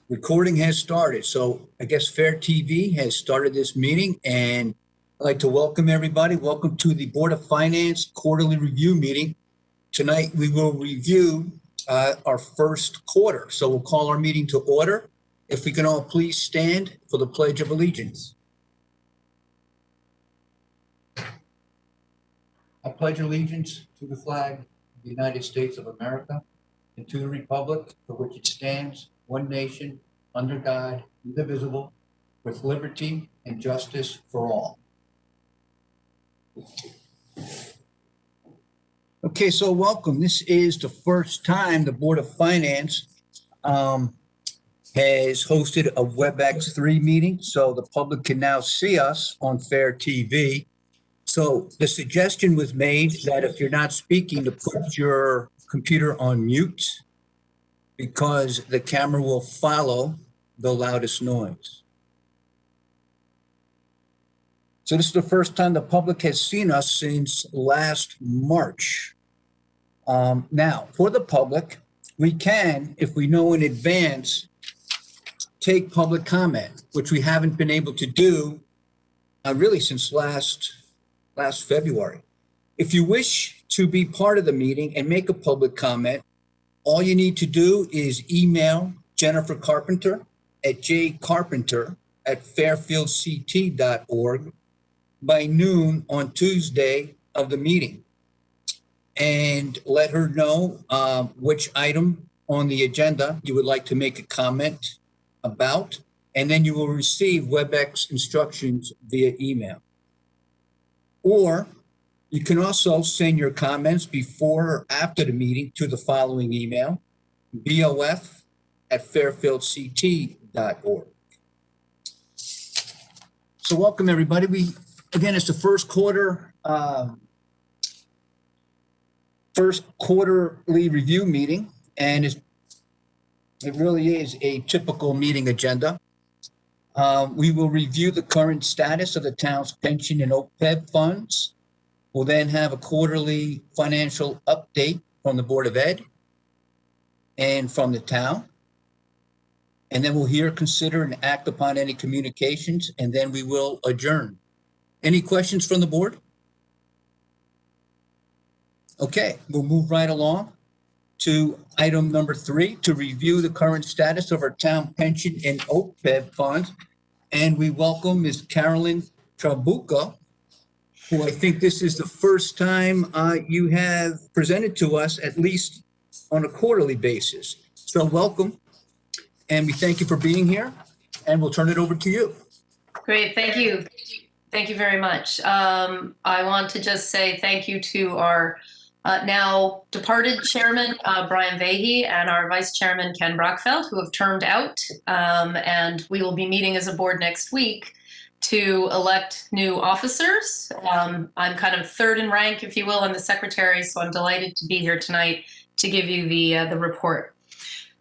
Recording has started. So I guess FairTV has started this meeting, and I'd like to welcome everybody. Welcome to the Board of Finance Quarterly Review Meeting. Tonight we will review our first quarter. So we'll call our meeting to order. If we can all please stand for the Pledge of Allegiance. I pledge allegiance to the flag of the United States of America and to the republic for which it stands, one nation, under God, indivisible, with liberty and justice for all. Okay, so welcome. This is the first time the Board of Finance has hosted a WebEx3 meeting, so the public can now see us on FairTV. So the suggestion was made that if you're not speaking, to put your computer on mute because the camera will follow the loudest noise. So this is the first time the public has seen us since last March. Now, for the public, we can, if we know in advance, take public comment, which we haven't been able to do really since last February. If you wish to be part of the meeting and make a public comment, all you need to do is email Jennifer Carpenter at jcarpenter@fairfieldct.org by noon on Tuesday of the meeting, and let her know which item on the agenda you would like to make a comment about, and then you will receive WebEx instructions via email. Or you can also send your comments before or after the meeting to the following email, bof@fairfieldct.org. So welcome, everybody. Again, it's the first quarterly review meeting, and it really is a typical meeting agenda. We will review the current status of the town's pension and OPED funds. We'll then have a quarterly financial update from the Board of Ed and from the town. And then we'll hear, consider, and act upon any communications, and then we will adjourn. Any questions from the board? Okay, we'll move right along to item number 3, to review the current status of our town pension and OPED funds. And we welcome Ms. Carolyn Trabuca, who I think this is the first time you have presented to us, at least on a quarterly basis. So welcome, and we thank you for being here, and we'll turn it over to you. Great, thank you. Thank you very much. I want to just say thank you to our now departed chairman, Brian Vahey, and our vice chairman, Ken Brockfeld, who have termed out. And we will be meeting as a board next week to elect new officers. I'm kind of third in rank, if you will, I'm the secretary, so I'm delighted to be here tonight to give you the report.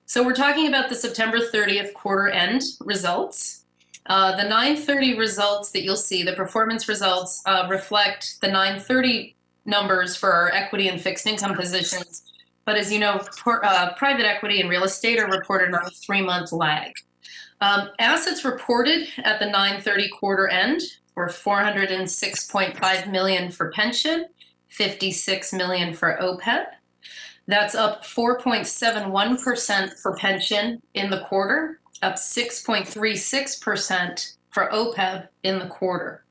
So we're talking about the September 30th quarter end results. The 9/30 results that you'll see, the performance results, reflect the 9/30 numbers for our equity and fixed income positions. But as you know, private equity and real estate are reported on a 3-month lag. Assets reported at the 9/30 quarter end were $406.5 million for pension, $56 million for OPED. That's up 4.71% for pension in the quarter, up 6.36% for OPEB in the quarter.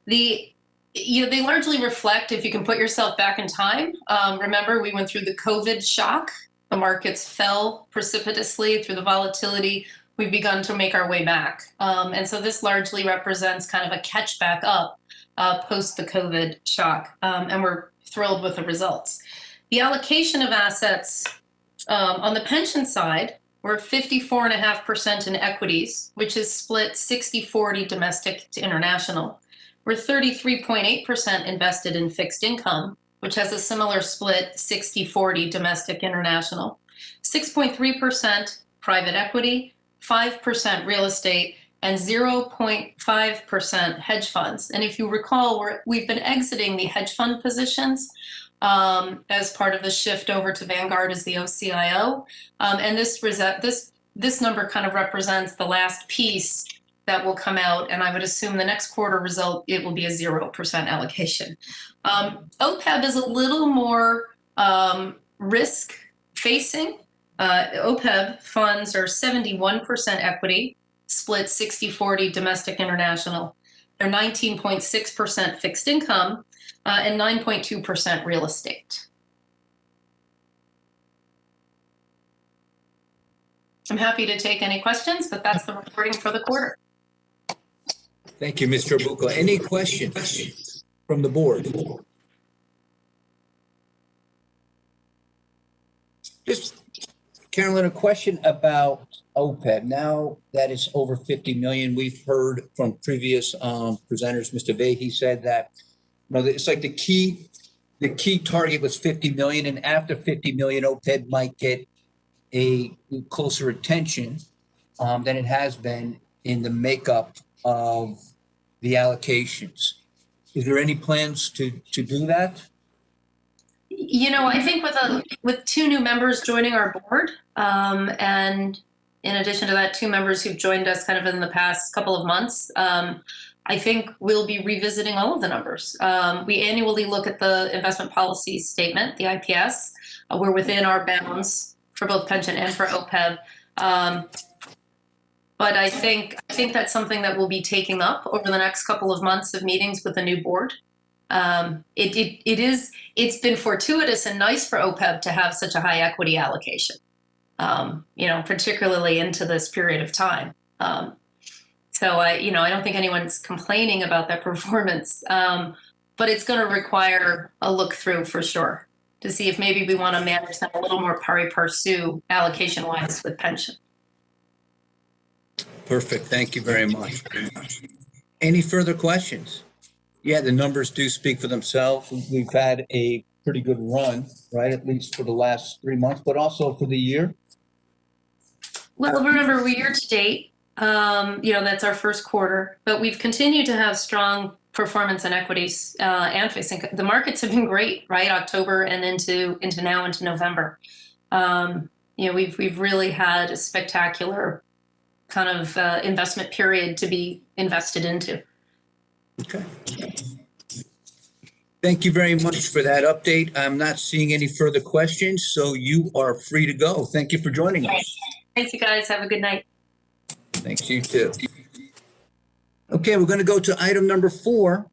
They largely reflect, if you can put yourself back in time, remember we went through the COVID shock, the markets fell precipitously through the volatility, we've begun to make our way back. And so this largely represents kind of a catch back up post the COVID shock, and we're thrilled with the results. The allocation of assets on the pension side, we're 54.5% in equities, which is split 60-40 domestic to international. We're 33.8% invested in fixed income, which has a similar split 60-40 domestic international. 6.3% private equity, 5% real estate, and 0.5% hedge funds. And if you recall, we've been exiting the hedge fund positions as part of the shift over to Vanguard as the OCIO. And this this number kind of represents the last piece that will come out, and I would assume the next quarter result, it will be a 0% allocation. OPEB is a little more risk-facing. OPEB funds are 71% equity, split 60-40 domestic international. They're 19.6% fixed income and 9.2% real estate. I'm happy to take any questions, but that's the reporting for the quarter. Thank you, Mr. Bucco. Any questions from the board? Just, Carolyn, a question about OPED. Now that it's over 50 million, we've heard from previous presenters, Mr. Vahey said that, it's like the key target was 50 million, and after 50 million, OPED might get a closer attention than it has been in the makeup of the allocations. Is there any plans to do that? I think with 2 new members joining our board, and in addition to that, 2 members who've joined us kind of in the past couple of months, I think we'll be revisiting all of the numbers. We annually look at the investment policy statement, the IPS. We're within our bounds for both pension and for OPEB. But I think that's something that we'll be taking up over the next couple of months of meetings with the new board. It's been fortuitous and nice for OPEB to have such a high equity allocation, particularly into this period of time. So I don't think anyone's complaining about that performance, but it's going to require a look through for sure to see if maybe we want to manage that a little more pari passu allocation wise with pension. Perfect. Thank you very much. Any further questions? Yeah, the numbers do speak for themselves. We've had a pretty good run, right? At least for the last 3 months, but also for the year. Well, remember, we're year to date. That's our first quarter, but we've continued to have strong performance in equities and fixed income. The markets have been great, right? October and into November. We've really had a spectacular kind of investment period to be invested into. Okay. Thank you very much for that update. I'm not seeing any further questions, so you are free to go. Thank you for joining us. Thanks, you guys. Have a good night. Thanks, you too. Okay, we're going to go to item number 4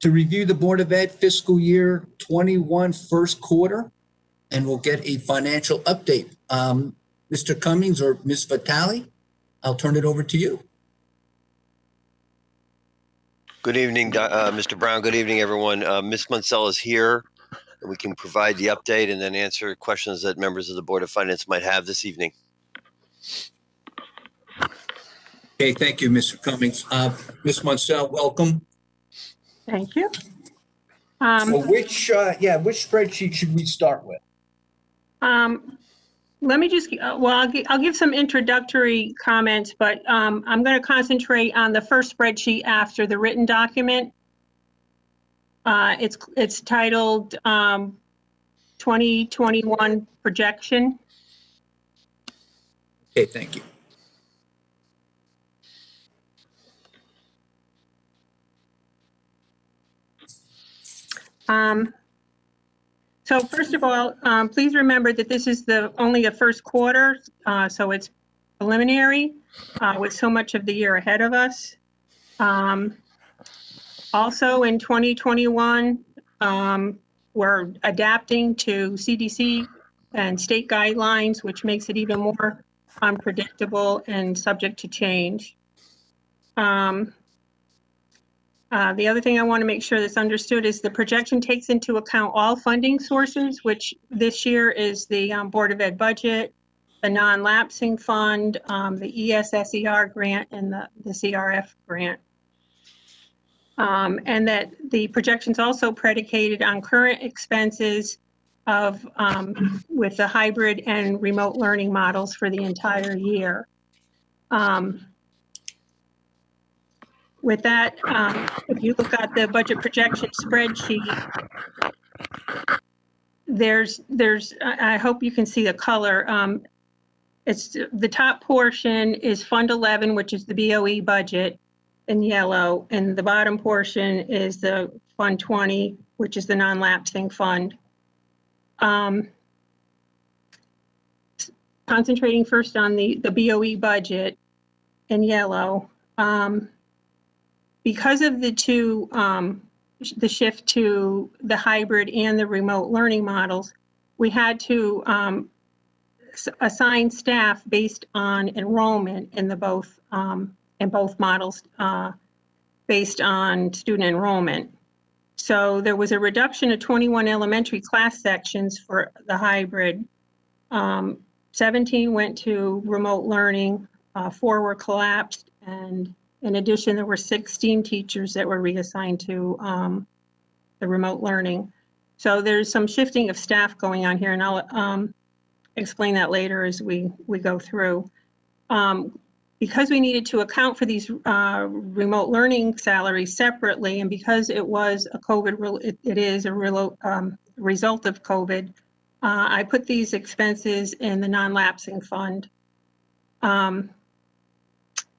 to review the Board of Ed fiscal year 21 first quarter, and we'll get a financial update. Mr. Cummings or Ms. Vitale, I'll turn it over to you. Good evening, Mr. Brown. Good evening, everyone. Ms. Munsell is here, and we can provide the update and then answer questions that members of the Board of Finance might have this evening. Okay, thank you, Mr. Cummings. Ms. Munsell, welcome. Thank you. So which spreadsheet should we start with? Let me just, I'll give some introductory comments, but I'm going to concentrate on the first spreadsheet after the written document. It's titled 2021 projection. Okay, thank you. So first of all, please remember that this is only the first quarter, so it's preliminary with so much of the year ahead of us. Also in 2021, we're adapting to CDC and state guidelines, which makes it even more unpredictable and subject to change. The other thing I want to make sure that's understood is the projection takes into account all funding sources, which this year is the Board of Ed budget, the non-lapsing fund, the ESSER grant, and the CRF grant. And that the projection's also predicated on current expenses of with the hybrid and remote learning models for the entire year. With that, if you look at the budget projection spreadsheet, there's I hope you can see the color. It's the top portion is Fund 11, which is the BOE budget in yellow, and the bottom portion is the Fund 20, which is the non-lapsing fund. Concentrating first on the BOE budget in yellow, because of the two, the shift to the hybrid and the remote learning models, we had to assign staff based on enrollment in both models, based on student enrollment. So there was a reduction of 21 elementary class sections for the hybrid. 17 went to remote learning, 4 were collapsed, and in addition, there were 16 teachers that were reassigned to the remote learning. So there's some shifting of staff going on here, and I'll explain that later as we go through. Because we needed to account for these remote learning salaries separately, and because it was a COVID, it is a result of COVID, I put these expenses in the non-lapsing fund. The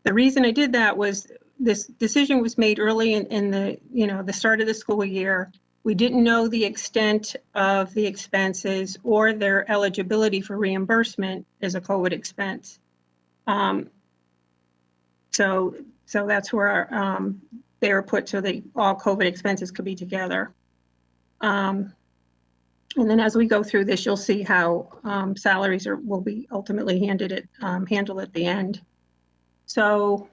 reason I did that was this decision was made early in the start of the school year. We didn't know the extent of the expenses or their eligibility for reimbursement as a COVID expense. So that's where they were put so that all COVID expenses could be together. And then as we go through this, you'll see how salaries will be ultimately handled at the end. So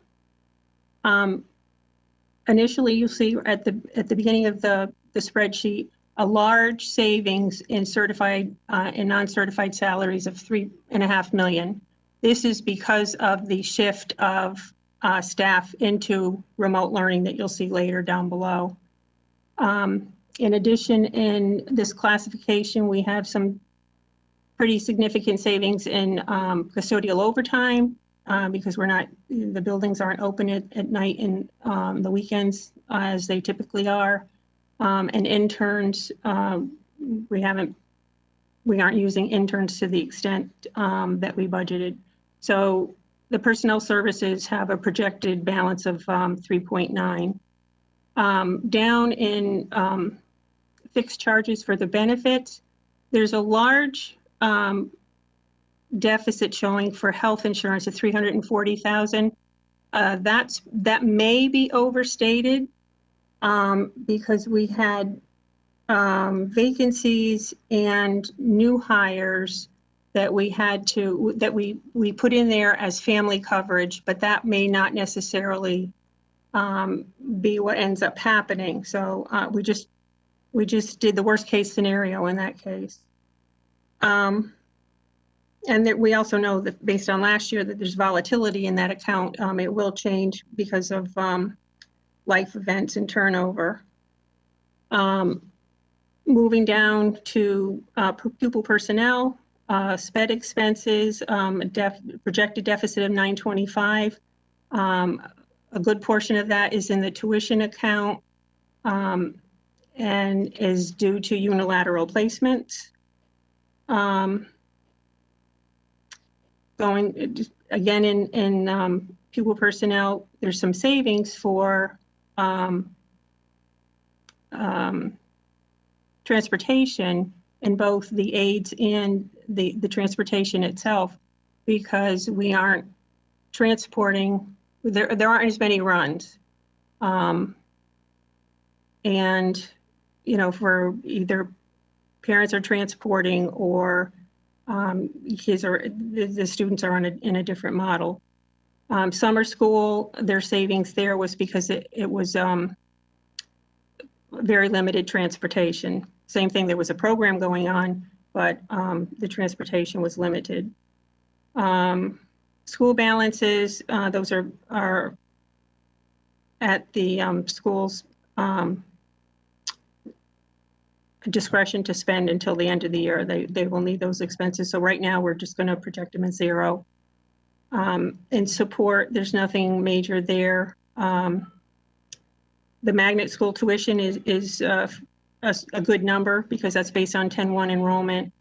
initially, you'll see at the beginning of the spreadsheet a large savings in certified and non-certified salaries of $3.5 million. This is because of the shift of staff into remote learning that you'll see later down below. In addition, in this classification, we have some pretty significant savings in custodial overtime because the buildings aren't open at night and the weekends as they typically are. And interns, we aren't using interns to the extent that we budgeted. So the personnel services have a projected balance of 3.9. Down in fixed charges for the benefits, there's a large deficit showing for health insurance of $340,000. That may be overstated because we had vacancies and new hires that we put in there as family coverage, but that may not necessarily be what ends up happening. So we just did the worst case scenario in that case. And that we also know that based on last year that there's volatility in that account. It will change because of life events and turnover. Moving down to pupil personnel, SPED expenses, projected deficit of $925. A good portion of that is in the tuition account and is due to unilateral placements. Going again in pupil personnel, there's some savings for transportation in both the aids and the transportation itself, because we aren't transporting, there aren't as many runs. And, for either parents are transporting or the students are in a different model. Summer school, their savings there was because it was very limited transportation. Same thing, there was a program going on, but the transportation was limited. School balances, those are at the school's discretion to spend until the end of the year. They will need those expenses. So right now we're just going to project them as zero. In support, there's nothing major there. The magnet school tuition is a good number because that's based on 10-1 enrollment.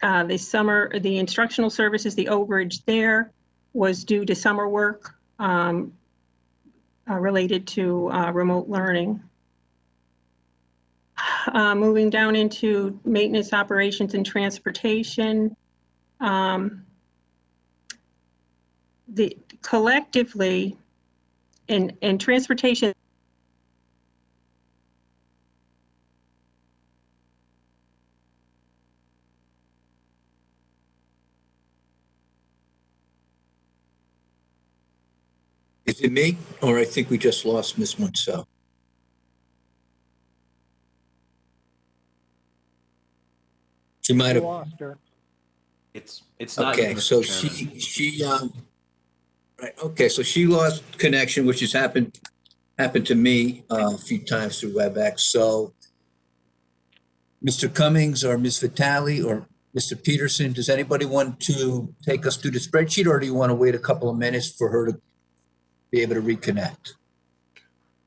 the instructional services, the overage there was due to summer work related to remote learning. Moving down into maintenance, operations, and transportation. Collectively in transportation, Is it me, or I think we just lost Ms. Munsell? She might have. lost her. It's not. Okay, Mr. so Chairman. right, okay, so she lost connection, which has happened to me a few times through WebEx. So Mr. Cummings or Ms. Vitale or Mr. Peterson, does anybody want to take us through the spreadsheet, or do you want to wait a couple of minutes for her to be able to reconnect?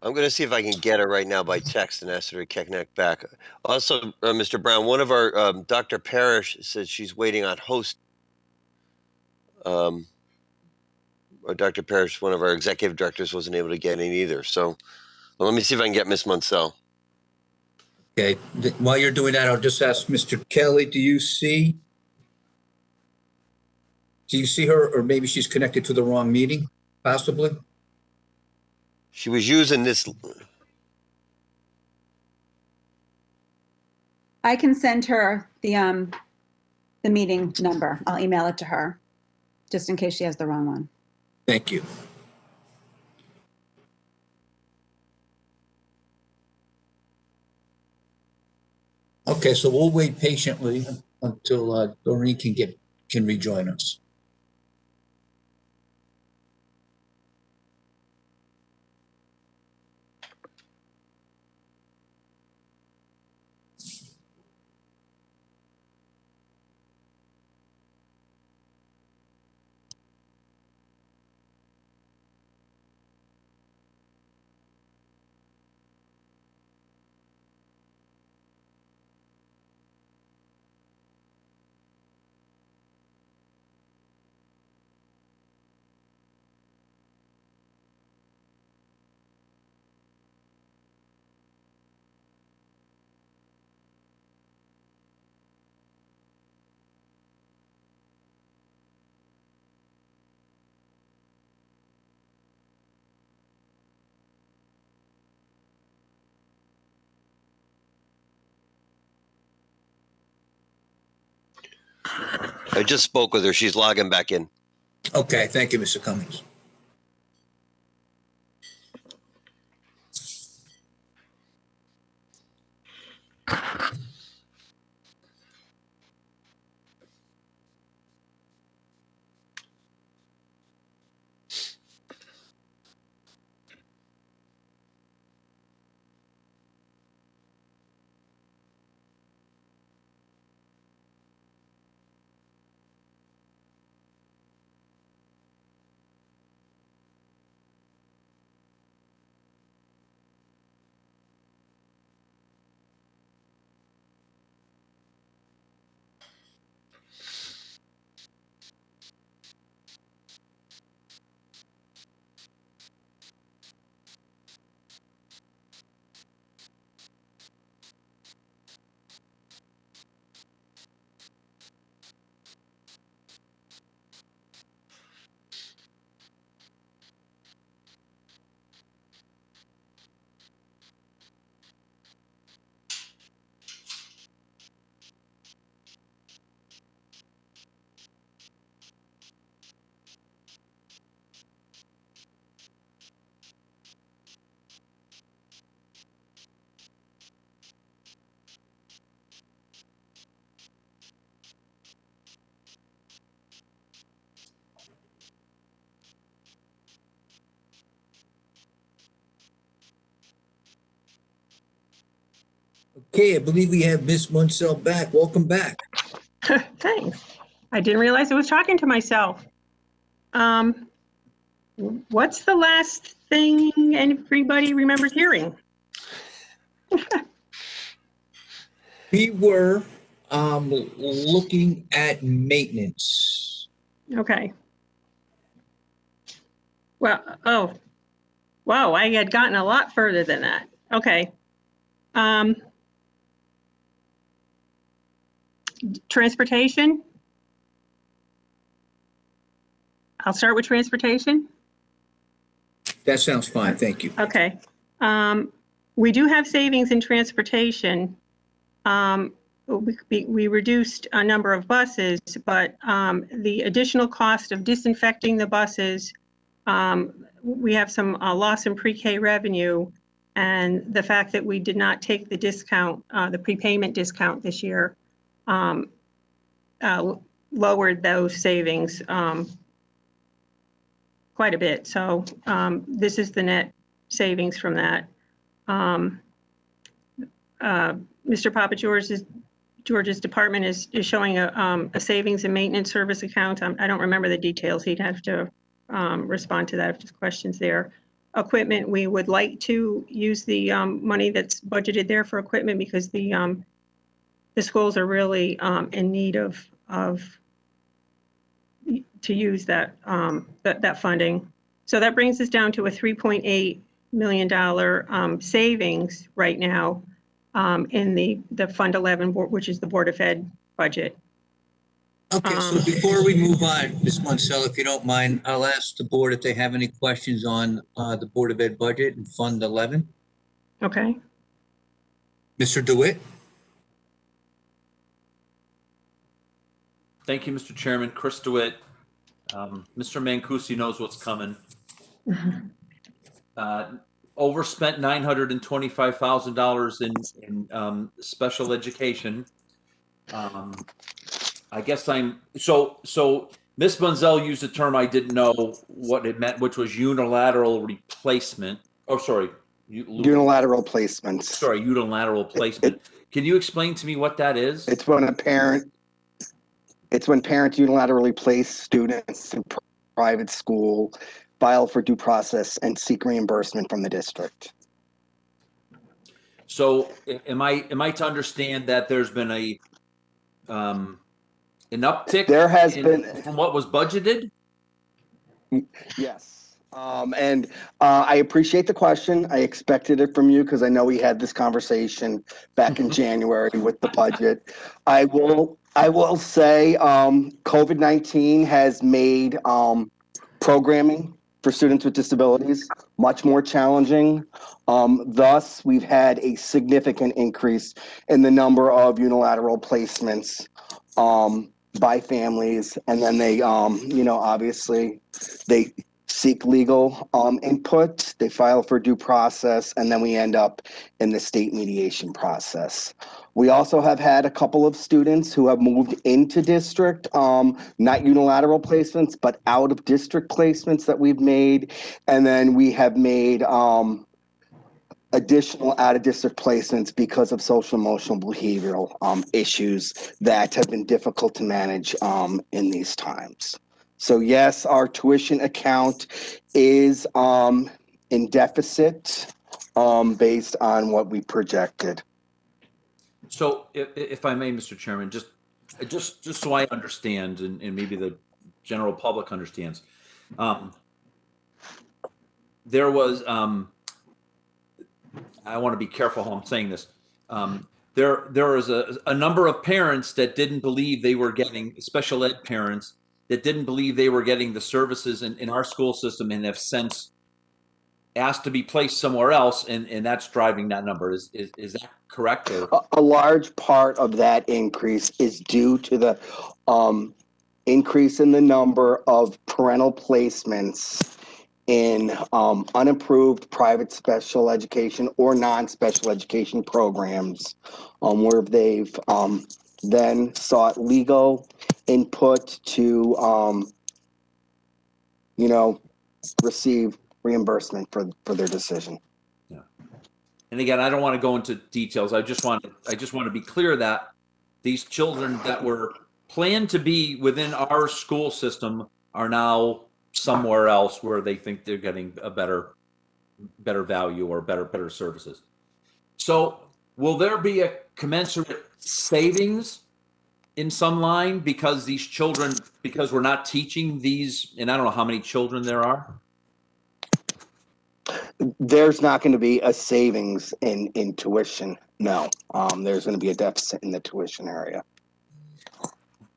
I'm going to see if I can get her right now by text and ask her to connect back. Also, Mr. Brown, one of our, Dr. Parrish says she's waiting on host. Or Dr. Parrish, one of our executive directors, wasn't able to get in either. So let me see if I can get Miss Munsell. Okay, while you're doing that, I'll just ask Mr. Kelly, do you see her, or maybe she's connected to the wrong meeting, possibly? She was using this. I can send her the meeting number. I'll email it to her, just in case she has the wrong one. Thank you. Okay, so we'll wait patiently until Doreen can rejoin us. I just spoke with her. She's logging back in. Okay, thank you, Mr. Cummings. Okay, I believe we have Ms. Munsell back. Welcome back. thanks. I didn't realize I was talking to myself. What's the last thing everybody remembers hearing? We were Looking at maintenance. Okay. Well, oh, wow, I had gotten a lot further than that. Okay. Transportation. I'll start with transportation. That sounds fine, thank you. Okay. We do have savings in transportation. We reduced a number of buses, but the additional cost of disinfecting the buses, we have some loss in pre-K revenue, and the fact that we did not take the discount, the prepayment discount this year, lowered those savings quite a bit. So this is the net savings from that. Mr. Papa George's department is showing a savings and maintenance service account. I don't remember the details. He'd have to respond to that if there's questions there. Equipment, we would like to use the money that's budgeted there for equipment because the schools are really in need of to use that that funding. So that brings us down to a $3.8 million savings right now in the Fund 11, which is the Board of Ed budget. Okay, so before we move on, Ms. Munsell, if you don't mind, I'll ask the board if they have any questions on the Board of Ed budget and Fund 11. Okay. Mr. DeWitt? Thank you, Mr. Chairman. Chris DeWitt. Mr. Mancusi knows what's coming. Overspent $925,000 in special education. I guess so Ms. Bunzel used a term I didn't know what it meant, which was unilateral replacement. Oh, sorry. Unilateral placements. Sorry, unilateral placement. Can you explain to me what that is? It's when parents unilaterally place students in private school, file for due process, and seek reimbursement from the district. So am I to understand that there's been an uptick? There has been from what was budgeted? Yes. And I appreciate the question. I expected it from you because I know we had this conversation back in January with the budget. I will say COVID-19 has made programming for students with disabilities much more challenging. Thus, we've had a significant increase in the number of unilateral placements by families, and then they, obviously they seek legal input, they file for due process, and then we end up in the state mediation process. We also have had a couple of students who have moved into district, not unilateral placements, but out of district placements that we've made. And then we have made additional out of district placements because of social emotional behavioral issues that have been difficult to manage in these times. So yes, our tuition account is in deficit based on what we projected. So if I may, Mr. Chairman, just so I understand, and maybe the general public understands, there was, I want to be careful how I'm saying this. There was a number of parents that didn't believe they were getting, special ed parents, that didn't believe they were getting the services in our school system and have since asked to be placed somewhere else, and that's driving that number. Is that correct? Or? A large part of that increase is due to the increase in the number of parental placements in unapproved private special education or non-special education programs, where they've then sought legal input to, receive reimbursement for their decision. Yeah. And again, I don't want to go into details. I just want to be clear that these children that were planned to be within our school system are now somewhere else where they think they're getting a better value or better services. So will there be a commensurate savings in some line because these children, because we're not teaching these, and I don't know how many children there are? There's not going to be a savings in tuition. No, there's going to be a deficit in the tuition area.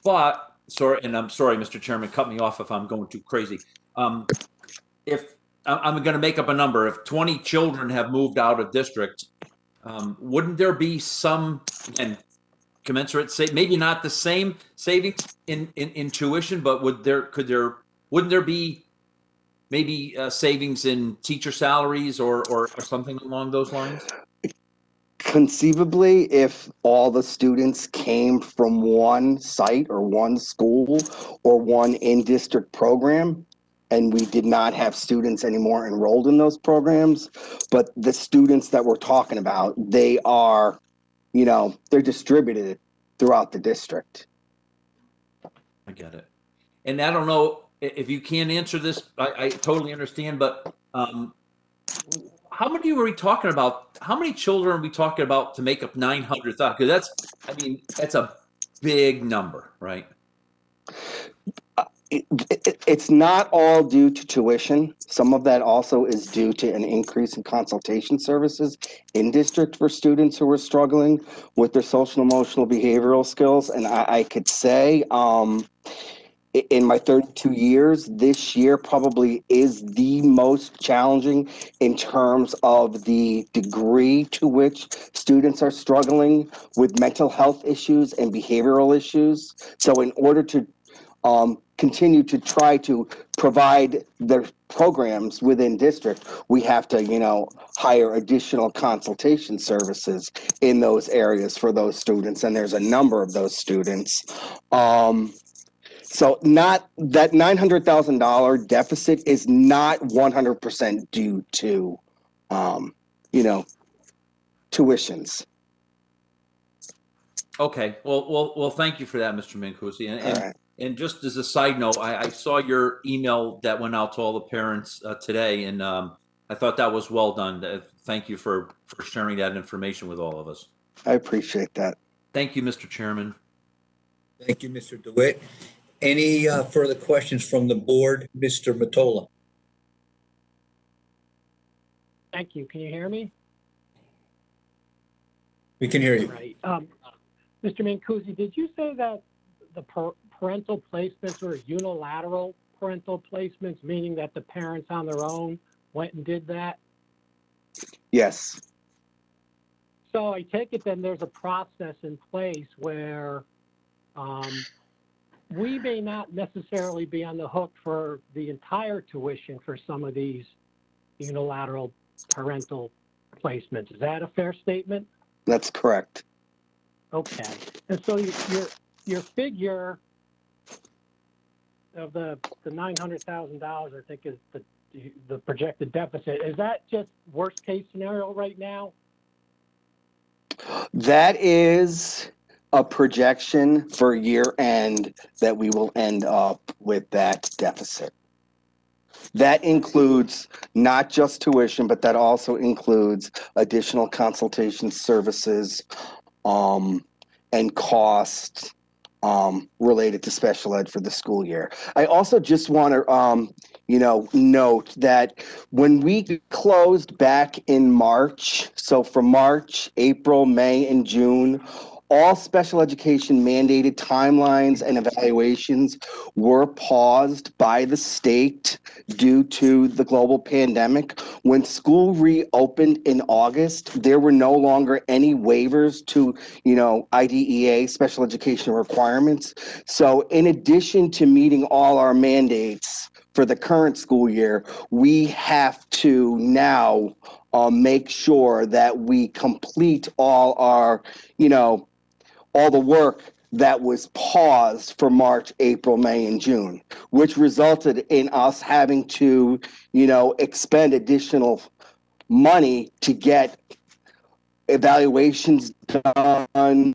But, sorry, and I'm sorry, Mr. Chairman, cut me off if I'm going too crazy. If I'm going to make up a number, if 20 children have moved out of district, wouldn't there be some, and commensurate, say, maybe not the same savings in tuition, but wouldn't there be maybe savings in teacher salaries or something along those lines? Conceivably, if all the students came from one site or one school or one in-district program, and we did not have students anymore enrolled in those programs, but the students that we're talking about, they are, they're distributed throughout the district. I get it. And I don't know if you can answer this, I totally understand, but how many were we talking about? How many children are we talking about to make up 900,000? Because that's a big number, right? It's not all due to tuition. Some of that also is due to an increase in consultation services in district for students who are struggling with their social, emotional, behavioral skills. And I could say, in my 32 years, this year probably is the most challenging in terms of the degree to which students are struggling with mental health issues and behavioral issues. So in order to continue to try to provide the programs within district, we have to, hire additional consultation services in those areas for those students. And there's a number of those students. So not that $900,000 deficit is not 100% due to, tuitions. Okay. Well, thank you for that, Mr. Mancusi. All right. And just as a side note, I saw your email that went out to all the parents today, and I thought that was well done. Thank you for sharing that information with all of us. I appreciate that. Thank you, Mr. Chairman. Thank you, Mr. DeWitt. Any further questions from the board? Mr. Mitola? Thank you. Can you hear me? We can hear you. Right. Mr. Mancusi, did you say that the parental placements were unilateral parental placements, meaning that the parents on their own went and did that? Yes. So I take it then there's a process in place where we may not necessarily be on the hook for the entire tuition for some of these unilateral parental placements. Is that a fair statement? That's correct. Okay. And so your figure of the $900,000, I think, is the projected deficit. Is that just worst case scenario right now? That is a projection for year end that we will end up with that deficit. That includes not just tuition, but that also includes additional consultation services and costs related to special ed for the school year. I also just want to, note that when we closed back in March, so from March, April, May, and June, all special education mandated timelines and evaluations were paused by the state due to the global pandemic. When school reopened in August, there were no longer any waivers to, IDEA special education requirements. So in addition to meeting all our mandates for the current school year, we have to now make sure that we complete all our, all the work that was paused for March, April, May, and June, which resulted in us having to, expend additional money to get evaluations done,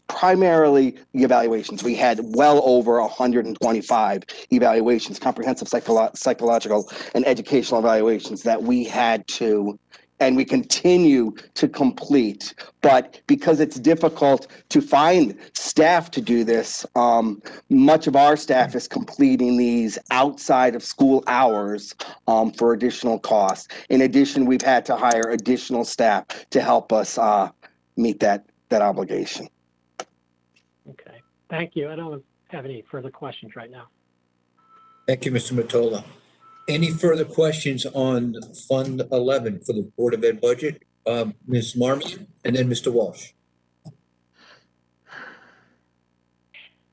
primarily the evaluations. We had well over 125 evaluations, comprehensive psychological and educational evaluations that we had to and we continue to complete. But because it's difficult to find staff to do this, much of our staff is completing these outside of school hours for additional costs. In addition, we've had to hire additional staff to help us meet that obligation. Okay, thank you. I don't have any further questions right now. Thank you, Mr. Mitola. Any further questions on Fund 11 for the Board of Ed budget? Ms. Marmon and then Mr. Walsh.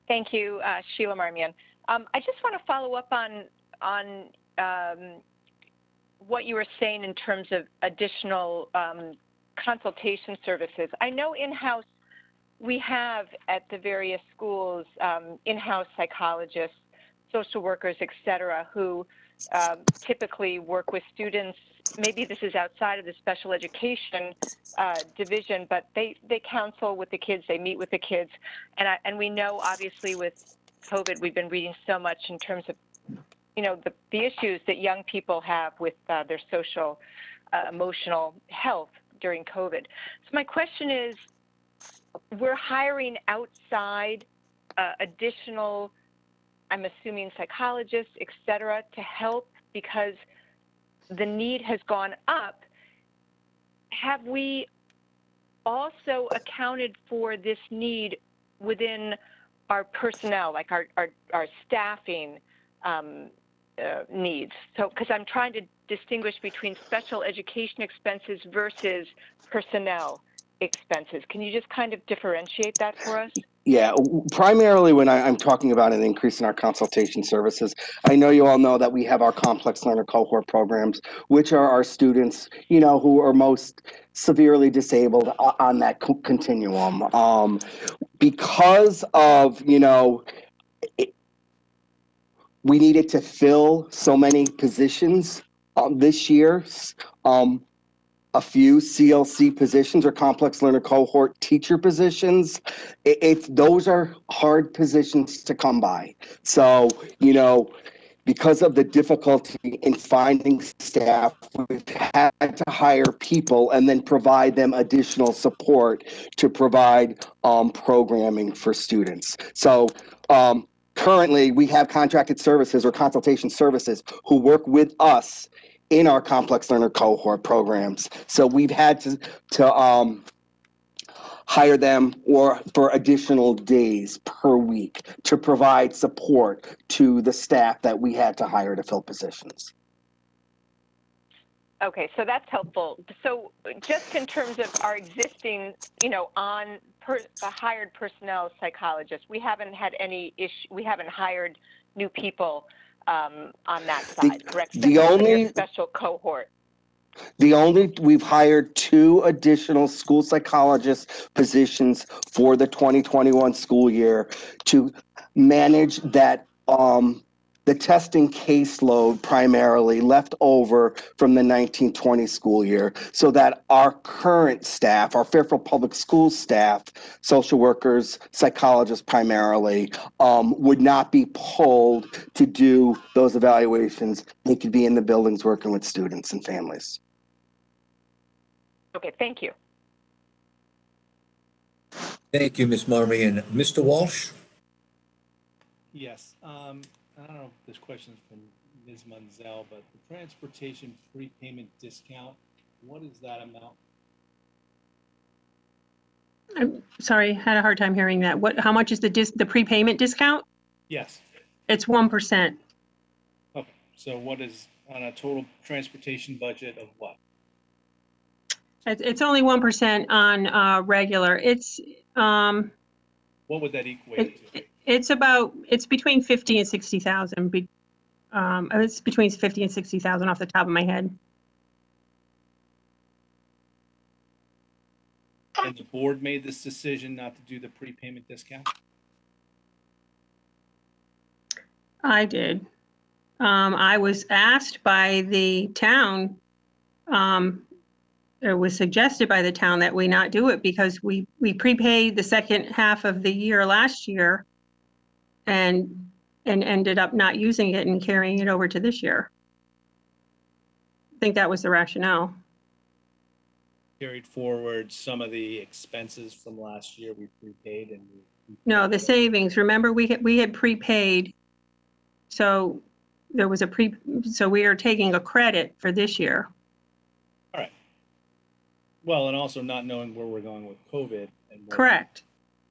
Thank you, Sheila Marmion. I just want to follow up on what you were saying in terms of additional consultation services. I know in-house we have at the various schools in-house psychologists, social workers, et cetera, who typically work with students. Maybe this is outside of the special education division, but they counsel with the kids, they meet with the kids. And we know obviously with COVID, we've been reading so much in terms of, you know, the issues that young people have with their social, emotional health during COVID. So my question is, we're hiring outside additional, I'm assuming psychologists, et cetera, to help because the need has gone up. Have we also accounted for this need within our personnel, like our staffing needs? So, because I'm trying to distinguish between special education expenses versus personnel expenses. Can you just kind of differentiate that for us? Yeah, primarily when I'm talking about an increase in our consultation services, I know you all know that we have our complex learner cohort programs, which are our students, you know, who are most severely disabled on that continuum. Because of, you know, we needed to fill so many positions this year. A few CLC positions or complex learner cohort teacher positions. Those are hard positions to come by. So, you know, because of the difficulty in finding staff, we've had to hire people and then provide them additional support to provide programming for students. So currently we have contracted services or consultation services who work with us in our complex learner cohort programs. So we've had to hire them or for additional days per week to provide support to the staff that we had to hire to fill positions. Okay, so that's helpful. So just in terms of our existing, you know, hired personnel psychologists, we haven't had any issue, we haven't hired new people on that side, correct? Special cohort. We've hired 2 additional school psychologist positions for the 2021 school year to manage that, the testing caseload primarily left over from the 1920 school year, so that our current staff, our Fairfield Public Schools staff, social workers, psychologists primarily, would not be pulled to do those evaluations. They could be in the buildings working with students and families. Okay, thank you. Thank you, Ms. Marmion. Mr. Walsh? Yes. I don't know if this question is from Ms. Munzel, but the transportation prepayment discount, what is that amount? I'm sorry, had a hard time hearing that. How much is the prepayment discount? Yes. It's 1%. Okay. So what is on a total transportation budget of what? It's only 1% on regular. It's What would that equate to? it's between 50 and 60,000. It's between 50 and 60,000 off the top of my head. And the board made this decision not to do the prepayment discount? I did. I was asked by the town, it was suggested by the town that we not do it because we prepaid the second half of the year last year and ended up not using it and carrying it over to this year. I think that was the rationale. carried forward some of the expenses from last year we prepaid and we No, the savings, remember, we had prepaid. So there was so we are taking a credit for this year. All right. Well, and also not knowing where we're going with COVID and what Correct.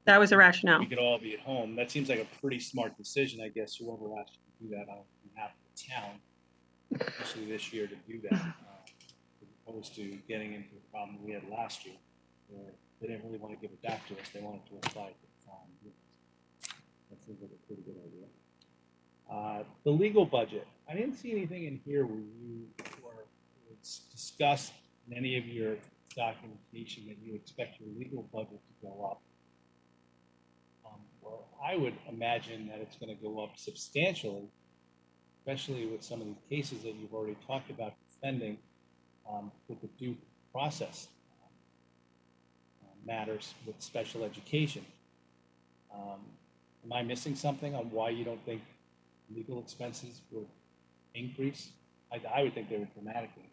That was the rationale. we could all be at home. That seems like a pretty smart decision, I guess, whoever asked you to do that on behalf of the town, especially this year, to do that, as opposed to getting into the problem we had last year, where they didn't really want to give it back to us. They wanted to apply it to the following year. That seems like a pretty good idea. The legal budget. I didn't see anything in here where you or it's discussed in any of your documentation that you expect your legal budget to go up. Well, I would imagine that it's going to go up substantially, especially with some of these cases that you've already talked about defending with the due process matters with special education. Am I missing something on why you don't think legal expenses would increase? I would think they would dramatically.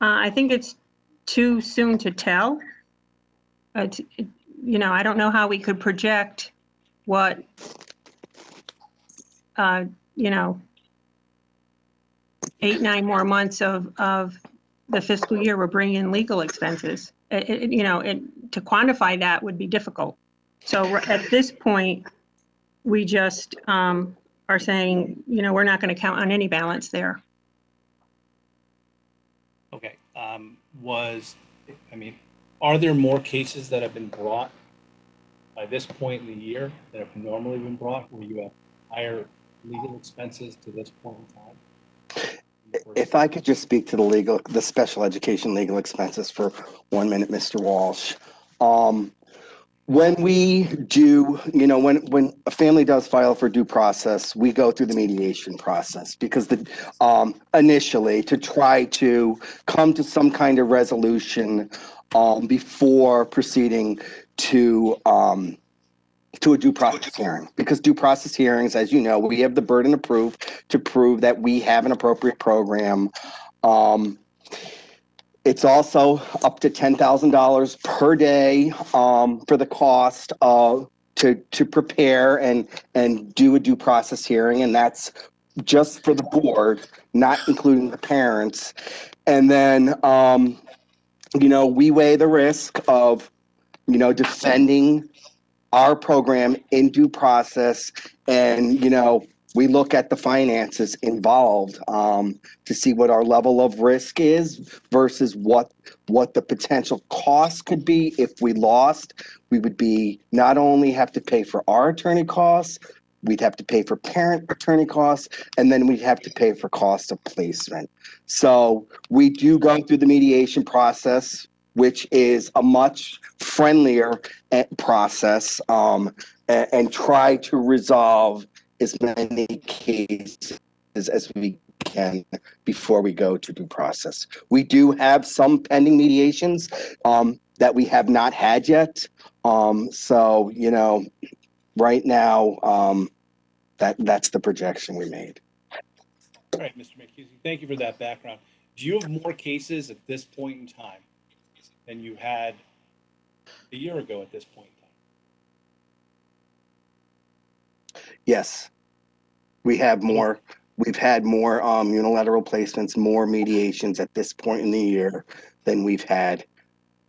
I think it's too soon to tell. You know, I don't know how we could project what, you know, 8-9 more months of the fiscal year will bring in legal expenses. You know, to quantify that would be difficult. So at this point, we just are saying, you know, we're not going to count on any balance there. Okay. Are there more cases that have been brought by this point in the year that have normally been brought where you have higher legal expenses to this point in time? If I could just speak to the special education legal expenses for 1 minute, Mr. Walsh. When we do, you know, when a family does file for due process, we go through the mediation process because initially to try to come to some kind of resolution before proceeding to a due process hearing. Because due process hearings, as you know, we have the burden of proof to prove that we have an appropriate program. It's also up to $10,000 per day for the cost to prepare and do a due process hearing, and that's just for the board, not including the parents. And then, you know, we weigh the risk of, you know, defending our program in due process, and, you know, we look at the finances involved to see what our level of risk is versus what the potential cost could be if we lost. We would be not only have to pay for our attorney costs, we'd have to pay for parent attorney costs, and then we'd have to pay for cost of placement. So we do go through the mediation process, which is a much friendlier process, and try to resolve as many cases as we can before we go to due process. We do have some pending mediations that we have not had yet. So, you know, right now, that's the projection we made. All right, Mr. McHugh, thank you for that background. Do you have more cases at this point in time than you had a year ago at this point in time? Yes, we have more. We've had more unilateral placements, more mediations at this point in the year than we've had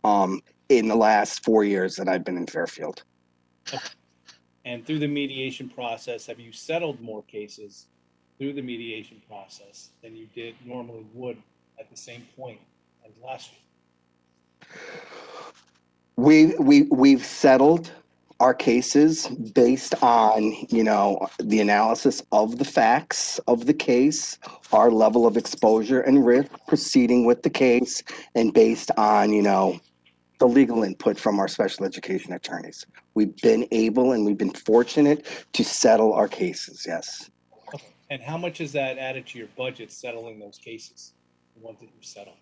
in the last 4 years that I've been in Fairfield. Okay. And through the mediation process, have you settled more cases through the mediation process than you did normally would at the same point as last year? We've settled our cases based on, you know, the analysis of the facts of the case, our level of exposure and risk proceeding with the case, and based on, you know, the legal input from our special education attorneys. We've been able and we've been fortunate to settle our cases, yes. Okay. And how much has that added to your budget settling those cases, the ones that you've settled?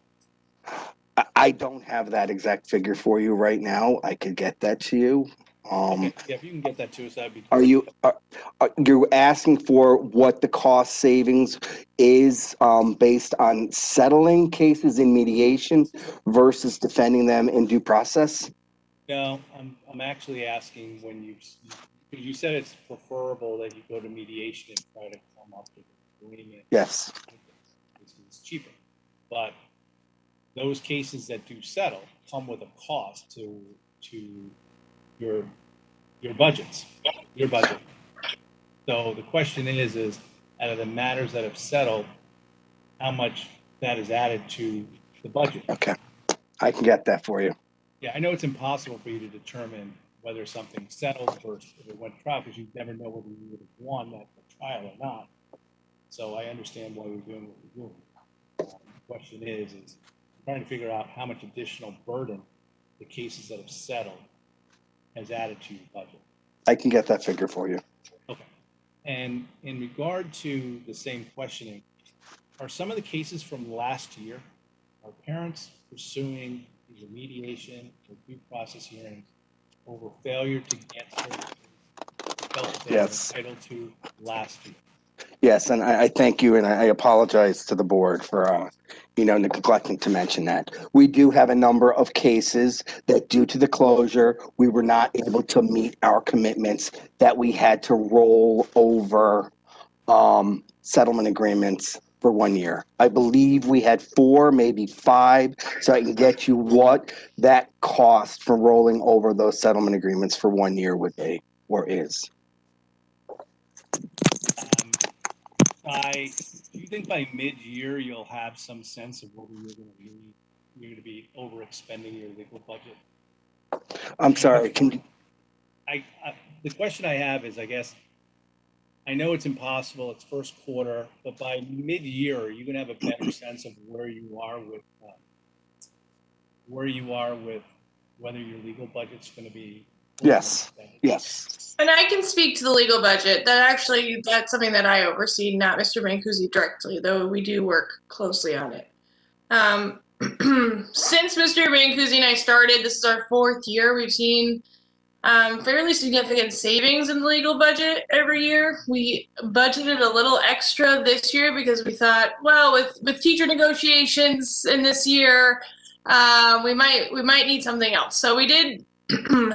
I don't have that exact figure for you right now. I could get that to you. Okay, yeah, if you can get that to us, that'd be Are great. you asking for what the cost savings is based on settling cases in mediation versus defending them in due process? No, I'm actually asking when because you said it's preferable that you go to mediation and try to come up with an agreement. Yes. It's cheaper, but those cases that do settle come with a cost to your budgets, your budget. So the question is out of the matters that have settled, how much that is added to the budget? Okay, I can get that for you. Yeah, I know it's impossible for you to determine whether something settled versus if it went to trial because you never know whether you would have won that trial or not. So I understand why we're doing what we're doing. The question is trying to figure out how much additional burden the cases that have settled has added to your budget. I can get that figure for you. Okay. And in regard to the same questioning, are some of the cases from last year, are parents pursuing either mediation or due process hearings over failure to get services they felt they were Yes. entitled to last year? Yes, and I thank you, and I apologize to the board for, neglecting to mention that. We do have a number of cases that due to the closure, we were not able to meet our commitments, that we had to roll over settlement agreements for 1 year. I believe we had 4, maybe 5, so I can get you what that cost for rolling over those settlement agreements for 1 year would be or is. Do you think by mid-year you'll have some sense of whether you're going to be overexpending your legal budget? I'm sorry, The question I have is, I guess, I know it's impossible, it's first quarter, but by mid-year, are you going to have a better sense of where you are with whether your legal budget's going to be? Yes. Yes. And I can speak to the legal budget. That's something that I oversee, not Mr. Mancusi directly, though we do work closely on it. Since Mr. Mancusi and I started, this is our 4th year, we've seen fairly significant savings in the legal budget every year. We budgeted a little extra this year because we thought, well, with teacher negotiations in this year, we might need something else. So we did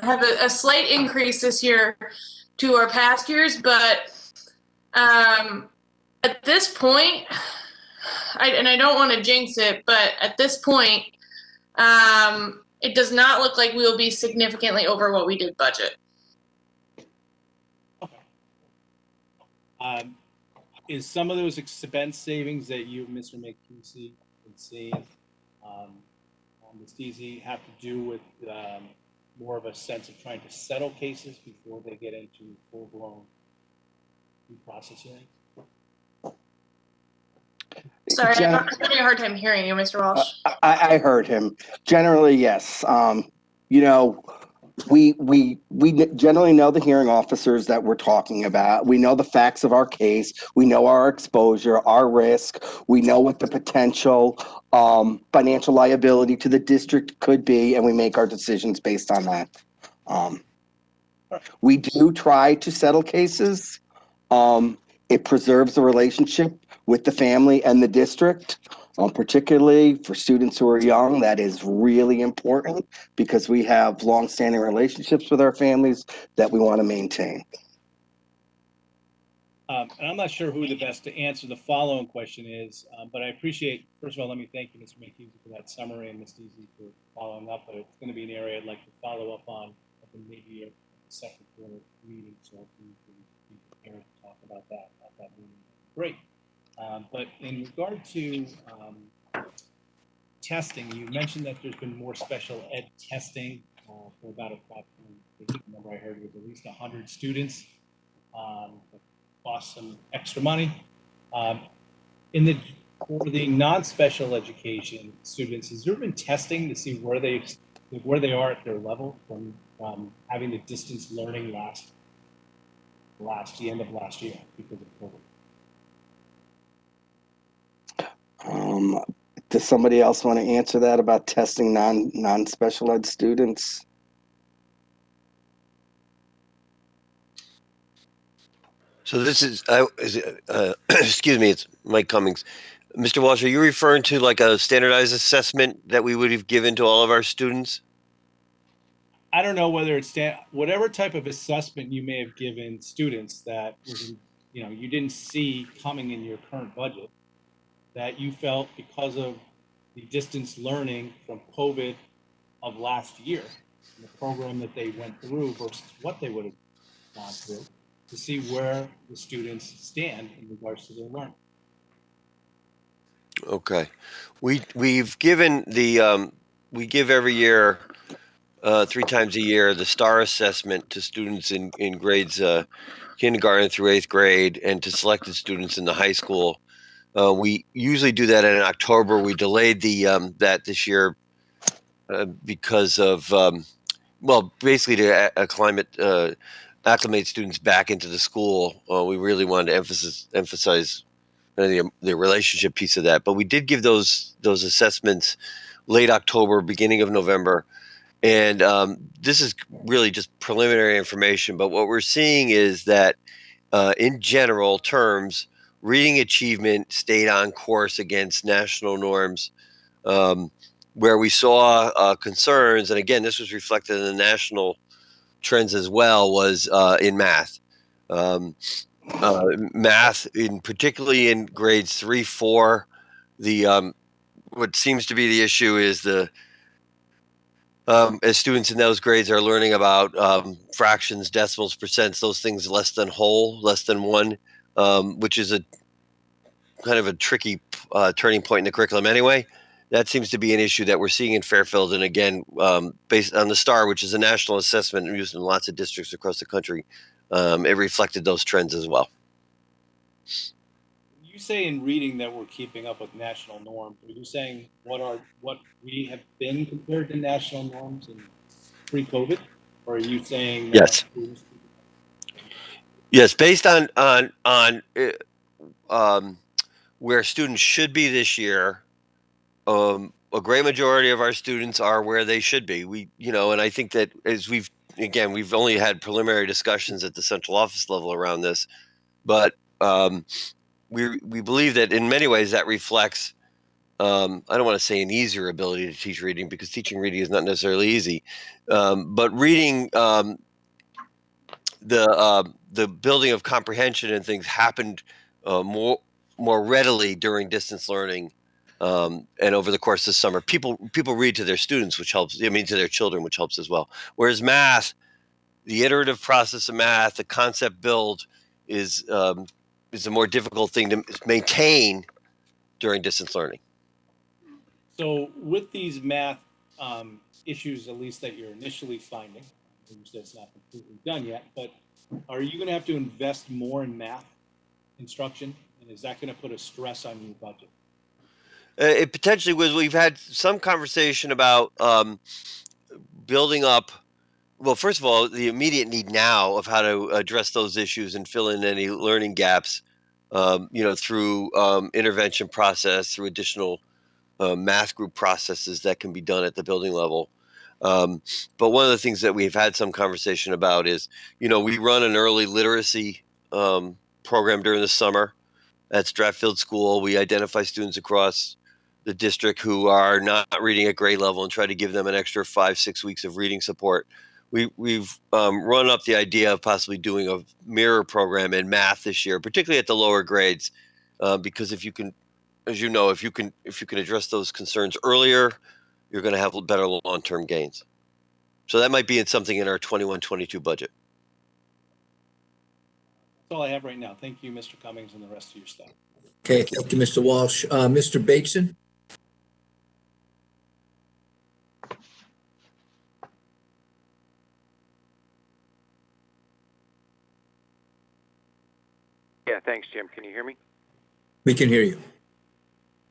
have a slight increase this year to our past years, but at this point, I don't want to jinx it, but at this point, it does not look like we will be significantly over what we did budget. Is some of those expense savings that you, Mr. McKenzie, can see, Ms. Deasy, have to do with more of a sense of trying to settle cases before they get into full-blown due process hearings? Sorry, I'm having a hard time hearing you, Mr. Walsh. I heard him. Generally, yes. We generally know the hearing officers that we're talking about. We know the facts of our case. We know our exposure, our risk. We know what the potential financial liability to the district could be, and we make our decisions based on that. We do try to settle cases. It preserves the relationship with the family and the district. Particularly for students who are young, that is really important because we have longstanding relationships with our families that we want to maintain. And I'm not sure who the best to answer the following question is, but I appreciate, first of all, let me thank you, Mr. McKenzie, for that summary and Ms. Deasy for following up, but it's going to be an area I'd like to follow up on at the mid-year second quarter meeting, so if we can be prepared to talk about that at that meeting. Great. But in regard to testing, you mentioned that there's been more special ed testing for about the number I heard was at least 100 students. That cost some extra money. For the non-special education students, has there been testing to see where they are at their level from having the distance learning the end of last year because of COVID? Does somebody else want to answer that about testing non-special ed students? So this excuse me, it's Mike Cummings. Mr. Walsh, are you referring to like a standardized assessment that we would have given to all of our students? I don't know whether it's whatever type of assessment you may have given students that was, you didn't see coming in your current budget, that you felt because of the distance learning from COVID of last year, and the program that they went through versus what they would have gone through, to see where the students stand in regards to their learning. Okay. We've given the we give every year 3 times a year the STAR assessment to students in grades kindergarten through 8th grade and to selected students in the high school. We usually do that in October. We delayed the that this year because of well, basically to acclimate students back into the school. We really wanted to emphasize the relationship piece of that. But we did give those assessments late October, beginning of November. And this is really just preliminary information. But what we're seeing is that in general terms, reading achievement stayed on course against national norms. Where we saw concerns, and again, this was reflected in the national trends as well, was in math. Math, particularly in grades 3, 4, the what seems to be the issue is as students in those grades are learning about fractions, decimals, percents, those things less than whole, less than one, which is a kind of a tricky turning point in the curriculum anyway. That seems to be an issue that we're seeing in Fairfield. And again, based on the STAR, which is a national assessment used in lots of districts across the country, it reflected those trends as well. You say in reading that we're keeping up with national norms. Are you saying what we have been compared to national norms in pre-COVID, or are you saying that? Yes. Yes, based on where students should be this year, a great majority of our students are where they should be. And I think that as we've only had preliminary discussions at the central office level around this, but we believe that in many ways that reflects, I don't want to say an easier ability to teach reading, because teaching reading is not necessarily easy, but reading, the building of comprehension and things happened more readily during distance learning, and over the course of summer. People read to their students, which helps. I mean, to their children, which helps as well. Whereas math, the iterative process of math, the concept build is a more difficult thing to maintain during distance learning. So with these math issues, at least that you're initially finding, you said it's not completely done yet, but are you going to have to invest more in math instruction? And is that going to put a stress on your budget? It potentially was. We've had some conversation about building up. Well, first of all, the immediate need now of how to address those issues and fill in any learning gaps, through intervention process, through additional math group processes that can be done at the building level. But one of the things that we've had some conversation about is, we run an early literacy program during the summer at Stratfield School. We identify students across the district who are not reading at grade level and try to give them an extra 5-6 weeks of reading support. We've run up the idea of possibly doing a mirror program in math this year, particularly at the lower grades, because if you can, as you know, if you can address those concerns earlier, you're going to have better long-term gains. So that might be something in our 21-22 budget. That's all I have right now. Thank you, Mr. Cummings, and the rest of your staff. Okay, thank you, Mr. Walsh. Mr. Bateson? Yeah, thanks, Jim. Can you hear me? We can hear you.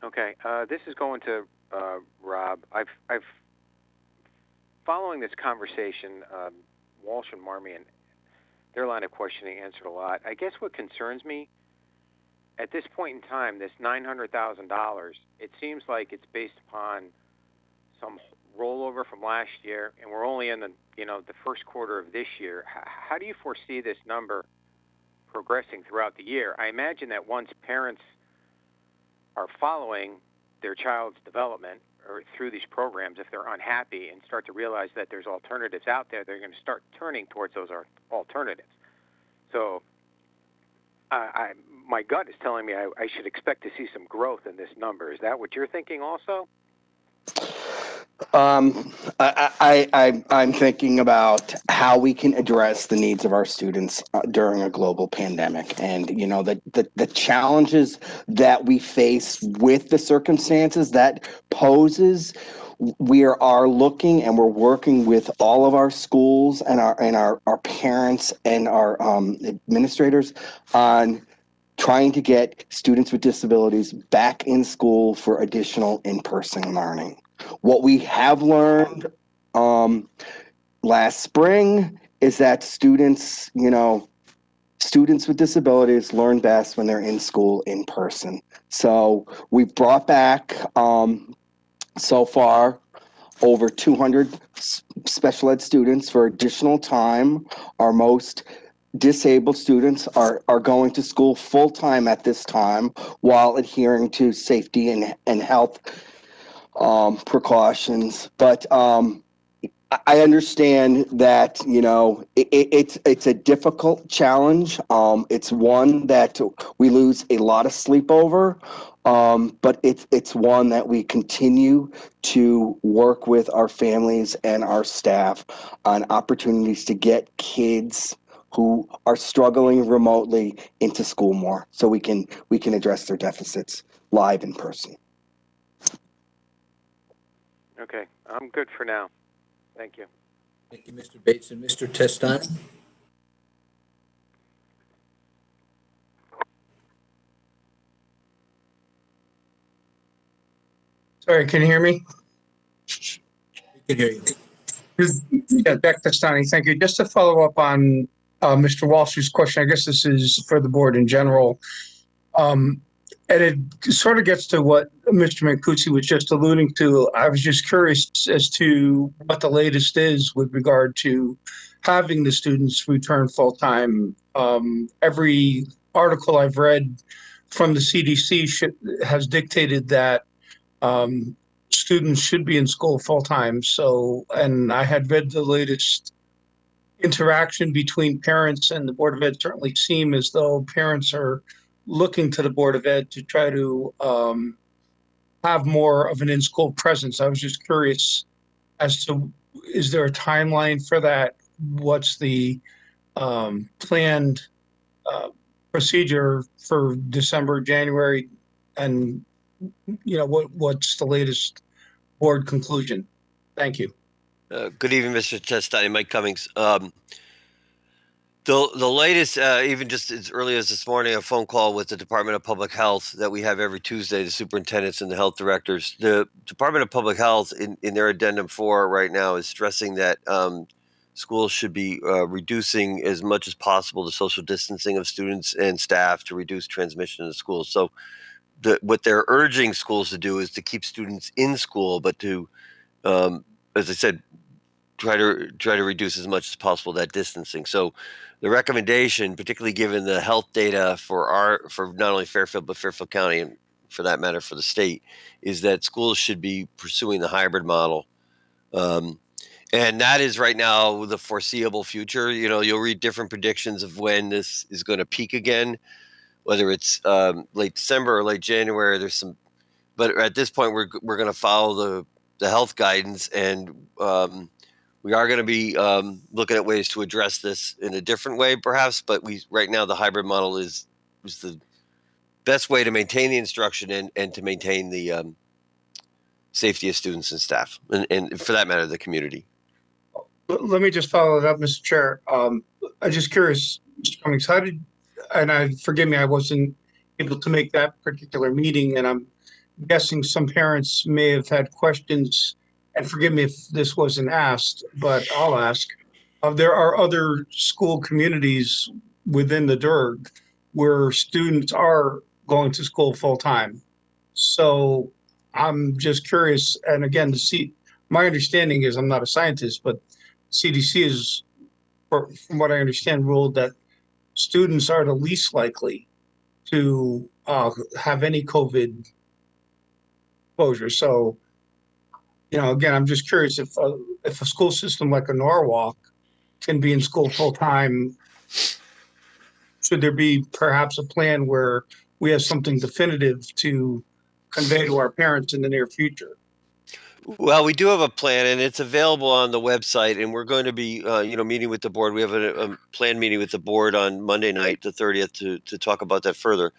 Okay, this is going to Rob. I've following this conversation, Walsh and Marmion, their line of questioning answered a lot. I guess what concerns me at this point in time, this $900,000, it seems like it's based upon some rollover from last year, and we're only in the first quarter of this year. How do you foresee this number progressing throughout the year. I imagine that once parents are following their child's development or through these programs, if they're unhappy and start to realize that there's alternatives out there, they're going to start turning towards those alternatives. So my gut is telling me I should expect to see some growth in this number. Is that what you're thinking also? I'm thinking about how we can address the needs of our students during a global pandemic, and the challenges that we face with the circumstances that poses. We are looking and we're working with all of our schools and our parents and our administrators on trying to get students with disabilities back in school for additional in-person learning. What we have learned last spring is that students with disabilities learn best when they're in school in person. So we've brought back so far over 200 special ed students for additional time. Our most disabled students are going to school full-time at this time while adhering to safety and health precautions. But I understand that, it's a difficult challenge. It's one that we lose a lot of sleep over, but it's one that we continue to work with our families and our staff on opportunities to get kids who are struggling remotely into school more, so we can address their deficits live in person. Okay, I'm good for now. Thank you. Thank you, Mr. Bateson. Mr. Testani? Sorry, can you hear me? We can hear you. Yeah, Beck Testani, thank you. Just to follow up on Mr. Walsh's question, I guess this is for the board in general. And it sort of gets to what Mr. Mancusi was just alluding to. I was just curious as to what the latest is with regard to having the students return full-time. Every article I've read from the CDC has dictated that students should be in school full-time. So, and I had read the latest interaction between parents and the Board of Ed certainly seem as though parents are looking to the Board of Ed to try to have more of an in-school presence. I was just curious as to, is there a timeline for that? What's the planned procedure for December, January, and what's the latest board conclusion? Thank you. Good evening, Mr. Testani. Mike Cummings. The latest, even just as early as this morning, a phone call with the Department of Public Health that we have every Tuesday, the superintendents and the health directors. The Department of Public Health, in their addendum 4 right now, is stressing that schools should be reducing as much as possible the social distancing of students and staff to reduce transmission in the schools. So what they're urging schools to do is to keep students in school, but to, as I said, try to reduce as much as possible that distancing. So the recommendation, particularly given the health data for not only Fairfield but Fairfield County, and for that matter for the state, is that schools should be pursuing the hybrid model. And that is right now the foreseeable future. You'll read different predictions of when this is going to peak again, whether it's late December or late January. But at this point we're going to follow the health guidance, and we are going to be looking at ways to address this in a different way, perhaps. But right now the hybrid model is the best way to maintain the instruction and to maintain the safety of students and staff, and for that matter, the community. Let me just follow it up, Mr. Chair. I'm just curious, Mr. Cummings, forgive me, I wasn't able to make that particular meeting, and I'm guessing some parents may have had questions, and forgive me if this wasn't asked, but I'll ask. There are other school communities within the DERG where students are going to school full-time. So I'm just curious, and again, my understanding is, I'm not a scientist, but CDC is, from what I understand, ruled that students are the least likely to have any COVID exposure. So, again, I'm just curious if a school system like a Norwalk can be in school full time, should there be perhaps a plan where we have something definitive to convey to our parents in the near future? Well, we do have a plan, and it's available on the website. And we're going to be, meeting with the board. We have a planned meeting with the board on Monday night, the 30th, to talk about that further.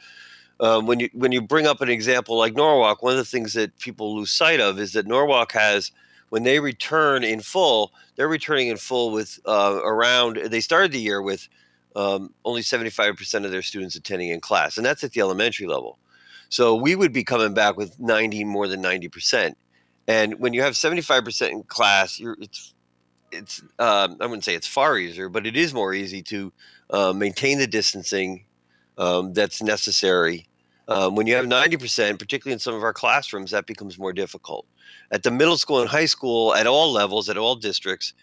When you bring up an example like Norwalk, one of the things that people lose sight of is that Norwalk has, when they return in full, they're returning in full with they started the year with only 75% of their students attending in class, and that's at the elementary level. So we would be coming back with more than 90%. And when you have 75% in class, it's I wouldn't say it's far easier, but it is more easy to maintain the distancing that's necessary. When you have 90%, particularly in some of our classrooms, that becomes more difficult. At the middle school and high school, at all levels, at all districts,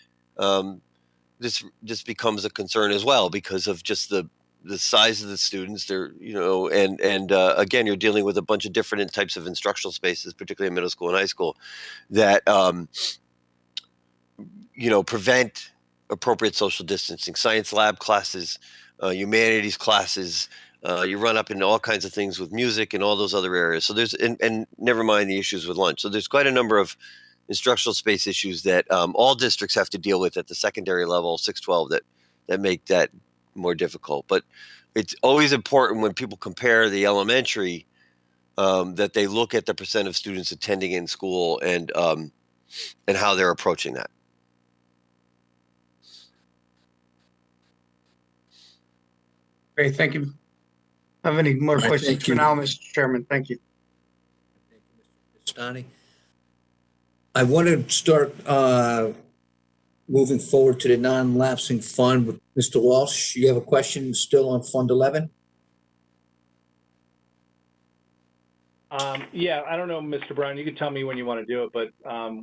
this becomes a concern as well because of just the size of the students. They're and again, you're dealing with a bunch of different types of instructional spaces, particularly in middle school and high school, that prevent appropriate social distancing. Science lab classes, humanities classes, you run up into all kinds of things with music and all those other areas. So there's and never mind the issues with lunch. So there's quite a number of instructional space issues that all districts have to deal with at the secondary level, 612, that make that more difficult. But it's always important when people compare the elementary that they look at the percent of students attending in school and how they're approaching that. Great, thank you. Have any more All right, questions thank for you. now, Mr. Chairman? Thank you. Thank you, Mr. Testani. I want to start moving forward to the non-lapsing fund with Mr. Walsh. You have a question still on Fund 11? Yeah, I don't know, Mr. Brown, you can tell me when you want to do it, but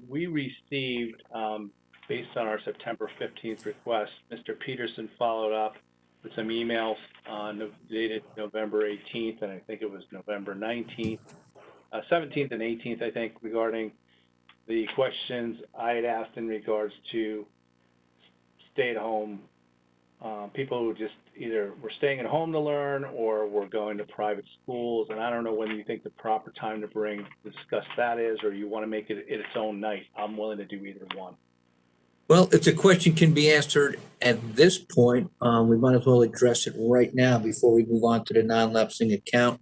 we received, based on our September 15th request, Mr. Peterson followed up with some emails dated November 18th, and I think it was November 19th, 17th and 18th, I think, regarding the questions I had asked in regards to stay-at-home people who just either were staying at home to learn or were going to private schools. And I don't know when you think the proper time to discuss that is, or you want to make it its own night. I'm willing to do either one. Well, if the question can be answered at this point, we might as well address it right now before we move on to the non-lapsing account.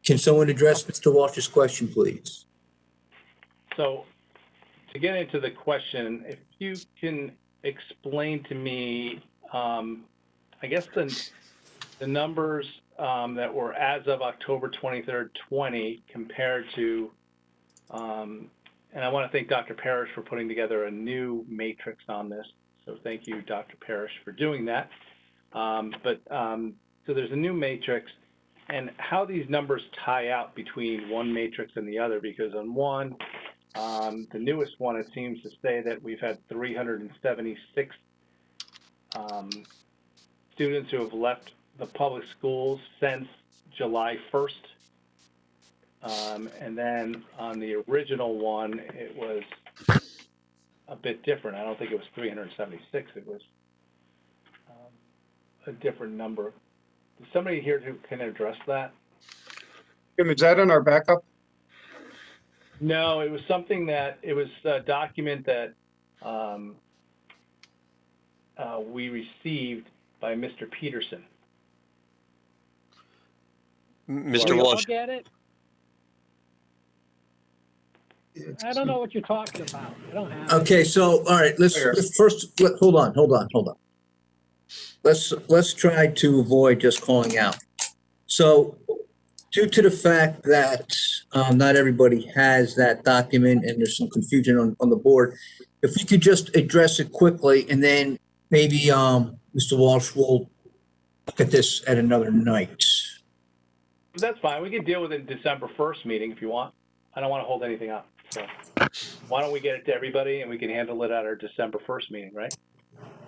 Can someone address Mr. Walsh's question, please? So to get into the question, if you can explain to me, I guess the numbers that were as of October 23rd, 20 compared to, and I want to thank Dr. Parrish for putting together a new matrix on this. So thank you, Dr. Parrish, for doing that. So there's a new matrix, and how these numbers tie out between one matrix and the other, because on one, the newest one, it seems to say that we've had 376 students who have left the public schools since July 1st. And then on the original one, it was a bit different. I don't think it was 376. It was a different number. Is somebody here who can address that? Jim, is that in our backup? No, it was something that, it was a document that we received by Mr. Peterson. Mr. Walsh. Look at it. I don't know what you're talking about. I don't have it. Okay, so, all right, let's first, hold on. Let's try to avoid just calling out. So due to the fact that not everybody has that document and there's some confusion on the board, if you could just address it quickly, and then maybe Mr. Walsh will look at this at another night. That's fine. We can deal with it in December 1st meeting if you want. I don't want to hold anything up. So why don't we get it to everybody and we can handle it at our December 1st meeting, right?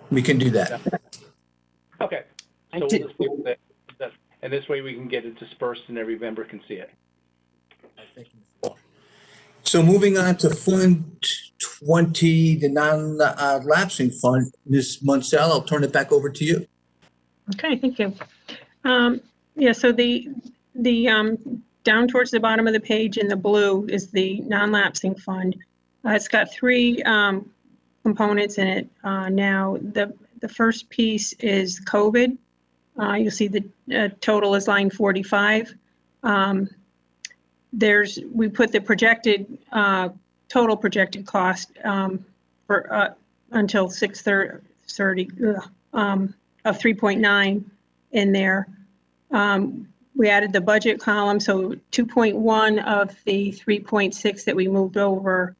We can do that. Okay. So we'll just leave it that, and this way we can get it dispersed and every member can see it. So moving on to Fund 20, the non-lapsing fund, Ms. Munsell, I'll turn it back over to you. Okay, thank you. Yeah, so the down towards the bottom of the page in the blue is the non-lapsing fund. It's got three components in it now. The first piece is COVID. You'll see the total is line 45. We put the projected total projected cost for until 6/30 of 3.9 in there. We added the budget column, so 2.1 of the 3.6 that we moved over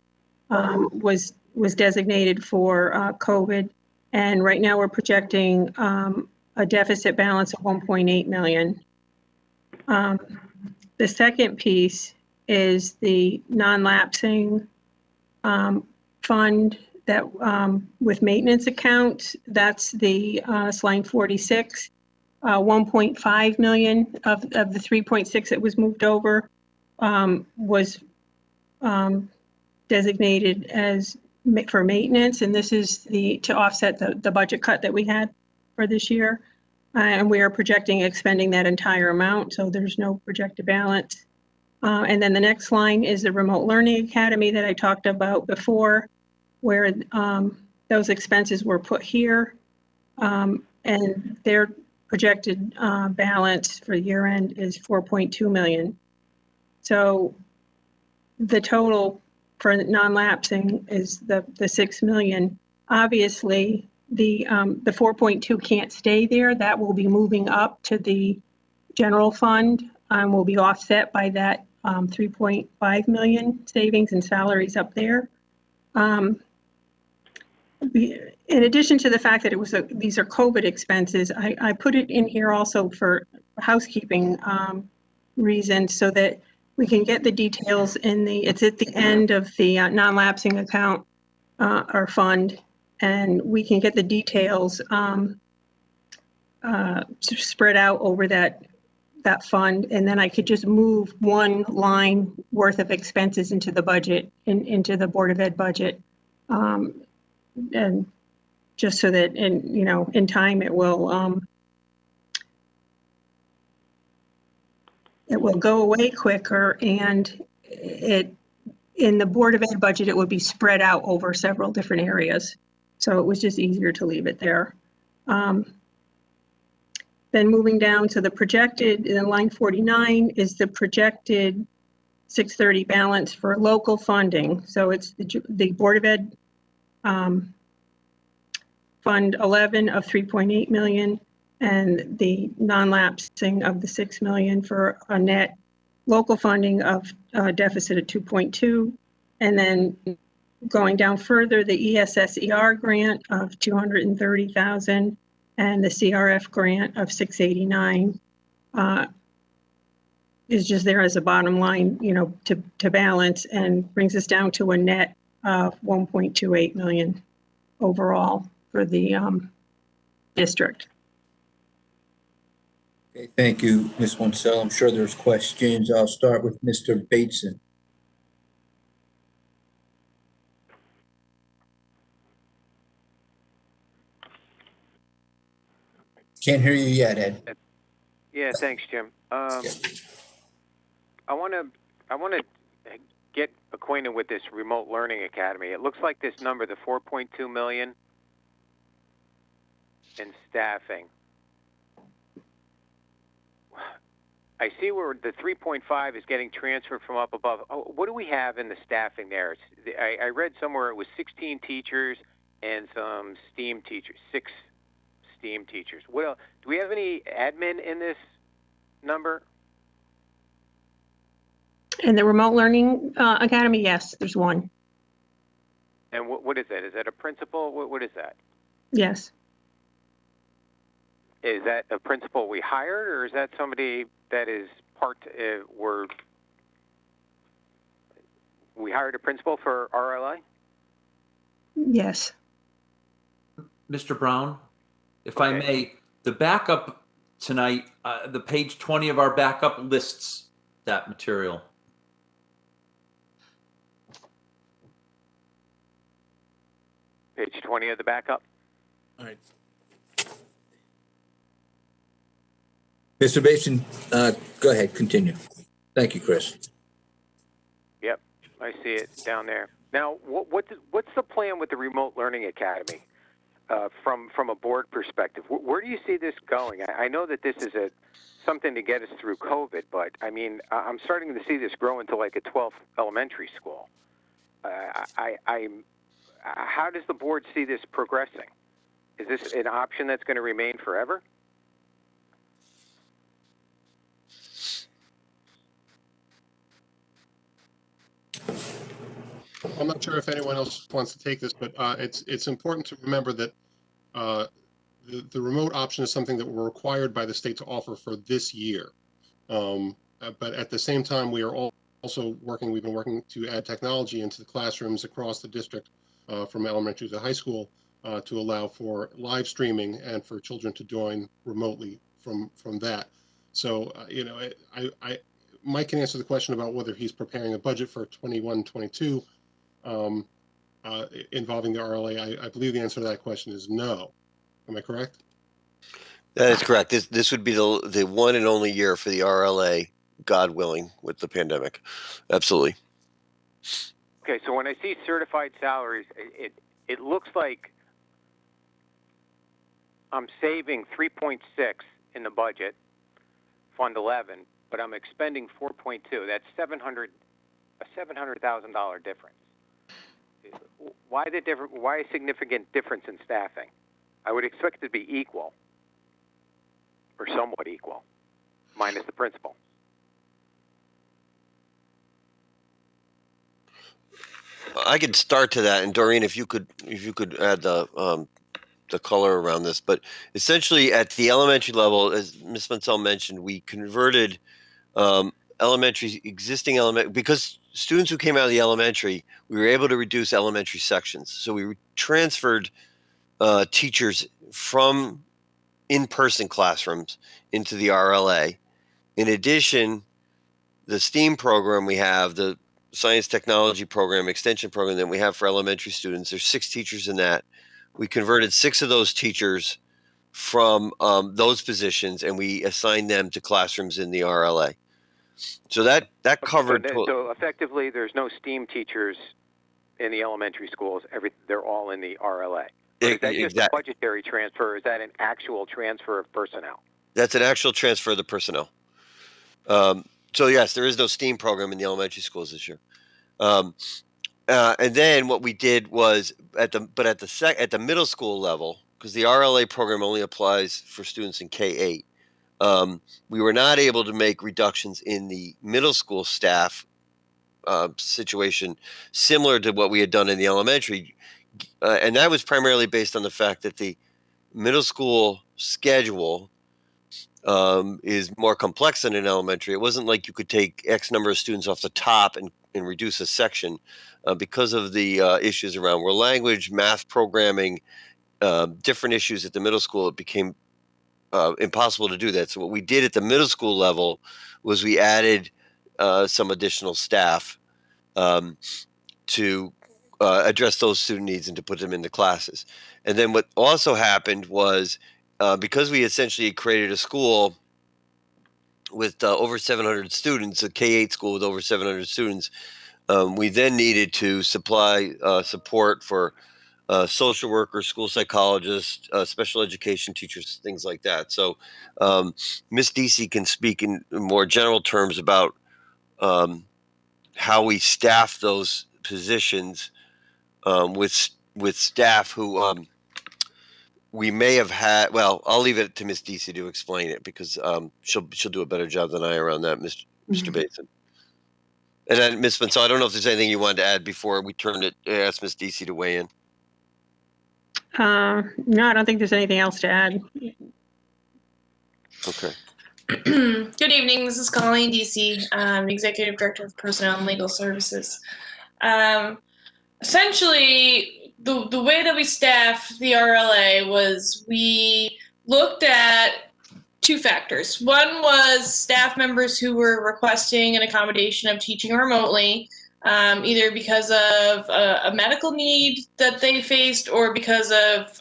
was designated for COVID, and right now we're projecting a deficit balance of 1.8 million. The second piece is the non-lapsing fund that with maintenance accounts. That's the line 46. 1.5 million of the 3.6 that was moved over was designated as for maintenance, and this is to offset the budget cut that we had for this year. And we are projecting expending that entire amount, so there's no projected balance. And then the next line is the Remote Learning Academy that I talked about before, where those expenses were put here, and their projected balance for year end is 4.2 million. So the total for non-lapsing is the 6 million. Obviously, the 4.2 can't stay there. That will be moving up to the general fund and will be offset by that 3.5 million savings and salaries up there. In addition to the fact that these are COVID expenses, I put it in here also for housekeeping reasons so that we can get the details it's at the end of the non-lapsing account or fund, and we can get the details spread out over that fund, and then I could just move one line worth of expenses into the budget, into the Board of Ed budget. And just so that in time it will go away quicker, and in the Board of Ed budget it would be spread out over several different areas, so it was just easier to leave it there. Then moving down to the projected, in line 49 is the projected 630 balance for local funding. So it's the Board of Ed Fund 11 of 3.8 million and the non-lapsing of the 6 million for a net local funding of deficit of 2.2. And then going down further, the ESSER grant of 230,000 and the CRF grant of 689 is just there as a bottom line, to balance, and brings us down to a net of 1.28 million overall for the district. Okay, thank you, Ms. Munsell. I'm sure there's questions. I'll start with Mr. Bateson. Can't hear you yet, Ed. Yeah, thanks, Jim. I want to get acquainted with this Remote Learning Academy. It looks like this number, the 4.2 million in staffing. I see where the 3.5 is getting transferred from up above. Oh, what do we have in the staffing there? I read somewhere it was 16 teachers and some STEAM teachers, 6 STEAM teachers. Well, do we have any admin in this number? In the Remote Learning Academy, yes, there's one. And what is that? Is that a principal? What is that? Yes. Is that a principal we hired, or is that somebody that is we hired a principal for RLI? Yes. Mr. Brown, if Okay. I may, the backup tonight. The page 20 of our backup lists that material. Page 20 of the backup. All right. Mr. Bateson, go ahead, continue. Thank you, Chris. Yep, I see it down there. Now, what's the plan with the Remote Learning Academy from a board perspective? Where do you see this going? I know that this is something to get us through COVID, but I mean, I'm starting to see this grow into like a 12th elementary school. How does the board see this progressing? Is this an option that's going to remain forever? I'm not sure if anyone else wants to take this, but it's important to remember that the remote option is something that we're required by the state to offer for this year. But at the same time, we are also we've been working to add technology into the classrooms across the district from elementary to high school to allow for live streaming and for children to join remotely from that. So, Mike can answer the question about whether he's preparing a budget for 21-22 involving the RLA. I believe the answer to that question is no. Am I correct? That is correct. This would be the one and only year for the RLA, God willing, with the pandemic. Absolutely. Okay, so when I see certified salaries, it looks like I'm saving 3.6 in the budget, Fund 11, but I'm expending 4.2. That's a $700,000 difference. Why a significant difference in staffing? I would expect it to be equal, or somewhat equal, minus the principal. I could start to that, and Doreen, if you could add the color around this. But essentially, at the elementary level, as Ms. Mansell mentioned, we converted existing elementary, because students who came out of the elementary, we were able to reduce elementary sections. So we transferred teachers from in-person classrooms into the RLA. In addition, the STEAM program we have, the science technology program, extension program that we have for elementary students, there's 6 teachers in that. We converted 6 of those teachers from those positions, and we assigned them to classrooms in the RLA. So that covered. So effectively, there's no STEAM teachers in the elementary schools. They're all in the RLA. Is that just a budgetary transfer? Or is that an actual transfer of personnel? That's an actual transfer of the personnel. So yes, there is no STEAM program in the elementary schools this year. And then what we did was at the middle school level, because the RLA program only applies for students in K-8, we were not able to make reductions in the middle school staff situation similar to what we had done in the elementary. And that was primarily based on the fact that the middle school schedule is more complex than in elementary. It wasn't like you could take X number of students off the top and reduce a section because of the issues around world language, math programming, different issues at the middle school. It became impossible to do that. So what we did at the middle school level was we added some additional staff to address those student needs and to put them into classes. And then what also happened was because we essentially created a school with over 700 students, a K-8 school with over 700 students, we then needed to supply support for social workers, school psychologists, special education teachers, things like that. So Ms. Deasy can speak in more general terms about how we staff those positions with staff who we may have had. Well, I'll leave it to Ms. Deasy to explain it because she'll do a better job than I around that, Mr. Bateson. And then Ms. Mansell, I don't know if there's anything you wanted to add before we ask Ms. Deasy to weigh in. No, I don't think there's anything else to add. Okay. Good evening. This is Colleen Deasy, Executive Director of Personnel and Legal Services. Essentially, the way that we staffed the RLA was we looked at two factors. One was staff members who were requesting an accommodation of teaching remotely, either because of a medical need that they faced or because of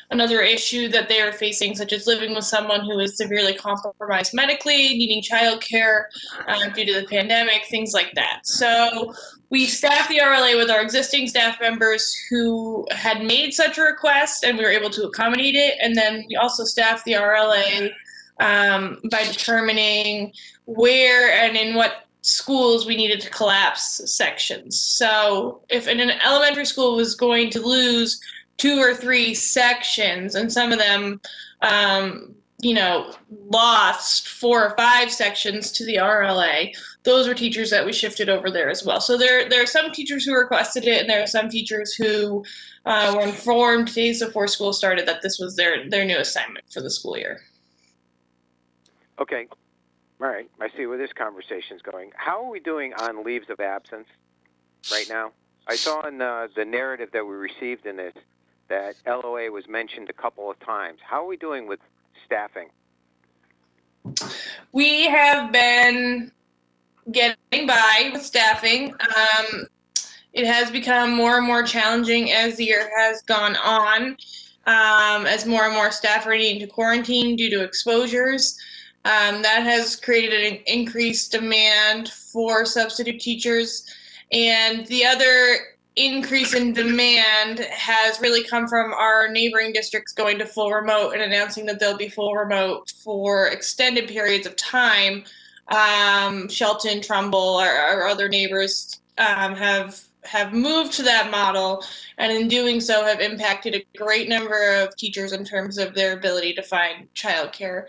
another issue that they are facing, such as living with someone who is severely compromised medically, needing childcare due to the pandemic, things like that. So we staffed the RLA with our existing staff members who had made such a request, and we were able to accommodate it. And then we also staffed the RLA by determining where and in what schools we needed to collapse sections. So if an elementary school was going to lose 2 or 3 sections, and some of them, lost 4 or 5 sections to the RLA, those were teachers that we shifted over there as well. So there are some teachers who requested it, and there are some teachers who were informed days before school started that this was their new assignment for the school year. Okay. All right. I see where this conversation's going. How are we doing on leaves of absence right now? I saw in the narrative that we received in this that LOA was mentioned a couple of times. How are we doing with staffing? We have been getting by with staffing. It has become more and more challenging as the year has gone on, as more and more staff are needing to quarantine due to exposures. That has created an increased demand for substitute teachers. And the other increase in demand has really come from our neighboring districts going to full remote and announcing that they'll be full remote for extended periods of time. Shelton, Trumbull, our other neighbors have moved to that model, and in doing so have impacted a great number of teachers in terms of their ability to find childcare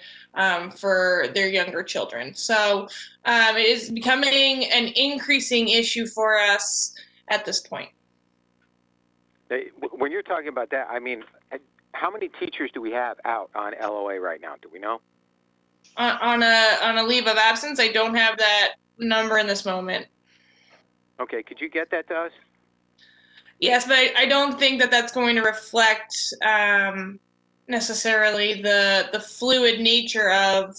for their younger children. So it is becoming an increasing issue for us at this point. When you're talking about that, I mean, how many teachers do we have out on LOA right now? Do we know? On a leave of absence, I don't have that number in this moment. Okay, could you get that to us? Yes, but I don't think that that's going to reflect necessarily the fluid nature of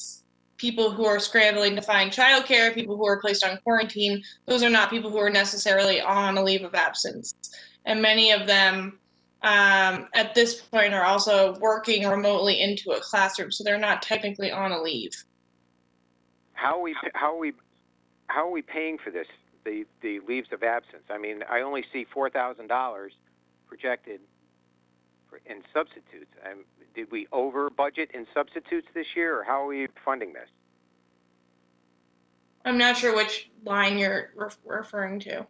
people who are scrambling to find childcare, people who are placed on quarantine. Those are not people who are necessarily on a leave of absence. And many of them at this point are also working remotely into a classroom, so they're not technically on a leave. How are we paying for this? The leaves of absence. I mean, I only see $4,000 projected in substitutes. Did we over budget in substitutes this year, or how are we funding this? I'm not sure which line you're referring to.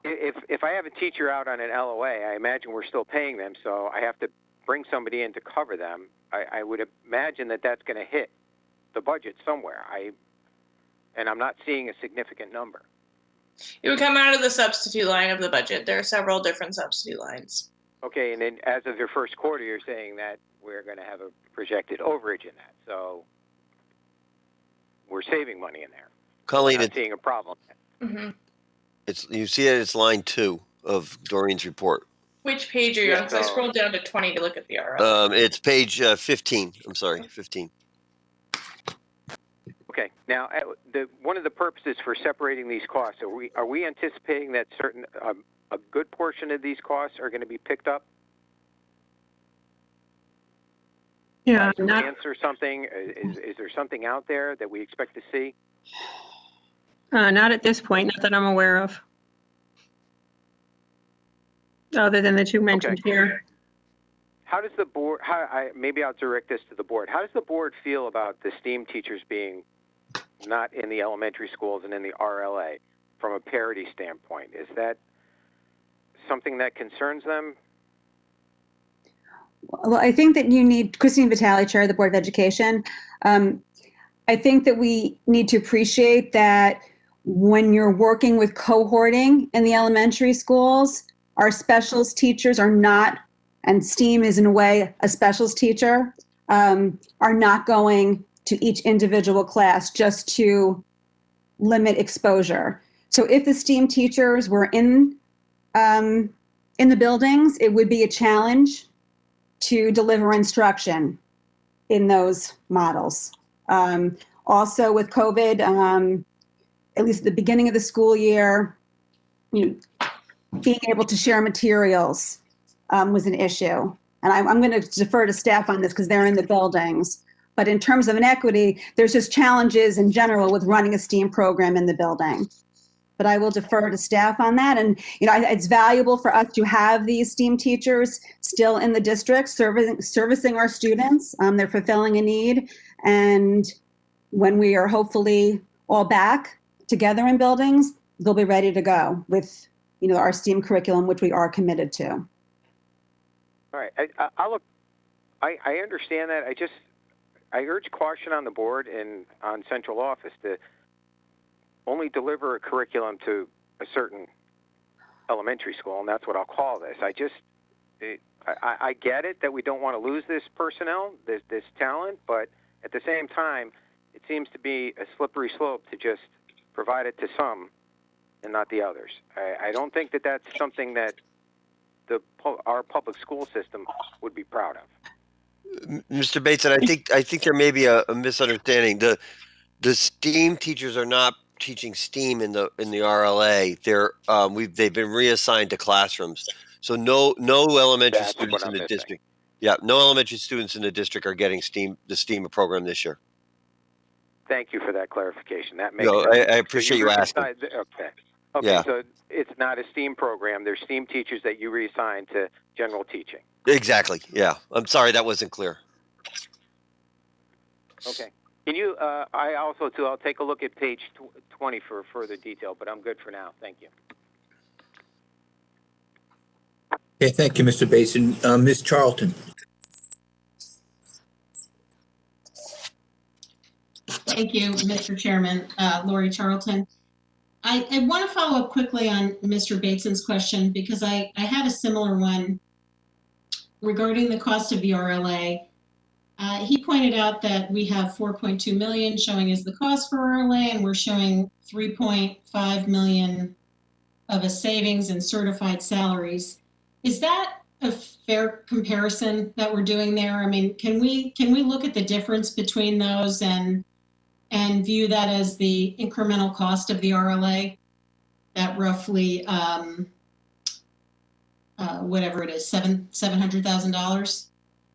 If I have a teacher out on an LOA, I imagine we're still paying them, so I have to bring somebody in to cover them. I would imagine that that's going to hit the budget somewhere. And I'm not seeing a significant number. It would come out of the substitute line of the budget. There are several different substitute lines. Okay, and then as of your first quarter, you're saying that we're going to have a projected overage in that. So we're saving money in there. Colleen, I'm not seeing a problem. Mm-hmm. you see that it's line 2 of Doreen's report. Which page are you on? Because I scrolled down to 20 to look at the RL. It's page 15. I'm sorry, 15. Okay. Now, one of the purposes for separating these costs, are we anticipating that certain a good portion of these costs are going to be picked up? Yeah. Grants or something? Is there something out there that we expect to see? Not at this point, not that I'm aware of. Other than the two mentioned here. How does the board? Maybe I'll direct this to the board. How does the board feel about the STEAM teachers being not in the elementary schools and in the RLA from a parity standpoint? Is that something that concerns them? Well, I think that you need, Christine Vitale, Chair of the Board of Education. I think that we need to appreciate that when you're working with cohorting in the elementary schools, our specials teachers are not, and STEAM is in a way a specials teacher, are not going to each individual class just to limit exposure. So if the STEAM teachers were in the buildings, it would be a challenge to deliver instruction. in those models. Also with COVID, at least at the beginning of the school year, being able to share materials was an issue. And I'm going to defer to staff on this because they're in the buildings. But in terms of inequity, there's just challenges in general with running a STEAM program in the building. But I will defer to staff on that. And, it's valuable for us to have these STEAM teachers still in the district servicing our students. They're fulfilling a need. And when we are hopefully all back together in buildings, they'll be ready to go with, our STEAM curriculum, which we are committed to. All right. I understand that. I urge caution on the board and on central office to only deliver a curriculum to a certain elementary school, and that's what I'll call this. I get it that we don't want to lose this personnel, this talent, but at the same time, it seems to be a slippery slope to just provide it to some and not the others. I don't think that that's something that our public school system would be proud of. Mr. Bateson, I think there may be a misunderstanding. The STEAM teachers are not teaching STEAM in the RLA. They've been reassigned to classrooms. So no elementary That's students what in I'm the missing. district. Yeah, no elementary students in the district are getting the STEAM program this year. Thank you for that clarification. That makes No, sense. I appreciate you asking. Okay. Yeah. So it's not a STEAM program. There's STEAM teachers that you reassign to general teaching. Exactly. Yeah. I'm sorry that wasn't clear. Okay. Can you, I also, too, I'll take a look at page 20 for further detail, but I'm good for now. Thank you. Okay, thank you, Mr. Bateson. Ms. Charlton. Thank you, Mr. Chairman. Lori Charlton. I want to follow up quickly on Mr. Bateson's question because I had a similar one regarding the cost of the RLA. He pointed out that we have 4.2 million showing as the cost for RLA, and we're showing 3.5 million of a savings in certified salaries. Is that a fair comparison that we're doing there? I mean, can we look at the difference between those and view that as the incremental cost of the RLA, that roughly whatever it is, $700,000,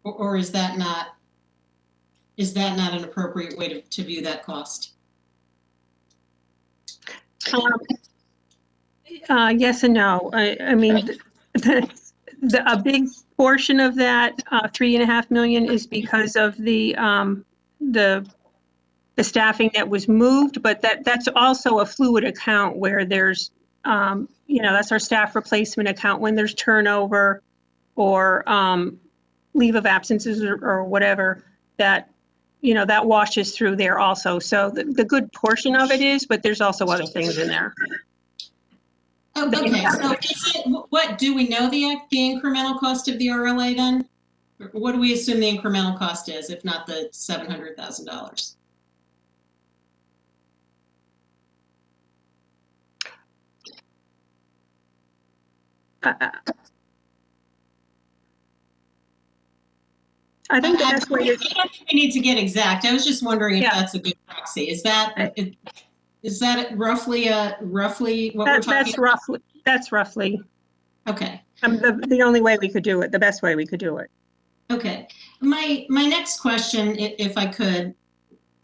or is that not an appropriate way to view that cost? Yes and no. I mean, a big portion of that $3.5 million is because of the staffing that was moved, but that's also a fluid account where there's, that's our staff replacement account when there's turnover or leave of absences or whatever, that washes through there also. So the good portion of it is, but there's also other things in there. Oh, okay, so what do we know the incremental cost of the RLA then? What do we assume the incremental cost is, if not the $700,000? I think the best way I don't think we need to get exact. I was just wondering if that's a good proxy. Is that roughly what we're talking about? That's roughly. Okay. The only way we could do it, the best way we could do it. Okay. My next question, if I could,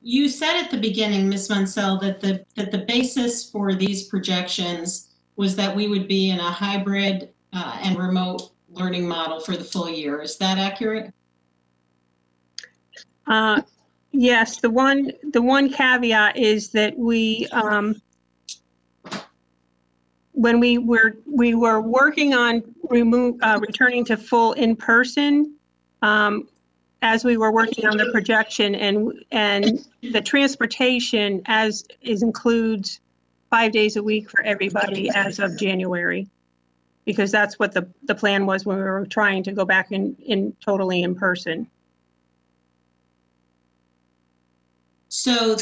you said at the beginning, Ms. Munsell, that the basis for these projections was that we would be in a hybrid and remote learning model for the full year. Is that accurate? Yes, the one caveat is that we when we were working on returning to full in-person, as we were working on the projection and the transportation includes 5 days a week for everybody as of January, because that's what the plan was when we were trying to go back in totally in person. So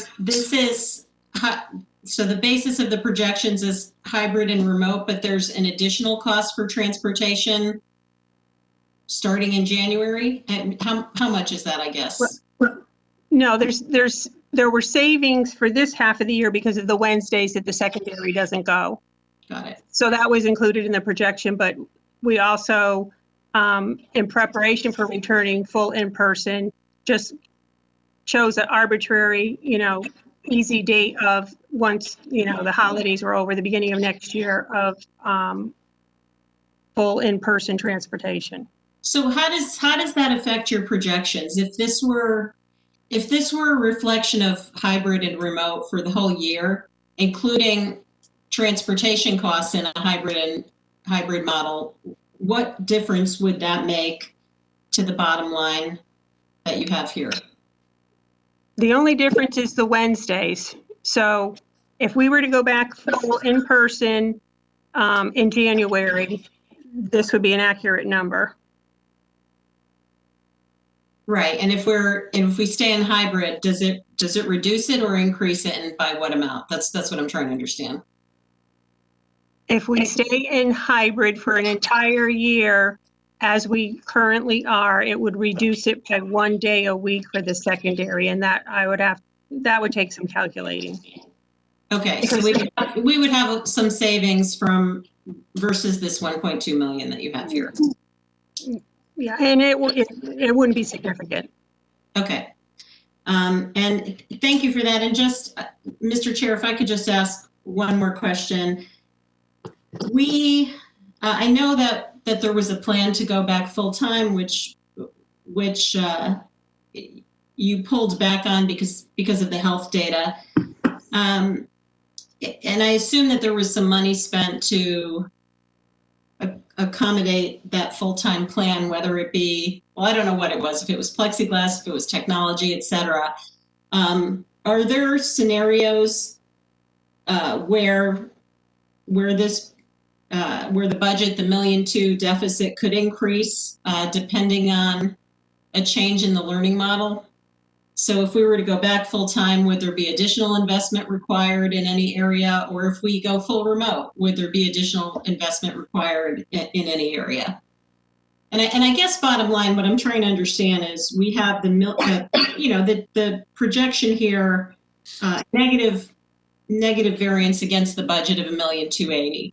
so the basis of the projections is hybrid and remote, but there's an additional cost for transportation starting in January. And how much is that, I guess? No, there were savings for this half of the year because of the Wednesdays that the secondary doesn't go. Got it. So that was included in the projection, but we also, in preparation for returning full in-person, just chose an arbitrary, easy date of once, the holidays were over, the beginning of next year of full in-person transportation. So how does that affect your projections? If this were a reflection of hybrid and remote for the whole year, including transportation costs in a hybrid model, what difference would that make to the bottom line that you have here? The only difference is the Wednesdays. So if we were to go back full in person in January, this would be an accurate number. Right, and if we stay in hybrid, does it reduce it or increase it, and by what amount? That's what I'm trying to understand. If we stay in hybrid for an entire year, as we currently are, it would reduce it by 1 day a week for the secondary, and that would take some calculating. Okay, so we would have some savings from versus this 1.2 million that you have here. Yeah, and it wouldn't be significant. Okay, and thank you for that. And just, Mr. Chair, if I could just ask one more question. I know that there was a plan to go back full time, which you pulled back on because of the health data. And I assume that there was some money spent to accommodate that full-time plan, whether it be, well, I don't know what it was, if it was plexiglass, if it was technology, et cetera. Are there scenarios where the budget, the $1.2 million deficit could increase depending on a change in the learning model? So if we were to go back full time, would there be additional investment required in any area? Or if we go full remote, would there be additional investment required in any area? And I guess bottom line, what I'm trying to understand is we have the projection here, negative variance against the budget of $1.28 million.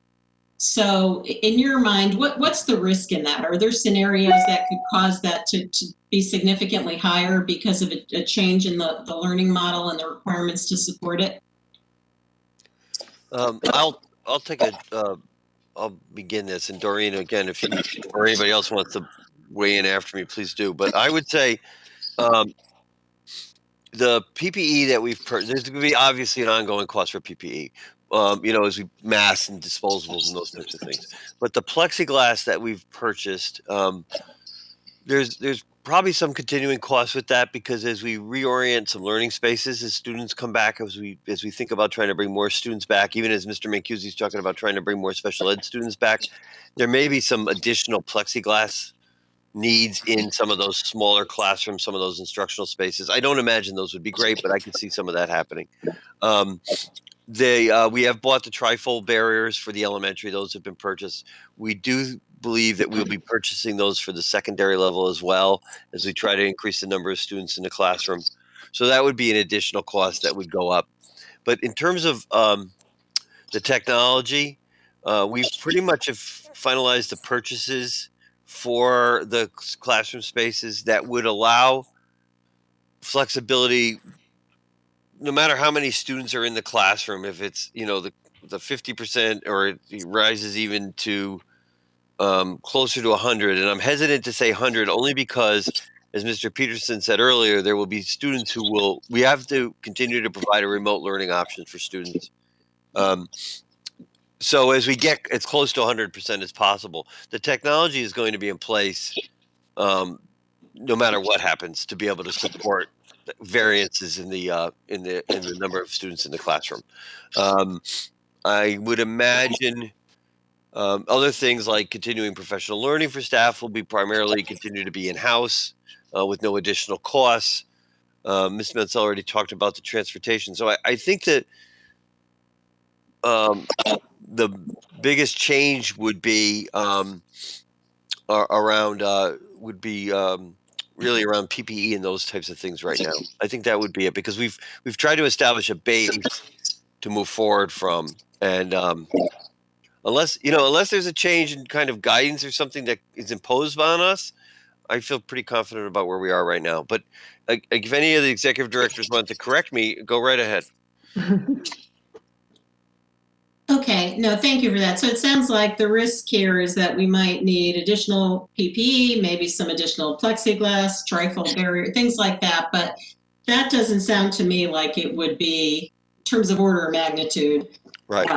So in your mind, what's the risk in that? Are there scenarios that could cause that to be significantly higher because of a change in the learning model and the requirements to support it? I'll take I'll begin this, and Doreen, again, if you or anybody else wants to weigh in after me, please do. But I would say the PPE that we've purchased, there's going to be obviously an ongoing cost for PPE. As we masks and disposables and those types of things. But the plexiglass that we've purchased, there's probably some continuing costs with that, because as we reorient some learning spaces, as students come back, as we think about trying to bring more students back, even as Mr. Mancusi's talking about trying to bring more special ed students back, there may be some additional plexiglass needs in some of those smaller classrooms, some of those instructional spaces. I don't imagine those would be great, but I could see some of that happening. We have bought the trifold barriers for the elementary. Those have been purchased. We do believe that we'll be purchasing those for the secondary level as well, as we try to increase the number of students in the classroom. So that would be an additional cost that would go up. But in terms of the technology, we pretty much have finalized the purchases for the classroom spaces that would allow flexibility no matter how many students are in the classroom. If it's, the 50%, or it rises even to closer to 100. And I'm hesitant to say 100 only because, as Mr. Peterson said earlier, there will be students we have to continue to provide a remote learning option for students. So as we get as close to 100% as possible, the technology is going to be in place no matter what happens, to be able to support variances in the number of students in the classroom. I would imagine other things like continuing professional learning for staff will be primarily continue to be in-house with no additional costs. Ms. Mansell already talked about the transportation. So I think that the biggest change would be really around PPE and those types of things right now. I think that would be it, because we've tried to establish a base to move forward from, and unless there's a change in kind of guidance or something that is imposed on us, I feel pretty confident about where we are right now. But if any of the executive directors want to correct me, go right ahead. Okay, no, thank you for that. So it sounds like the risk here is that we might need additional PPE, maybe some additional plexiglass, trifold barrier, things like that. But that doesn't sound to me like it would be, in terms of order of magnitude, Right.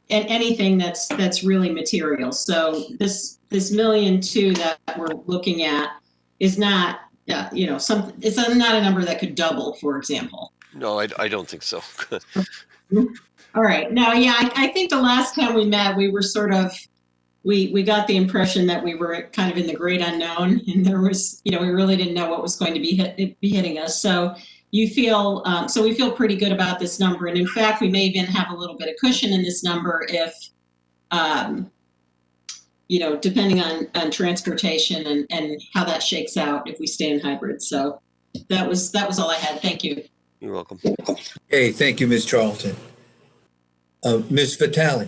And anything that's really material. So this $1.2 million that we're looking at is not, it's not a number that could double, for example. No, I don't think so. All right. Now, yeah, I think the last time we met, we were sort of, we got the impression that we were kind of in the great unknown, and there was, we really didn't know what was going to be hitting us. So we feel pretty good about this number. And in fact, we may even have a little bit of cushion in this number if, depending on transportation and how that shakes out if we stay in hybrid. So that was all I had. Thank you. You're welcome. Okay, thank you, Ms. Charlton. Ms. Vitale.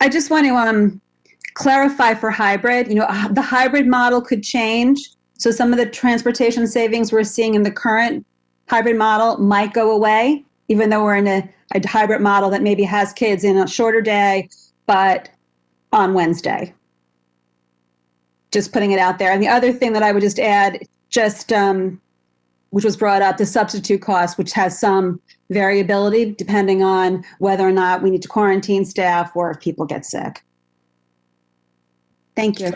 I just want to clarify for hybrid, the hybrid model could change. So some of the transportation savings we're seeing in the current hybrid model might go away, even though we're in a hybrid model that maybe has kids in a shorter day, but on Wednesday. Just putting it out there. And the other thing that I would just add, which was brought up, the substitute cost, which has some variability depending on whether or not we need to quarantine staff or if people get sick. Thank you.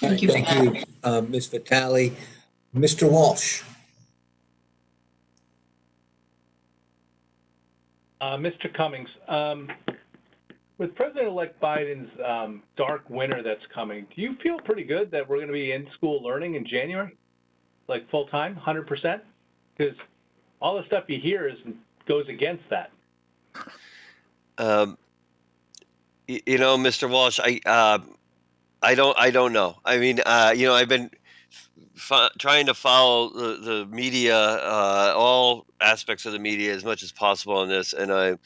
Thank you. Thank you, Ms. Vitale. Mr. Walsh. Mr. Cummings, with President-elect Biden's dark winter that's coming, do you feel pretty good that we're going to be in school learning in January, like full time, 100%? Because all the stuff you hear goes against that. Mr. Walsh, I don't know. I mean, I've been trying to follow the media, all aspects of the media as much as possible on this, and I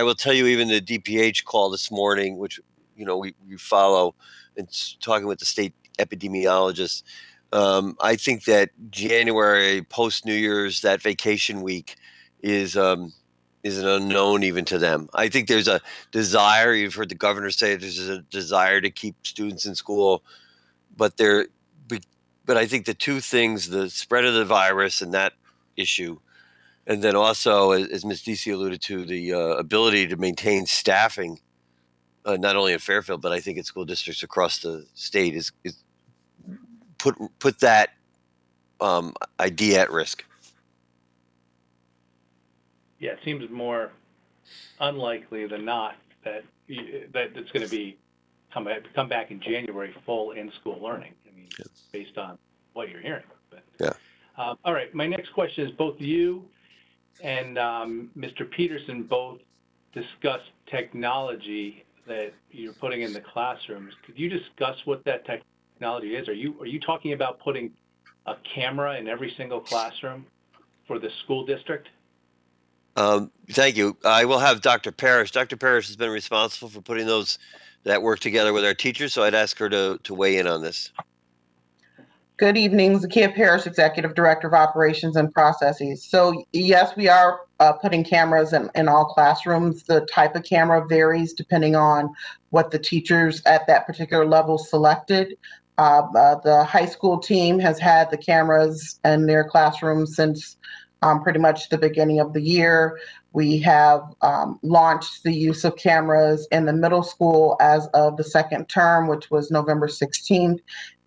will tell you, even the DPH call this morning, which we follow, and talking with the state epidemiologist. I think that January post New Year's, that vacation week, is an unknown even to them. I think there's a desire. You've heard the governor say there's a desire to keep students in school, but I think the two things: the spread of the virus and that issue, and then also, as Ms. Deasy alluded to, the ability to maintain staffing, not only in Fairfield, but I think in school districts across the state, is put that idea at risk. Yeah, it seems more unlikely than not that it's going to be come back in January full in-school learning. I mean, based on what you're hearing. But, yeah. All right. My next question is, both you and Mr. Peterson both discussed technology that you're putting in the classrooms. Could you discuss what that technology is? Are you talking about putting a camera in every single classroom for the school district? Thank you. I will have Dr. Parrish. Dr. Parrish has been responsible for putting that work together with our teachers, so I'd ask her to weigh in on this. Good evening, Zakia Parrish, Executive Director of Operations and Processes. So yes, we are putting cameras in all classrooms. The type of camera varies depending on what the teachers at that particular level selected. The high school team has had the cameras in their classrooms since pretty much the beginning of the year. We have launched the use of cameras in the middle school as of the second term, which was November 16th.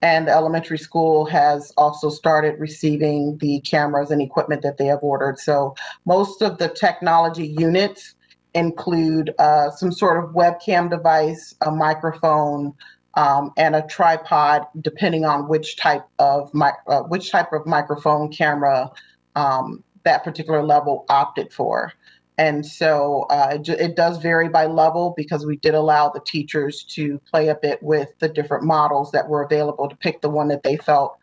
And the elementary school has also started receiving the cameras and equipment that they have ordered. So most of the technology units include some sort of webcam device, a microphone, and a tripod, depending on which type of microphone camera that particular level opted for. And so it does vary by level, because we did allow the teachers to play a bit with the different models that were available to pick the one that they felt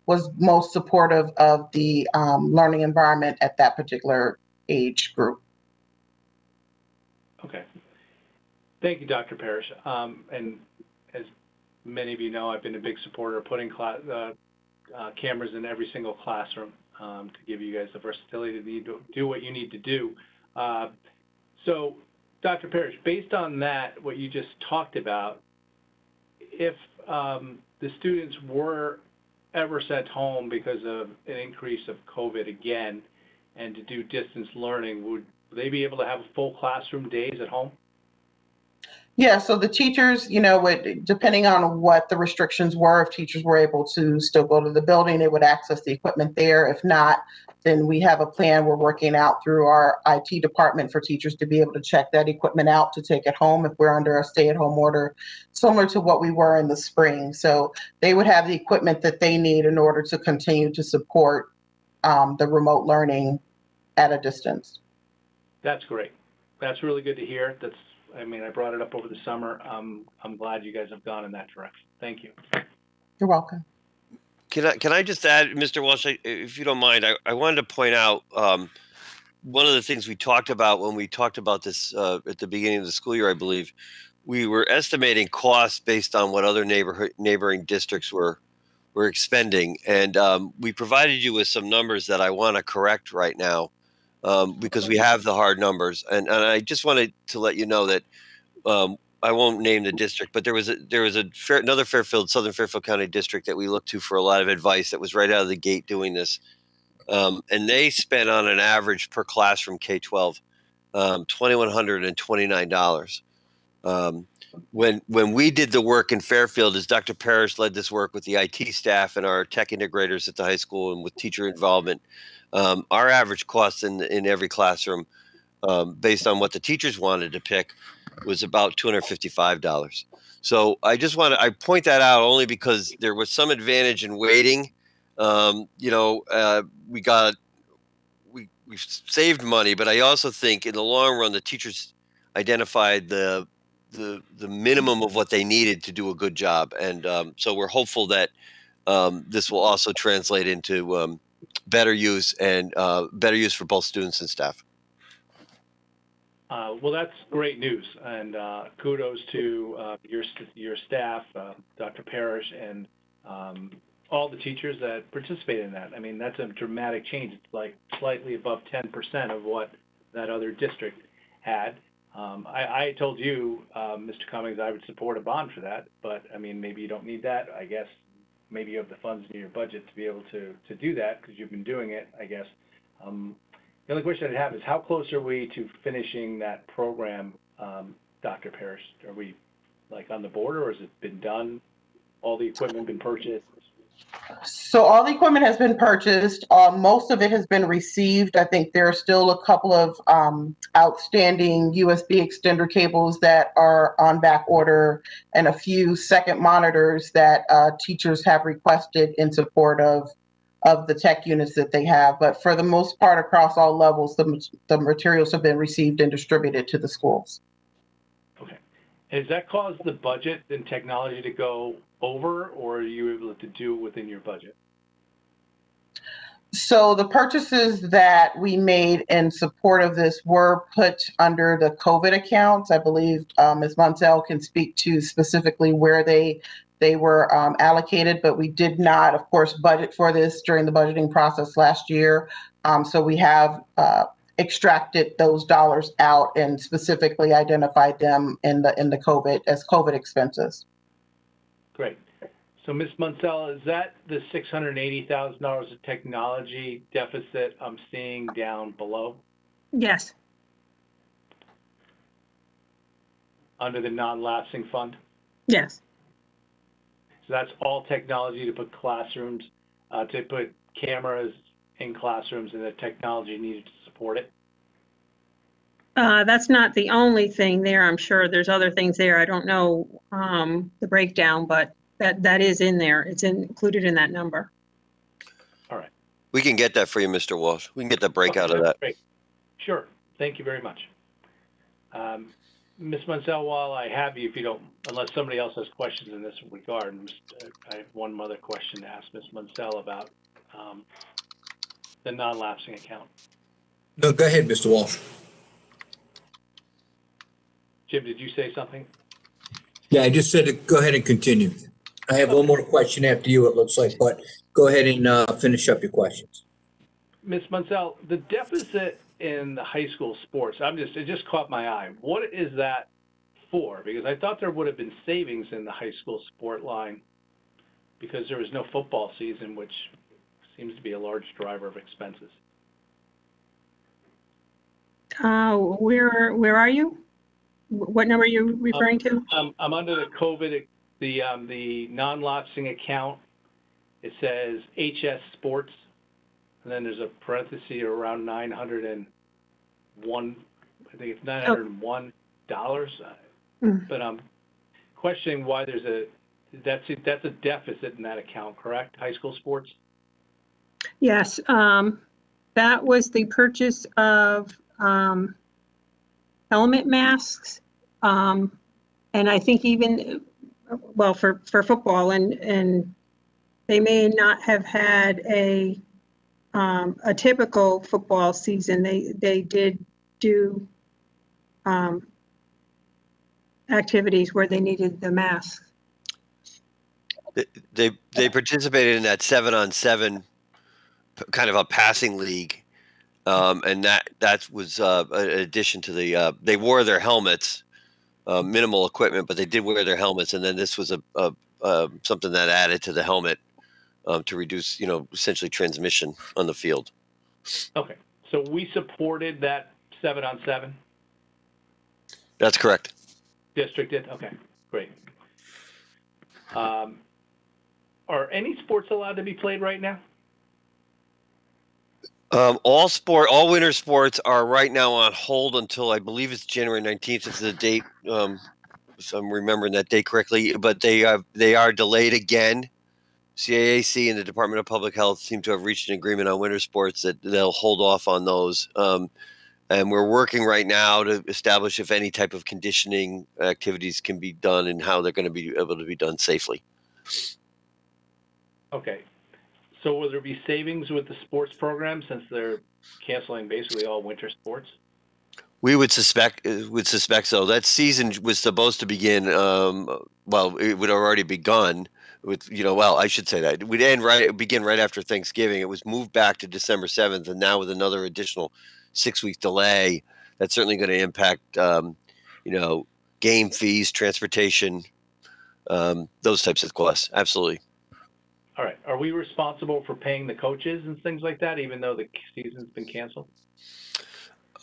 was most supportive of the learning environment at that particular age group. Okay. Thank you, Dr. Parrish. And as many of you know, I've been a big supporter of putting cameras in every single classroom to give you guys the versatility to do what you need to do. So, Dr. Parrish, based on that, what you just talked about, if the students were ever sent home because of an increase of COVID again and to do distance learning, would they be able to have full classroom days at home? Yeah, so the teachers, you know, depending on what the restrictions were, if teachers were able to still go to the building, they would access the equipment there. If not, then we have a plan we're working out through our IT department for teachers to be able to check that equipment out to take it home if we're under a stay-at-home order, similar to what we were in the spring. So they would have the equipment that they need in order to continue to support the remote learning at a distance. That's great. That's really good to hear. I mean, I brought it up over the summer. I'm glad you guys have gone in that direction. Thank you. You're welcome. Can I just add, Mr. Walsh, if you don't mind, I wanted to point out one of the things we talked about when we talked about this at the beginning of the school year, I believe, we were estimating costs based on what other neighboring districts were expending, and we provided you with some numbers that I want to correct right now because we have the hard numbers, and I just wanted to let you know that I won't name the district, but there was another Southern Fairfield County district that we looked to for a lot of advice that was right out of the gate doing this. And they spent on an average per classroom K-12, $2,129. When we did the work in Fairfield, as Dr. Parrish led this work with the IT staff and our tech integrators at the high school and with teacher involvement, our average cost in every classroom, based on what the teachers wanted to pick, was about $255. So I point that out only because there was some advantage in waiting. We've saved money, but I also think in the long run, the teachers identified the minimum of what they needed to do a good job. And so we're hopeful that this will also translate into better use for both students and staff. Well, that's great news, and kudos to your staff, Dr. Parrish, and all the teachers that participate in that. I mean, that's a dramatic change. It's like slightly above 10% of what that other district had. I told you, Mr. Cummings, I would support a bond for that, but I mean, maybe you don't need that. I guess maybe you have the funds in your budget to be able to do that because you've been doing it, I guess. The only question I have is how close are we to finishing that program, Dr. Parrish? Are we like on the border, or has it been done? All the equipment been purchased? So all the equipment has been purchased. Most of it has been received. I think there are still a couple of outstanding USB extender cables that are on back order and a few second monitors that teachers have requested in support of the tech units that they have. But for the most part, across all levels, the materials have been received and distributed to the schools. Okay. Has that caused the budget and technology to go over, or are you able to do it within your budget? So the purchases that we made in support of this were put under the COVID accounts. I believe Ms. Munsell can speak to specifically where they were allocated, but we did not, of course, budget for this during the budgeting process last year. So we have extracted those dollars out and specifically identified them in the COVID as COVID expenses. Great. So Ms. Munsell, is that the $680,000 of technology deficit I'm seeing down below Yes. under the non-lapsing fund? Yes. So that's all technology to put classrooms, to put cameras in classrooms and the technology needed to support it? That's not the only thing there. I'm sure there's other things there. I don't know the breakdown, but that is in there. It's included in that number. All right. We can get that for you, Mr. Walsh. We can get the breakout of that. Great. Sure. Thank you very much. Ms. Munsell, while I have you, if you don't, unless somebody else has questions in this regard, I have one other question to ask Ms. Munsell about the non-lapsing account. No, go ahead, Mr. Walsh. Jim, did you say something? Yeah, I just said to go ahead and continue. I have one more question after you, it looks like, but go ahead and finish up your questions. Ms. Munsell, the deficit in the high school sports, it just caught my eye. What is that for? Because I thought there would have been savings in the high school sport line because there was no football season, which seems to be a large driver of expenses. Where are you? What number are you referring to? I'm under the COVID, the non-lapsing account. It says HS Sports, and then there's a parenthesis around 901. I think it's $901. But I'm questioning why that's a deficit in that account, correct? High school sports. Yes, that was the purchase of helmet masks, and I think even, well, for football, and they may not have had a typical football season. They did do activities where they needed the masks. They participated in that 7-on-7 kind of a passing league, and that was an addition to the. They wore their helmets, minimal equipment, but they did wear their helmets, and then this was a something that added to the helmet to reduce, essentially transmission on the field. Okay, so we supported that 7-on-7. That's correct. District did? Okay, great. Are any sports allowed to be played right now? All winter sports are right now on hold until I believe it's January 19th is the date. So I'm remembering that date correctly, but they are delayed again. CAAC and the Department of Public Health seem to have reached an agreement on winter sports that they'll hold off on those. And we're working right now to establish if any type of conditioning activities can be done and how they're going to be able to be done safely. Okay. So will there be savings with the sports program since they're canceling basically all winter sports? We would suspect so. That season was supposed to begin. Well, it would have already begun with, I should say that it would begin right after Thanksgiving. It was moved back to December 7th, and now with another additional 6-week delay, that's certainly going to impact, game fees, transportation, those types of costs. Absolutely. All right. Are we responsible for paying the coaches and things like that, even though the season's been canceled?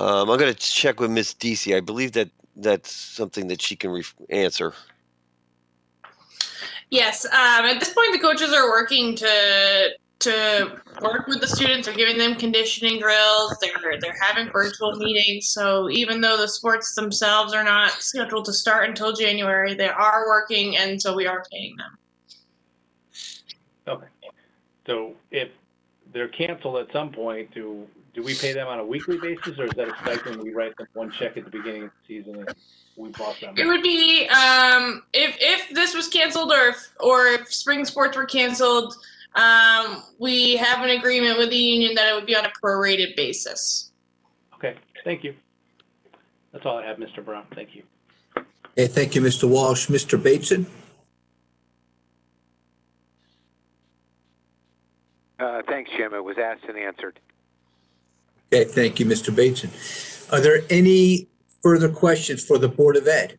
I'm going to check with Ms. Deasy. I believe that's something that she can answer. Yes. At this point, the coaches are working to work with the students. They're giving them conditioning drills. They're having virtual meetings. So even though the sports themselves are not scheduled to start until January, they are working, and so we are paying them. Okay. So if they're canceled at some point, do we pay them on a weekly basis, or is that a stipend we write them one check at the beginning of the season and we boss them? It would be if this was canceled or if spring sports were canceled, we have an agreement with the union that it would be on a prorated basis. Okay, thank you. That's all I have, Mr. Brown. Thank you. Okay, thank you, Mr. Walsh. Mr. Bateson? Thanks, Jim. It was asked and answered. Okay, thank you, Mr. Bateson. Are there any further questions for the Board of Ed?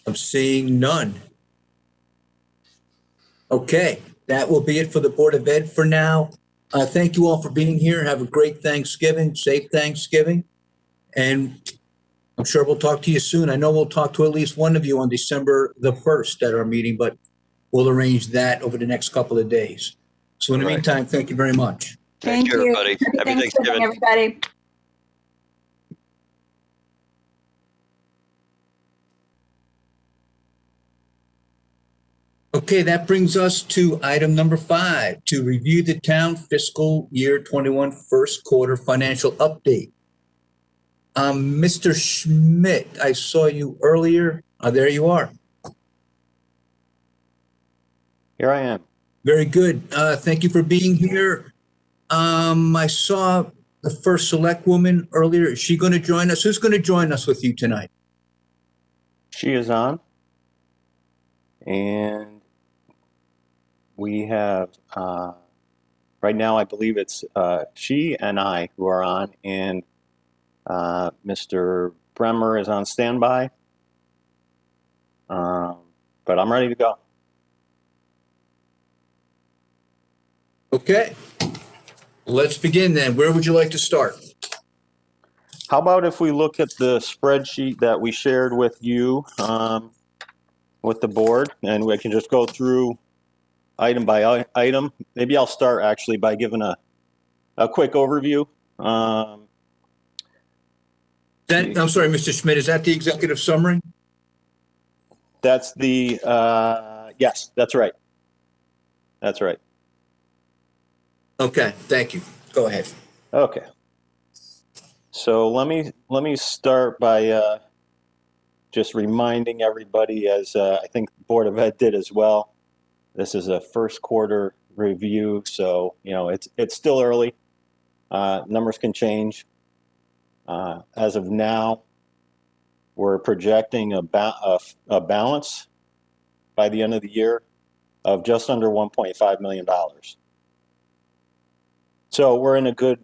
I'm seeing none. Okay, that will be it for the Board of Ed for now. Thank you all for being here. Have a great Thanksgiving, safe Thanksgiving. And I'm sure we'll talk to you soon. I know we'll talk to at least one of you on December the 1st at our meeting, but we'll arrange that over the next couple of days. So in the meantime, thank you very much. Thank you. Everybody. Happy Thanksgiving, everybody. Okay, that brings us to item number 5, to review the town fiscal year 21 first quarter financial update. Mr. Schmidt, I saw you earlier. There you are. Here I am. Very good. Thank you for being here. I saw the first select woman earlier. Is she going to join us? Who's going to join us with you tonight? She is on. And we have, right now, I believe it's she and I who are on, and Mr. Bremer is on standby. But I'm ready to go. Okay. Let's begin then. Where would you like to start? How about if we look at the spreadsheet that we shared with you, with the board, and we can just go through item by item. Maybe I'll start actually by giving a quick overview. I'm sorry, Mr. Schmidt, is that the executive summary? That's the, yes, that's right. That's right. Okay, thank you. Go ahead. Okay. So let me start by just reminding everybody, as I think the Board of Ed did as well. This is a first quarter review, so you know it's still early. Numbers can change. As of now, we're projecting a balance by the end of the year of just under $1.5 million. So we're in a good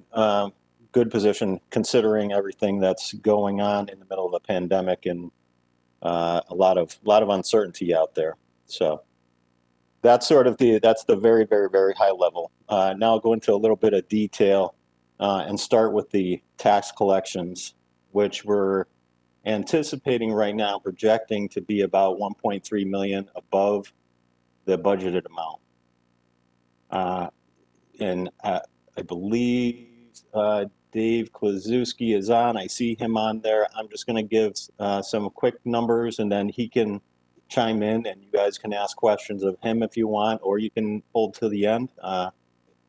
position considering everything that's going on in the middle of a pandemic and a lot of uncertainty out there. So that's sort of that's the very, very, very high level. Now I'll go into a little bit of detail and start with the tax collections, which we're anticipating right now, projecting to be about 1.3 million above the budgeted amount. And I believe Dave Klazewski is on. I see him on there. I'm just going to give some quick numbers, and then he can chime in, and you guys can ask questions of him if you want, or you can hold to the end.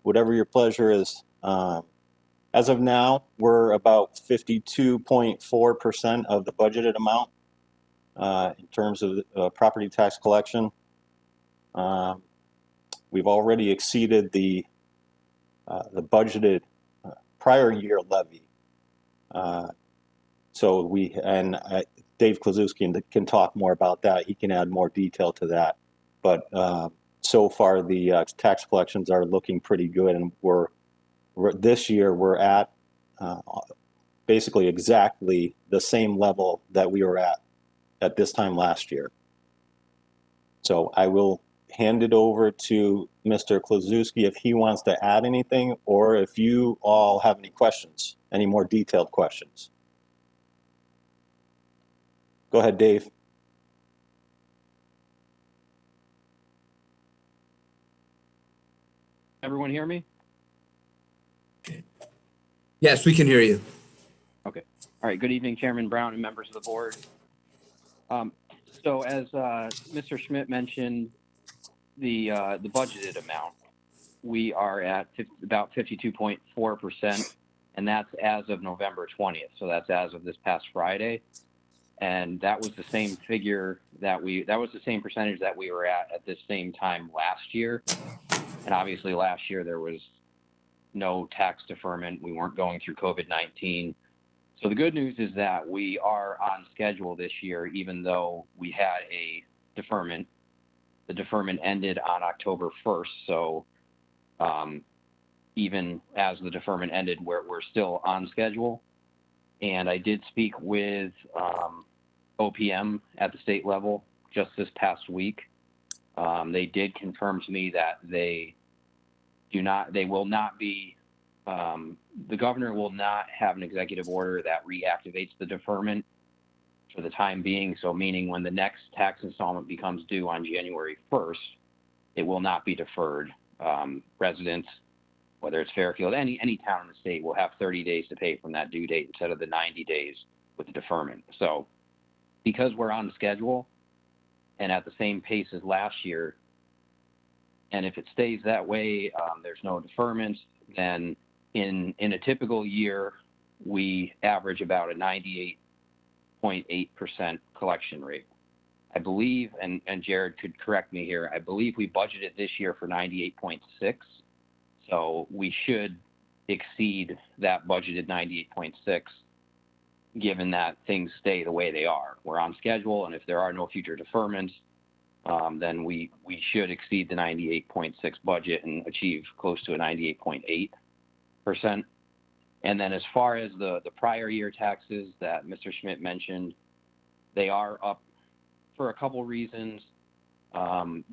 Whatever your pleasure is. As of now, we're about 52.4% of the budgeted amount in terms of property tax collection. We've already exceeded the budgeted prior year levy. So Dave Klazewski can talk more about that. He can add more detail to that. But so far, the tax collections are looking pretty good, and this year we're at basically exactly the same level that we were at this time last year. So I will hand it over to Mr. Klazewski if he wants to add anything, or if you all have any questions, any more detailed questions. Go ahead, Dave. Everyone hear me? Yes, we can hear you. Okay. All right. Good evening, Chairman Brown and members of the board. So as Mr. Schmidt mentioned, the budgeted amount, we are at about 52.4%, and that's as of November 20th. So that's as of this past Friday. And that was the same figure that was the same percentage that we were at this same time last year. And obviously last year there was no tax deferment. We weren't going through COVID-19. So the good news is that we are on schedule this year, even though we had a deferment. The deferment ended on October 1st. So even as the deferment ended, we're still on schedule. And I did speak with OPM at the state level just this past week. They did confirm to me that the governor will not have an executive order that reactivates the deferment for the time being. So meaning when the next tax installment becomes due on January 1st, it will not be deferred. Residents, whether it's Fairfield, any town in the state, will have 30 days to pay from that due date instead of the 90 days with the deferment. So because we're on schedule and at the same pace as last year, And if it stays that way, there's no deferments, then in a typical year, we average about a 98.8% collection rate. I believe, and Jared could correct me here, I believe we budgeted this year for 98.6. So we should exceed that budgeted 98.6, given that things stay the way they are. We're on schedule, and if there are no future deferments, then we should exceed the 98.6 budget and achieve close to a 98.8%. And then as far as the prior year taxes that Mr. Schmidt mentioned, they are up for a couple reasons.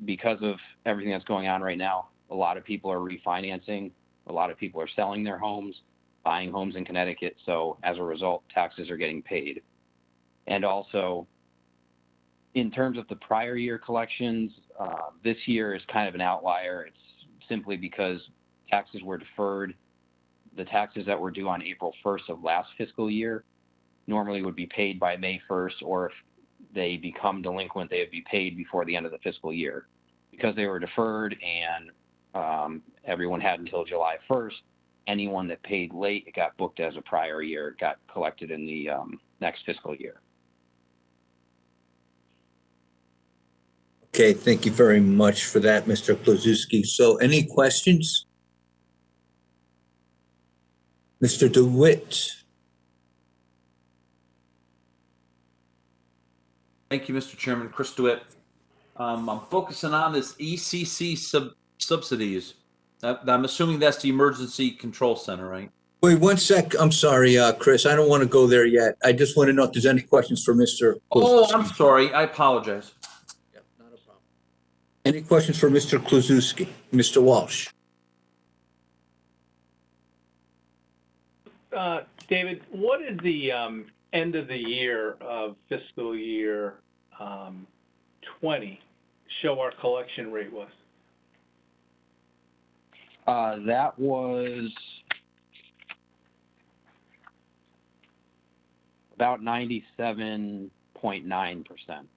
Because of everything that's going on right now, a lot of people are refinancing. A lot of people are selling their homes, buying homes in Connecticut. So as a result, taxes are getting paid. And also, in terms of the prior year collections, this year is kind of an outlier. It's simply because taxes were deferred. The taxes that were due on April 1st of last fiscal year normally would be paid by May 1st, or if they become delinquent, they would be paid before the end of the fiscal year. Because they were deferred and everyone had until July 1st, anyone that paid late, it got booked as a prior year, got collected in the next fiscal year. Okay, thank you very much for that, Mr. Kluzewski. So any questions? Mr. DeWitt? Thank you, Mr. Chairman. Chris DeWitt. I'm focusing on this ECC subsidies. I'm assuming that's the Emergency Control Center, right? Wait 1 sec. I'm sorry, Chris. I don't want to go there yet. I just want to know if there's any questions for Mr. Oh, I'm sorry. I apologize. Yeah, not a problem. Any questions for Mr. Kluzewski? Mr. Walsh? David, what is the end of the year of fiscal year 20 show our collection rate was? That was about 97.9%.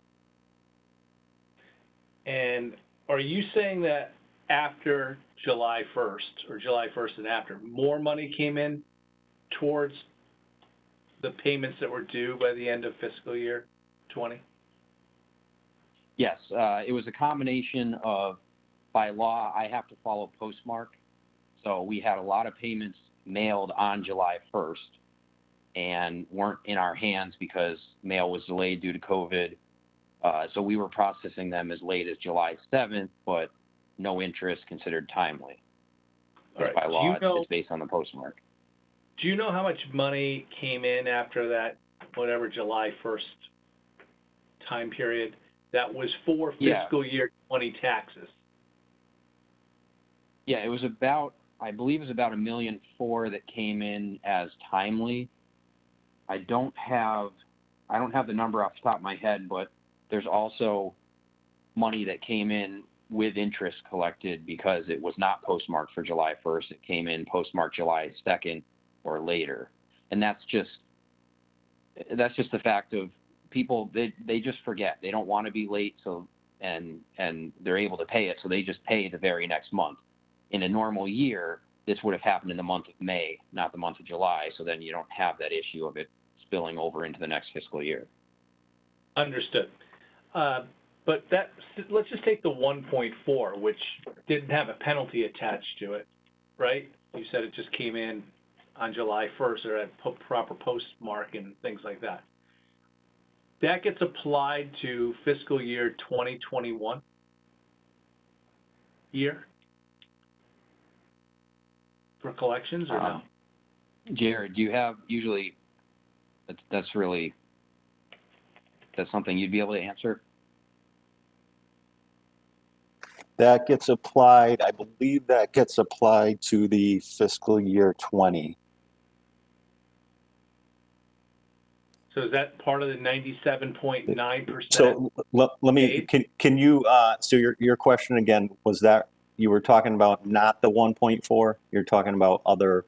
And are you saying that after July 1st or July 1st and after, more money came in towards the payments that were due by the end of fiscal year 20? Yes, it was a combination of, by law, I have to follow postmark. So we had a lot of payments mailed on July 1st and weren't in our hands because mail was delayed due to COVID. So we were processing them as late as July 7th, but no interest considered timely. Right. By law, it's based on the postmark. Do you know how much money came in after that, whatever, July 1st time period? That was for fiscal year 20 taxes. Yeah, it was about, I believe it was about $1.4 million that came in as timely. I don't have the number off the top of my head, but there's also money that came in with interest collected because it was not postmarked for July 1st. It came in postmarked July 2nd or later. And that's just the fact of people, they just forget. They don't want to be late, so and they're able to pay it, so they just pay the very next month. In a normal year, this would have happened in the month of May, not the month of July, so then you don't have that issue of it spilling over into the next fiscal year. Understood. But let's just take the 1.4, which didn't have a penalty attached to it, right? You said it just came in on July 1st or at proper postmark and things like that. That gets applied to fiscal year 2021 year for collections or no? Jared, do you have usually, that's something you'd be able to answer? That gets applied, I believe that gets applied to the fiscal year 20. So is that part of the 97.9%? So let me, can you, so your question again, was that, you were talking about not the 1.4, you're talking about other?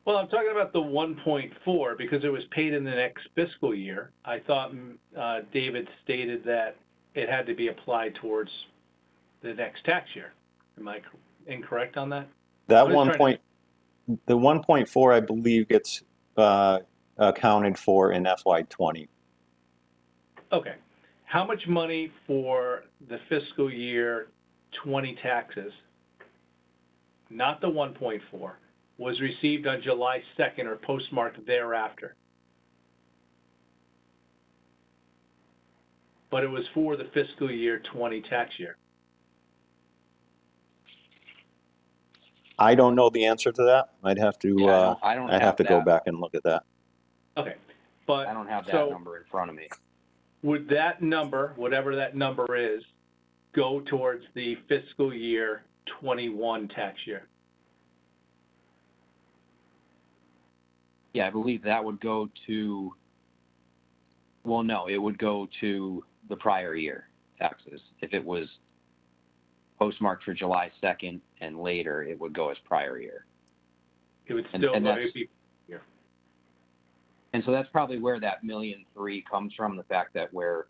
Well, I'm talking about the 1.4 because it was paid in the next fiscal year. I thought David stated that it had to be applied towards the next tax year. Am I incorrect on that? That I'm just trying to- the 1.4, I believe, gets accounted for in FY20. Okay. How much money for the fiscal year 20 taxes, not the 1.4, was received on July 2nd or postmarked thereafter? But it was for the fiscal year 20 tax year. I don't know the answer to that. I'd have to. Yeah, I don't I'd have to go that. back and look at that. Okay, but I don't have that so number in front of me. would that number, whatever that number is, go towards the fiscal year 21 tax year? Yeah, I believe that would go to, well, no, it would go to the prior year taxes. If it was postmarked for July 2nd and later, it would go as prior year. It would still and go that's- to year. And so that's probably where that $1.3 million comes from, the fact that we're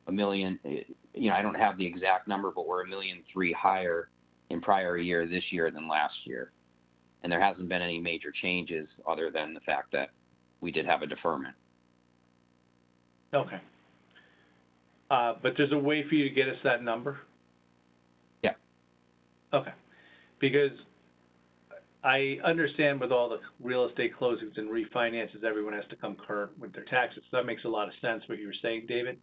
$1 million, I don't have the exact number, but we're $1.3 million higher in prior year this year than last year. And there hasn't been any major changes other than the fact that we did have a deferment. Okay. But there's a way for you to get us that number? Yeah. Okay. Because I understand with all the real estate closings and refinances, everyone has to come current with their taxes. So that makes a lot of sense what you were saying, David.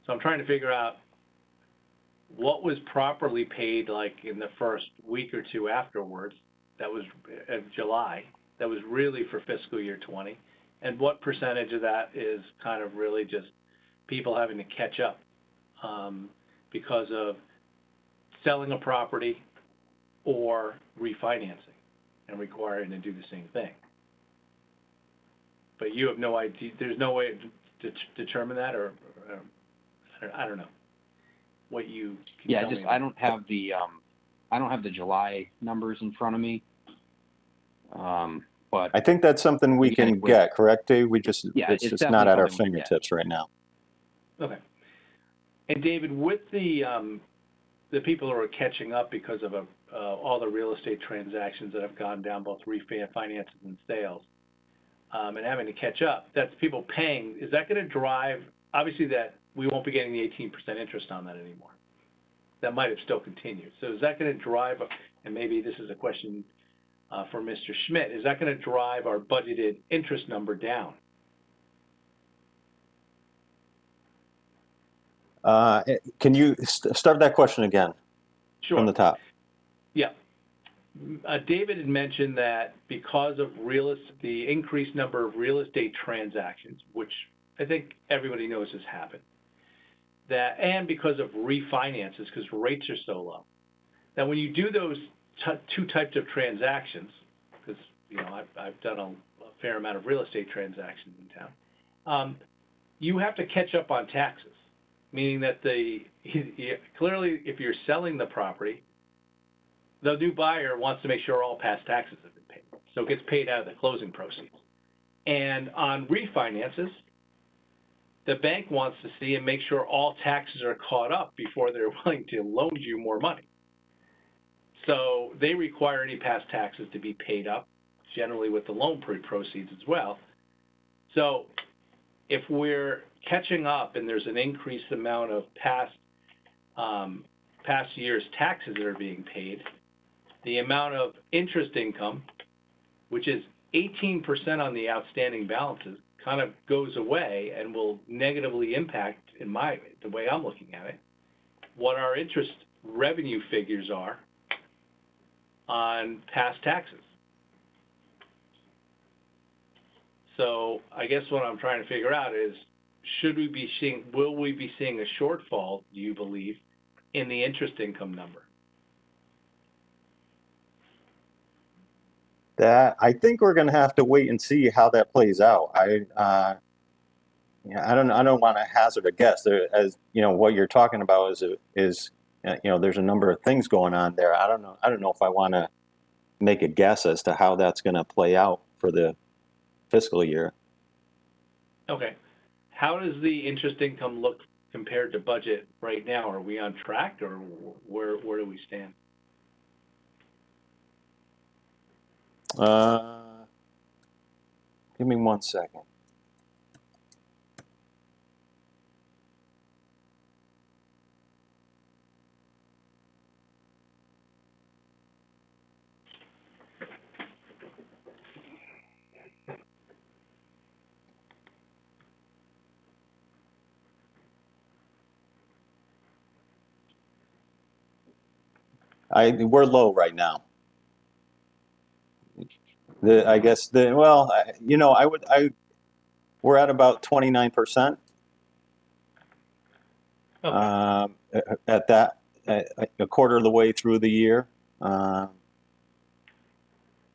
So I'm trying to figure out what was properly paid like in the first week or two afterwards, that was of July, that was really for fiscal year 20, and what percentage of that is kind of really just people having to catch up because of selling a property or refinancing and requiring to do the same thing. But you have no idea, there's no way to determine that, or I don't know what you can tell me. I don't have the July numbers in front of me. But I think that's something we can get, correct, Dave? It's just not at our fingertips right now. Okay. And David, with the people who are catching up because of all the real estate transactions that have gone down, both refinances and sales, and having to catch up, that's people paying. Is that going to drive, obviously that we won't be getting the 18% interest on that anymore. That might have still continued. So is that going to drive, and maybe this is a question for Mr. Schmidt, is that going to drive our budgeted interest number down? Can you start that question again? Sure. From the top? Yeah. David had mentioned that because of the increased number of real estate transactions, which I think everybody knows has happened, and because of refinances, because rates are so low, that when you do those two types of transactions, because I've done a fair amount of real estate transactions in town, you have to catch up on taxes, meaning that clearly if you're selling the property, the new buyer wants to make sure all past taxes have been paid, so it gets paid out of the closing proceeds. And on refinances, the bank wants to see and make sure all taxes are caught up before they're willing to loan you more money. So they require any past taxes to be paid up, generally with the loan proceeds as well. So if we're catching up and there's an increased amount of past year's taxes that are being paid, the amount of interest income, which is 18% on the outstanding balances, kind of goes away and will negatively impact, the way I'm looking at it, what our interest revenue figures are on past taxes. So I guess what I'm trying to figure out is, will we be seeing a shortfall, do you believe, in the interest income number? I think we're going to have to wait and see how that plays out. I don't want to hazard a guess. As you know, what you're talking about is there's a number of things going on there. I don't know if I want to make a guess as to how that's going to play out for the fiscal year. Okay. How does the interest income look compared to budget right now? Are we on track, or where do we stand? Give me 1 second. We're low right now. We're at about 29%. At that, a quarter of the way through the year.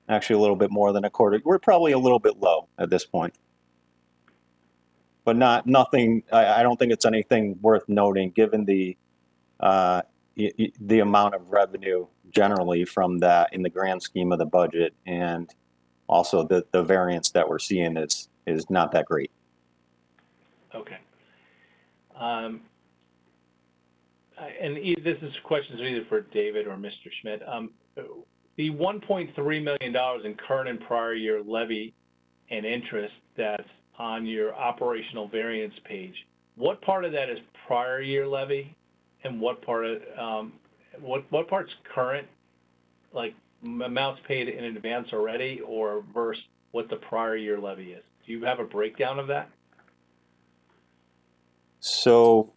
Actually, a little bit more than a quarter. We're probably a little bit low at this point, but nothing. I don't think it's anything worth noting, given the amount of revenue generally from that in the grand scheme of the budget, and also the variance that we're seeing is not that great. Okay. This is questions either for David or Mr. Schmidt. The $1.3 million in current and prior year levy and interest that's on your operational variance page, what part of that is prior year levy, and what part what part's current, like amounts paid in advance already, or versus what the prior year levy is? Do you have a breakdown of that? So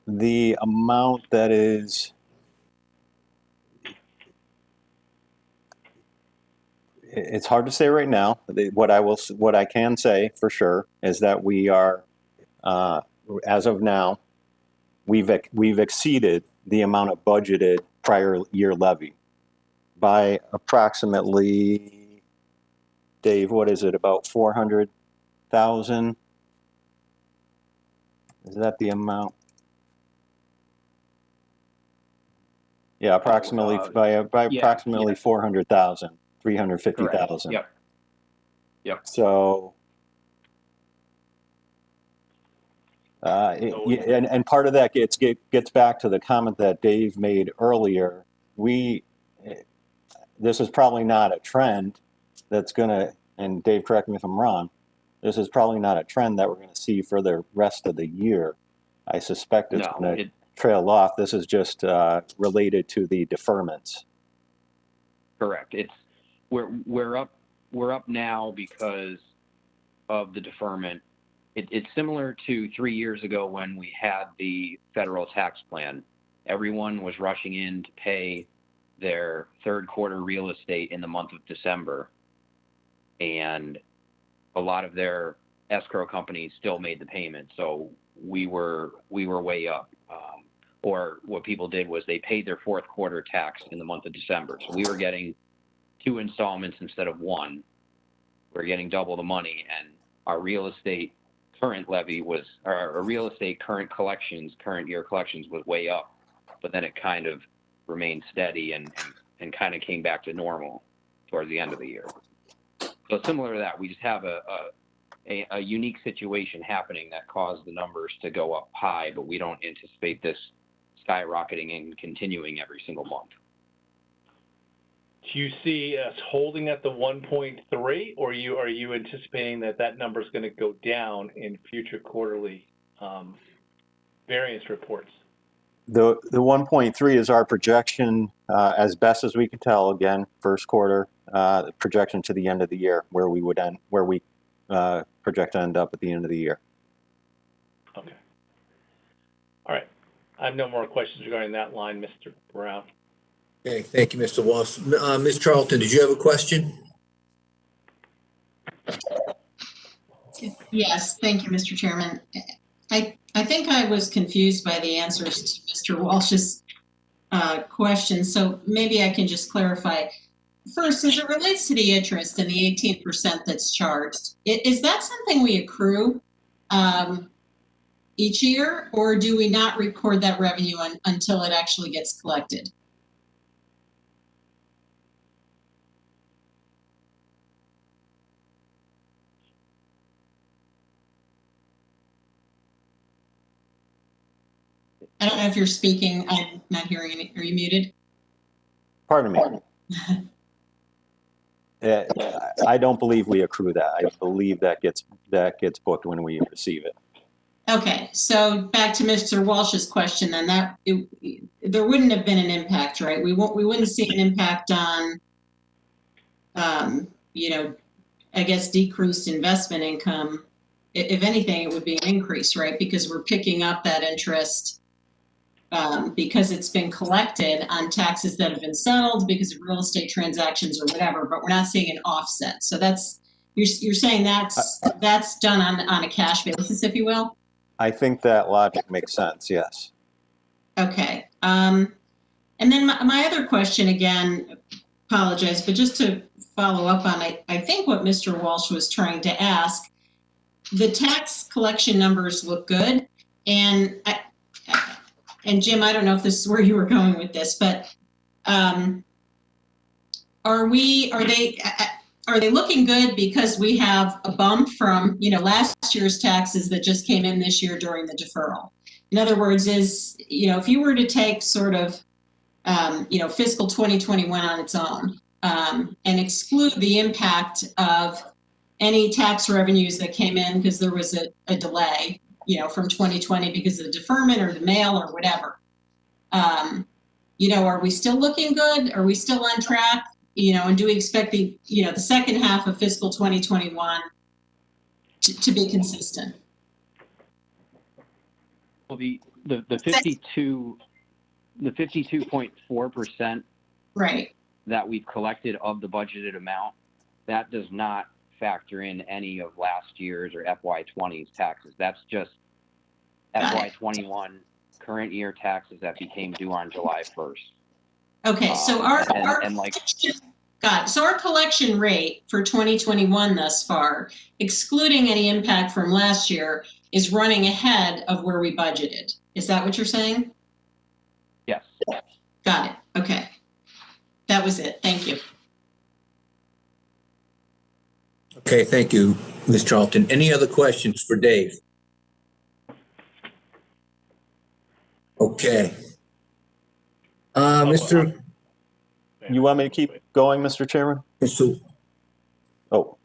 the amount that is, it's hard to say right now. What I can say for sure is that we are, as of now, we've exceeded the amount of budgeted prior year levy by approximately, Dave, what is it, about 400,000? Is that the amount? Yeah, approximately by approximately 400,000, 350,000. Yep. Yep. So, and part of that gets back to the comment that Dave made earlier. This is probably not a trend that's gonna, and Dave, correct me if I'm wrong, this is probably not a trend that we're gonna see for the rest of the year. I suspect it's gonna trail off. This is just related to the deferments. Correct. We're up now because of the deferment. It's similar to 3 years ago when we had the federal tax plan. Everyone was rushing in to pay their third quarter real estate in the month of December, and a lot of their escrow companies still made the payment. So we were way up. Or what people did was they paid their fourth quarter tax in the month of December. So we were getting 2 installments instead of 1. We're getting double the money, and our real estate current levy was, our real estate current year collections was way up, but then it kind of remained steady and kind of came back to normal towards the end of the year. So similar to that, we just have a unique situation happening that caused the numbers to go up high, but we don't anticipate this skyrocketing and continuing every single month. Do you see us holding at the 1.3, or are you anticipating that number is going to go down in future quarterly variance reports? The 1.3 is our projection, as best as we can tell. Again, first quarter projection to the end of the year, where we project to end up at the end of the year. Okay. All right. I have no more questions regarding that line, Mr. Brown. Okay, thank you, Mr. Walsh. Ms. Charlton, did you have a question? Yes, thank you, Mr. Chairman. I think I was confused by the answers to Mr. Walsh's question, so maybe I can just clarify. First, as it relates to the interest and the 18% that's charged, is that something we accrue each year, or do we not record that revenue until it actually gets collected? I don't know if you're speaking. I'm not hearing any. Are you muted? Pardon me. I don't believe we accrue that. I believe that gets booked when we receive it. Okay, so back to Mr. Walsh's question, then there wouldn't have been an impact, right? We wouldn't see an impact on, I guess decreased investment income. If anything, it would be an increase, right? Because we're picking up that interest because it's been collected on taxes that have been settled because of real estate transactions or whatever, but we're not seeing an offset. So you're saying that's done on a cash basis, if you will? I think that logic makes sense, yes. Okay. And then my other question, again, apologize, but just to follow up on, I think what Mr. Walsh was trying to ask, the tax collection numbers look good. And Jim, I don't know if this is where you were going with this, but are they looking good because we have a bump from, last year's taxes that just came in this year during the deferral? In other words, if you were to take sort of, fiscal 2021 on its own and exclude the impact of any tax revenues that came in because there was a delay, from 2020 because of the deferment or the mail or whatever, are we still looking good? Are we still on track? And do we expect the second half of fiscal 2021 to be consistent? Well, the 52.4% right that we've collected of the budgeted amount, that does not factor in any of last year's or FY20's taxes. That's just FY21 current year taxes that became due on July 1st. Okay, so so our collection rate for 2021 thus far, excluding any impact from last year, is running ahead of where we budgeted. Is that what you're saying? Yes. Got it. Okay. That was it. Thank you. Okay, thank you, Ms. Charlton. Any other questions for Dave? Okay. Mr. You want me to keep going, Mr. Chairman? Oh.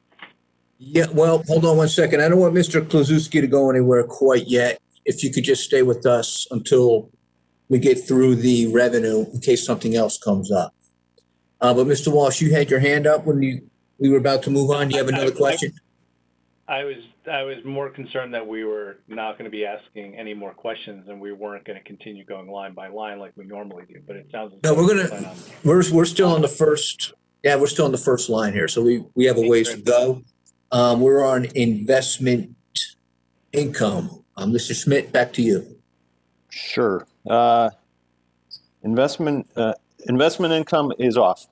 Yeah, well, hold on one second. I don't want Mr. Klazewski to go anywhere quite yet. If you could just stay with us until we get through the revenue in case something else comes up. But Mr. Walsh, you had your hand up when we were about to move on. Do you have another question? I was more concerned that we were not going to be asking any more questions and we weren't going to continue going line by line like we normally do. But it sounds no, we're still on the first. Yeah, we're still on the first line here, so we have a ways to go. We're on investment income. Mr. Schmidt, back to you. Sure. Investment income is off.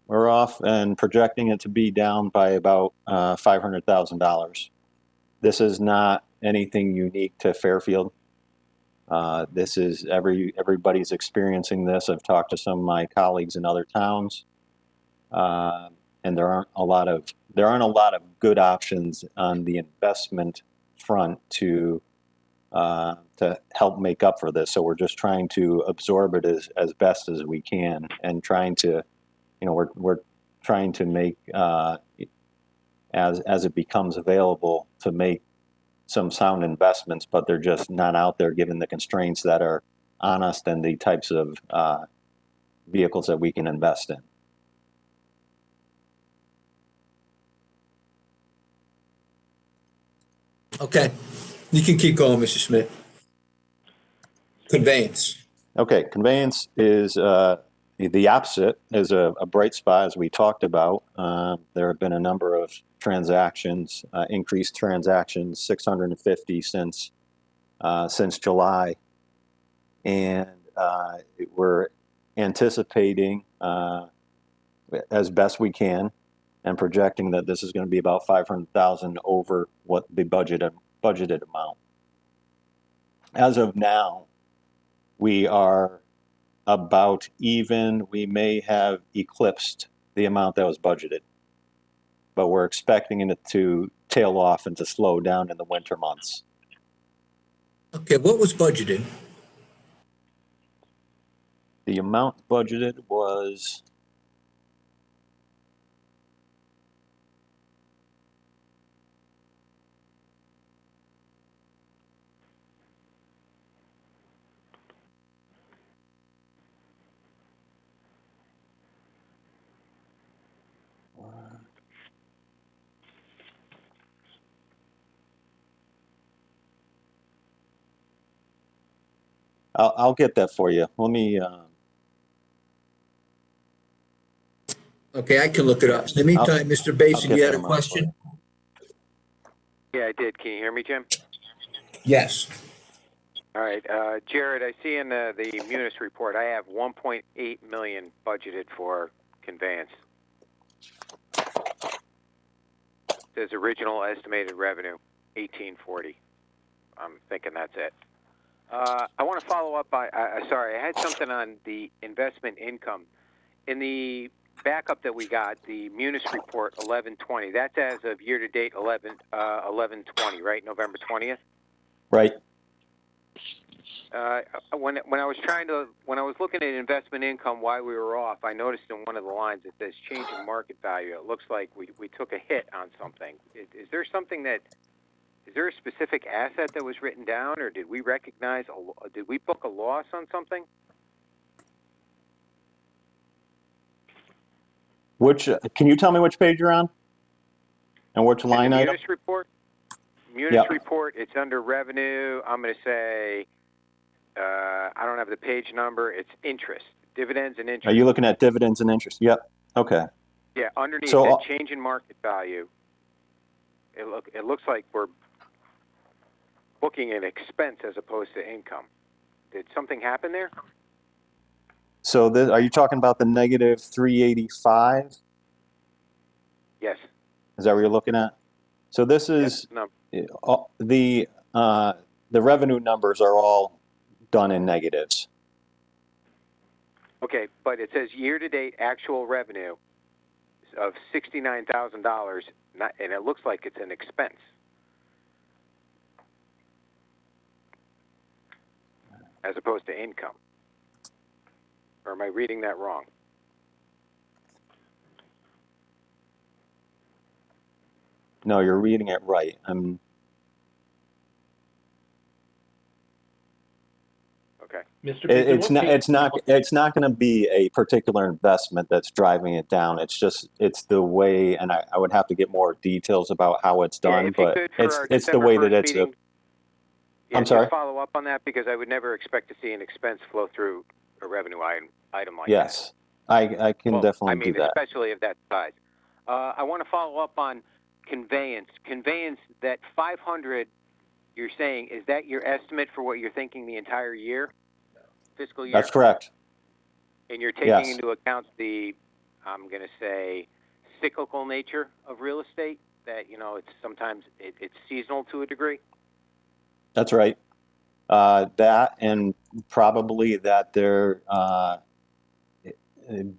We're off and projecting it to be down by about $500,000. This is not anything unique to Fairfield. This is everybody's experiencing this. I've talked to some of my colleagues in other towns, and there aren't a lot of good options on the investment front to help make up for this. So we're just trying to absorb it as best as we can, and trying to. We're trying to make, as it becomes available, to make some sound investments, but they're just not out there given the constraints that are on us and the types of vehicles that we can invest in. Okay, you can keep going, Mr. Schmidt. Conveyance. Okay, conveyance is the opposite, is a bright spot, as we talked about. There have been a number of transactions, increased transactions, 650 since July, and we're anticipating as best we can and projecting that this is going to be about 500,000 over what the budgeted amount. As of now, we are about even. We may have eclipsed the amount that was budgeted, but we're expecting it to tail off and to slow down in the winter months. Okay, what was budgeted? The amount budgeted was I'll get that for you. Let me. Okay, I can look it up. In the meantime, Mr. Bateson, get you had that a amount for question? Yeah, I did. Can you hear me, Jim? Yes. All right, Jared, I see in the Munis report, I have 1.8 million budgeted for conveyance. It says original estimated revenue, 1840. I'm thinking that's it. I want to follow up by, sorry, I had something on the investment income. In the backup that we got, the Munis report 1120, that's as of year-to-date 11/20, right, November 20th? Right. When I was looking at investment income while we were off, I noticed in one of the lines it says change in market value. It looks like we took a hit on something. Is there a specific asset that was written down, or did we book a loss on something? Can you tell me which page you're on? And which line the item? Munis report? Munis report, it's under revenue. I'm going to say, I don't have the page number. It's interest, dividends and interest. Are you looking at dividends and interest? Yep. Okay. Yeah, underneath So, that change in market value, it looks like we're booking an expense as opposed to income. Did something happen there? So are you talking about the negative 385? Yes. Is that what you're looking at? So this is the revenue numbers are all done in negatives. Okay, but it says year-to-date actual revenue of $69,000, and it looks like it's an expense. As opposed to income. Or am I reading that wrong? No, you're reading it right. Okay. Mr. It's not going to be a particular investment that's driving it down. It's the way, and I would have to get more details about how it's done, but it's the way that it's. I'm sorry. Just follow up on that, because I would never expect to see an expense flow through a revenue item like that. Yes, I can definitely do that. Especially of that size. I want to follow up on conveyance. Conveyance, that 500 you're saying, is that your estimate for what you're thinking the entire year, fiscal year? That's correct. And you're taking into account the, I'm going to say, cyclical nature of real estate, that, it's sometimes it's seasonal to a degree? That's right. That, and probably that there,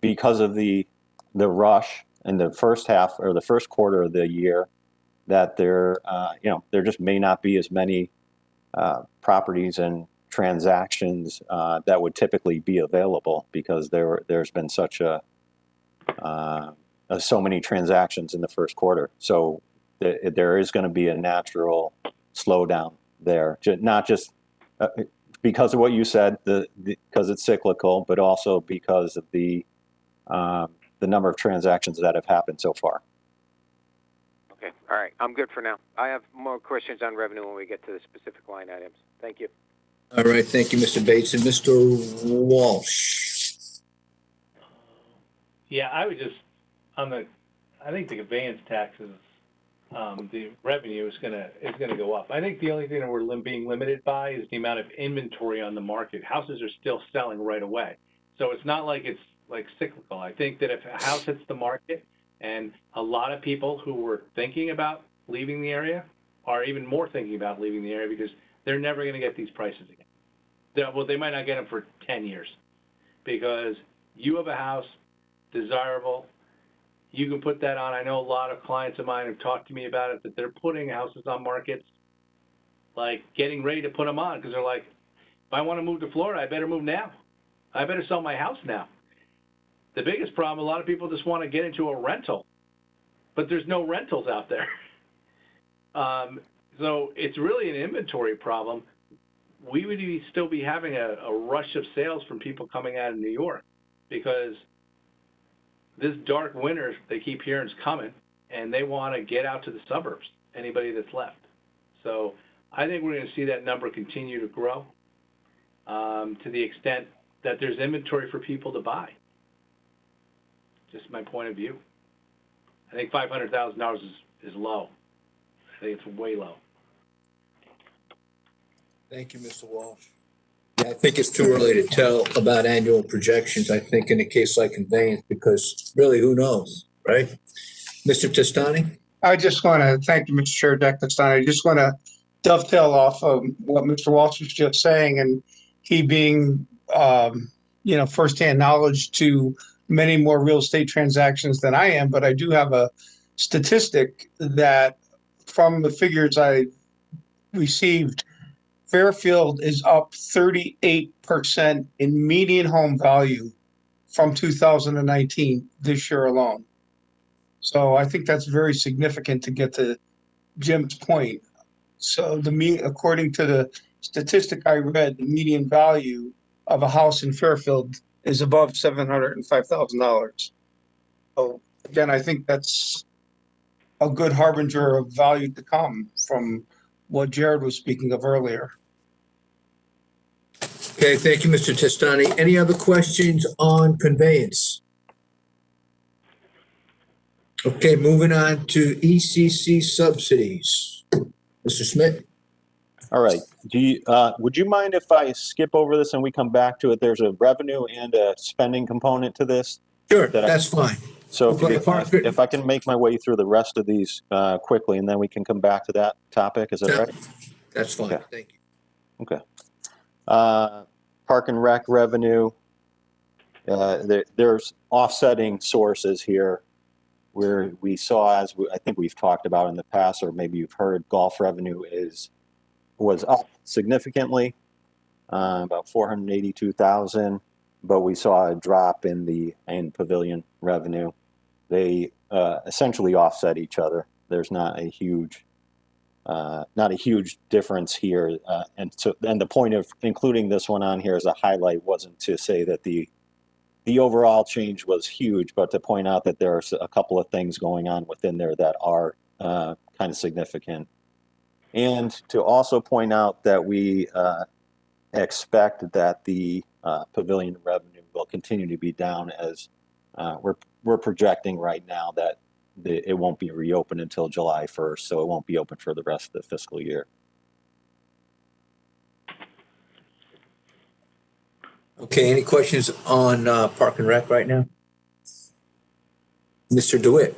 because of the rush in the first half or the first quarter of the year, that there just may not be as many properties and transactions that would typically be available, because there's been such so many transactions in the first quarter. So there is going to be a natural slowdown there, not just because of what you said, because it's cyclical, but also because of the number of transactions that have happened so far. Okay, all right, I'm good for now. I have more questions on revenue when we get to the specific line items. Thank you. All right, thank you, Mr. Bateson. Mr. Walsh. Yeah, I would just, I think the conveyance taxes, the revenue is gonna go up. I think the only thing that we're being limited by is the amount of inventory on the market. Houses are still selling right away. So it's not like it's like cyclical. I think that if a house hits the market, and a lot of people who were thinking about leaving the area are even more thinking about leaving the area, because they're never going to get these prices again. They might not get them for 10 years, because you have a house, desirable, you can put that on. I know a lot of clients of mine have talked to me about it, that they're putting houses on markets, like getting ready to put them on, because they're like, if I want to move to Florida, I better move now. I better sell my house now. The biggest problem, a lot of people just want to get into a rental, but there's no rentals out there. So it's really an inventory problem. We would still be having a rush of sales from people coming out of New York, because this dark winter they keep hearing is coming, and they want to get out to the suburbs, anybody that's left. So I think we're going to see that number continue to grow. to the extent that there's inventory for people to buy. Just my point of view. I think $500,000 is low. I think it's way low. Thank you, Mr. Walsh. Yeah, I think it's too early to tell about annual projections, I think, in a case like conveyance, because really, who knows, right? Mr. Testani? I just want to thank you, Mr. Chair, Dr. Stein. I just want to dovetail off of what Mr. Walsh was just saying, and he being, firsthand knowledge to many more real estate transactions than I am, but I do have a statistic that from the figures I received, Fairfield is up 38% in median home value from 2019 this year alone. So I think that's very significant to get to Jim's point. So according to the statistic I read, the median value of a house in Fairfield is above $705,000. So again, I think that's a good harbinger of value to come from what Jared was speaking of earlier. Okay, thank you, Mr. Testani. Any other questions on conveyance? Okay, moving on to ECC subsidies. Mr. Schmidt? All right. Would you mind if I skip over this and we come back to it? There's a revenue and a spending component to this. Sure, that's fine. So Okay, if I can make my way through the rest of these quickly, and then we can come back to that topic, is that right? That's fine, Okay. thank you. Okay. Park and Rec revenue. There's offsetting sources here where we saw, I think we've talked about in the past, or maybe you've heard, golf revenue was up significantly, about 482,000, but we saw a drop in pavilion revenue. They essentially offset each other. There's not a huge difference here, and the point of including this one on here as a highlight wasn't to say that the overall change was huge, but to point out that there's a couple of things going on within there that are kind of significant. And to also point out that we expect that the pavilion revenue will continue to be down, as we're projecting right now that it won't be reopened until July 1st, so it won't be open for the rest of the fiscal year. Okay, any questions on Park and Rec right now? Mr. DeWitt?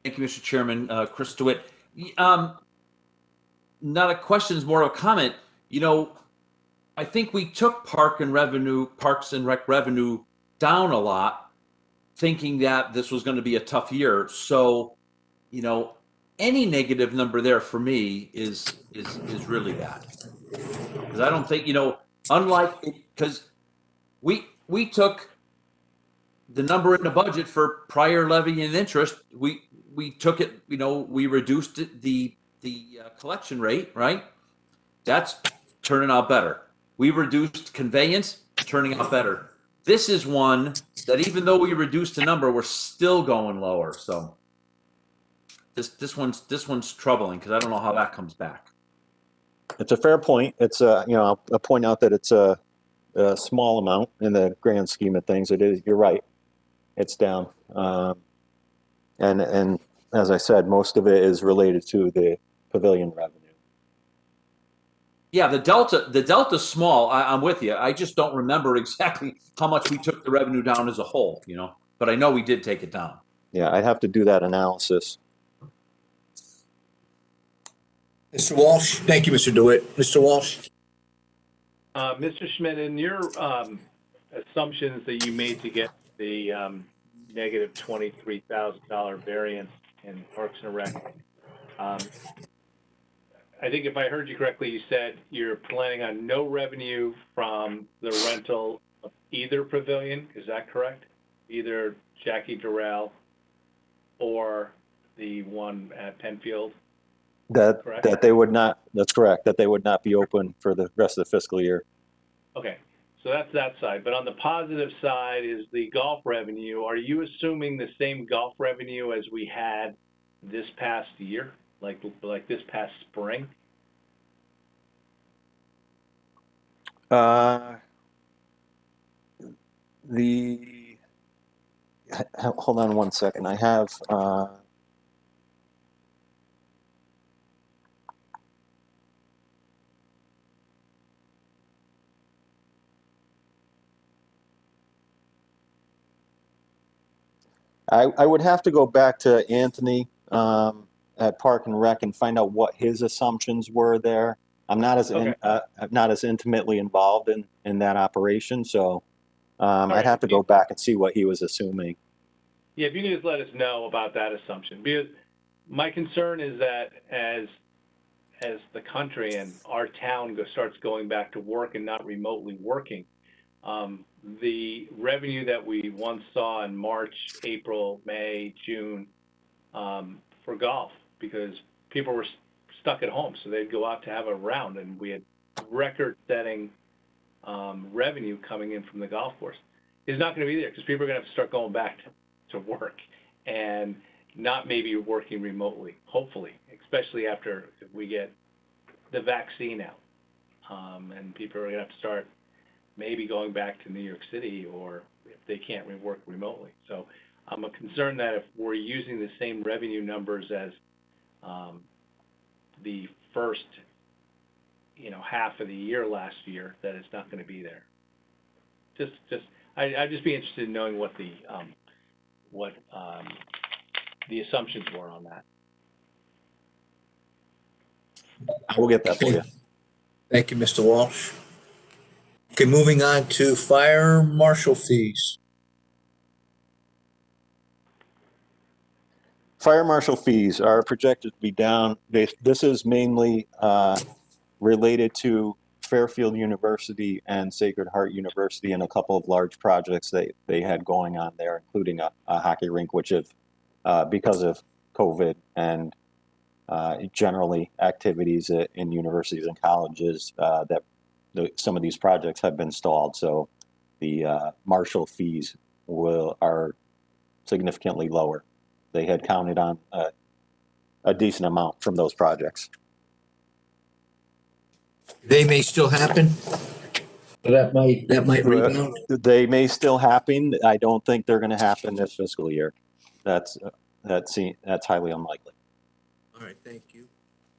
Thank you, Mr. Chairman. Chris DeWitt. Not a question, it's more of a comment. I think we took Parks and Rec revenue down a lot, thinking that this was going to be a tough year. So, any negative number there for me is really bad. Because I don't think, because we took the number in the budget for prior levy and interest, we took it, we reduced the collection rate, right? That's turning out better. We reduced conveyance, turning out better. This is one that even though we reduced the number, we're still going lower. So this one's troubling because I don't know how that comes back. It's a fair point. It's I'll point out that it's a small amount in the grand scheme of things. It is. You're right. It's down, and as I said, most of it is related to the pavilion revenue. Yeah, the delta's small. I'm with you. I just don't remember exactly how much we took the revenue down as a whole, but I know we did take it down. Yeah, I'd have to do that analysis. Mr. Walsh? Thank you, Mr. DeWitt. Mr. Walsh? Mr. Schmidt, in your assumptions that you made to get the negative $23,000 variance in Parks and Rec, I think if I heard you correctly, you said you're planning on no revenue from the rental of either pavilion. Is that correct? Either Jackie Durrell or the one at Penfield? That they would not. That's correct. That they would not be open for the rest of the fiscal year. Okay, so that's that side. But on the positive side is the golf revenue. Are you assuming the same golf revenue as we had this past year, like this past spring? Hold on one second. I have, I would have to go back to Anthony at Park and Rec and find out what his assumptions were there. I'm not as I'm not as intimately involved in that operation, so I'd have to go back and see what he was assuming. Yeah, if you can just let us know about that assumption, because my concern is that as the country and our town starts going back to work and not remotely working, the revenue that we once saw in March, April, May, June for golf, because people were stuck at home, so they'd go out to have a round, and we had record-setting revenue coming in from the golf course, is not going to be there because people are going to have to start going back to work and not maybe working remotely, hopefully, especially after we get the vaccine out. And people are going to have to start maybe going back to New York City, or if they can't work remotely. So I'm concerned that if we're using the same revenue numbers as the first half of the year last year, that it's not going to be there. I'd just be interested in knowing what the assumptions were on that. I will get that for you. Thank you, Mr. Walsh. Okay, moving on to fire marshal fees. Fire marshal fees are projected to be down. This is mainly related to Fairfield University and Sacred Heart University and a couple of large projects they had going on there, including a hockey rink, which have, because of COVID and generally activities in universities and colleges, that some of these projects have been stalled. So the marshal fees are significantly lower. They had counted on a decent amount from those projects. They may still happen. That might rebound. They may still happen. I don't think they're going to happen this fiscal year. That's highly unlikely. All right, thank you.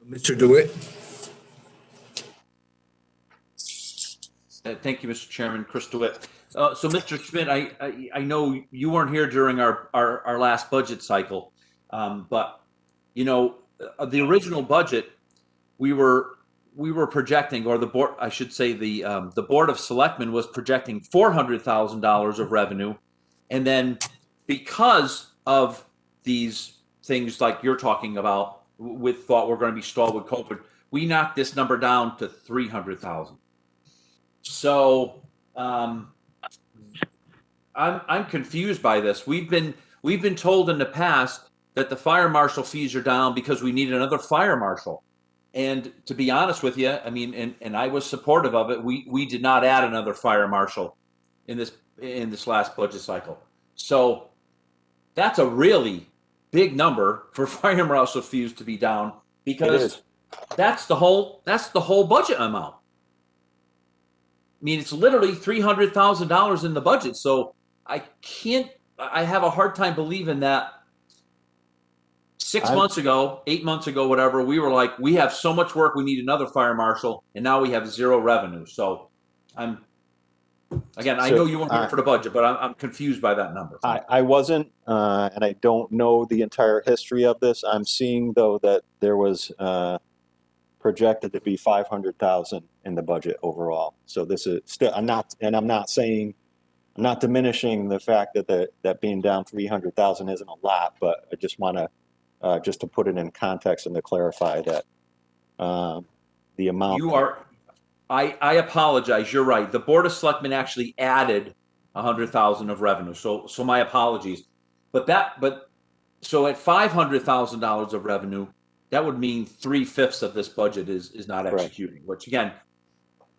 Mr. DeWitt? Thank you, Mr. Chairman. Chris DeWitt. So, Mr. Schmidt, I know you weren't here during our last budget cycle, but the original budget, we were projecting, or the board, I should say, the Board of Selectmen was projecting $400,000 of revenue, and then because of these things like you're talking about, thought we're going to be stalled with COVID, we knocked this number down to $300,000. So I'm confused by this. We've been told in the past that the fire marshal fees are down because we need another fire marshal. And to be honest with you, I mean, and I was supportive of it. We did not add another fire marshal in this last budget cycle. So that's a really big number for fire marshal fees to be down, because that's the whole budget amount. I mean, it's literally $300,000 in the budget. So I have a hard time believing that 6 months ago, 8 months ago, whatever, we were like, we have so much work, we need another fire marshal, and now we have zero revenue. So I know you weren't here for the budget, but I'm confused by that number. I wasn't, and I don't know the entire history of this. I'm seeing, though, that there was projected to be $500,000 in the budget overall. So this is still, I'm not diminishing the fact that being down $300,000 isn't a lot, but I just want to just to put it in context and to clarify that the amount. I apologize. You're right. The Board of Selectmen actually added $100,000 of revenue. So my apologies. So at $500,000 of revenue, that would mean 3/5 of this budget is not executing. Right. Which again,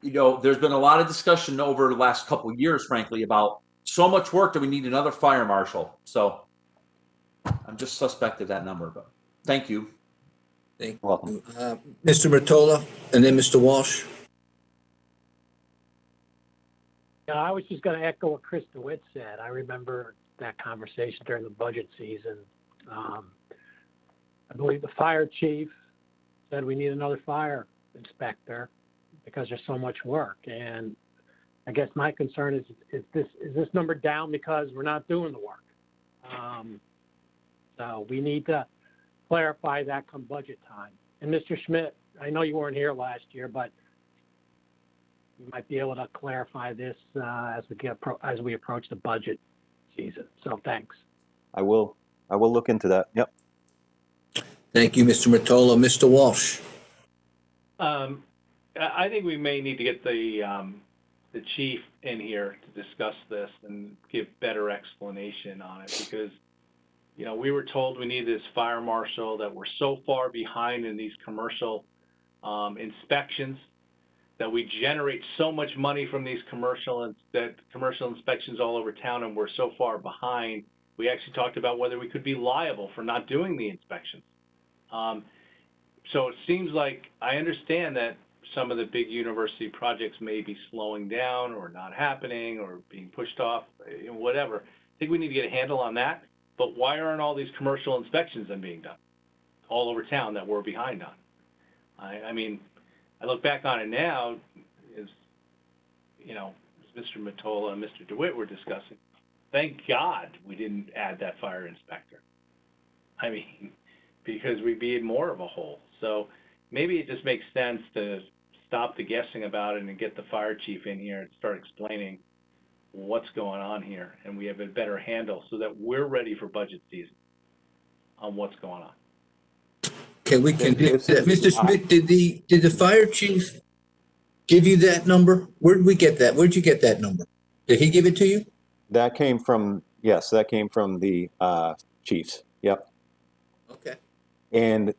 there's been a lot of discussion over the last couple of years, frankly, about so much work that we need another fire marshal. So I'm just suspect of that number, but thank you. Thank you. Mr. Mitola, and then Mr. Walsh. I was just going to echo what Chris DeWitt said. I remember that conversation during the budget season. I believe the fire chief said we need another fire inspector because there's so much work. And I guess my concern is this number down because we're not doing the work? So we need to clarify that come budget time. And Mr. Schmidt, I know you weren't here last year, but you might be able to clarify this as we approach the budget season. So thanks. I will look into that. Yep. Thank you, Mr. Mitola. Mr. Walsh. I think we may need to get the chief in here to discuss this and give better explanation on it, because we were told we need this fire marshal, that we're so far behind in these commercial inspections, that we generate so much money from these commercial inspections all over town, and we're so far behind. We actually talked about whether we could be liable for not doing the inspections. So it seems like I understand that some of the big university projects may be slowing down or not happening or being pushed off, whatever. I think we need to get a handle on that. But why aren't all these commercial inspections then being done all over town that we're behind on? I mean, I look back on it now, as Mr. Mitola and Mr. DeWitt were discussing. Thank God we didn't add that fire inspector. I mean, because we'd be in more of a hole. So maybe it just makes sense to stop the guessing about it and get the fire chief in here and start explaining what's going on here, and we have a better handle so that we're ready for budget season on what's going on. Okay, we can do that. Mr. Smith, did the fire chief give you that number? Where did we get that? Where'd you get that number? Did he give it to you? That came from, yes, that came from the chiefs. Yep. Okay. And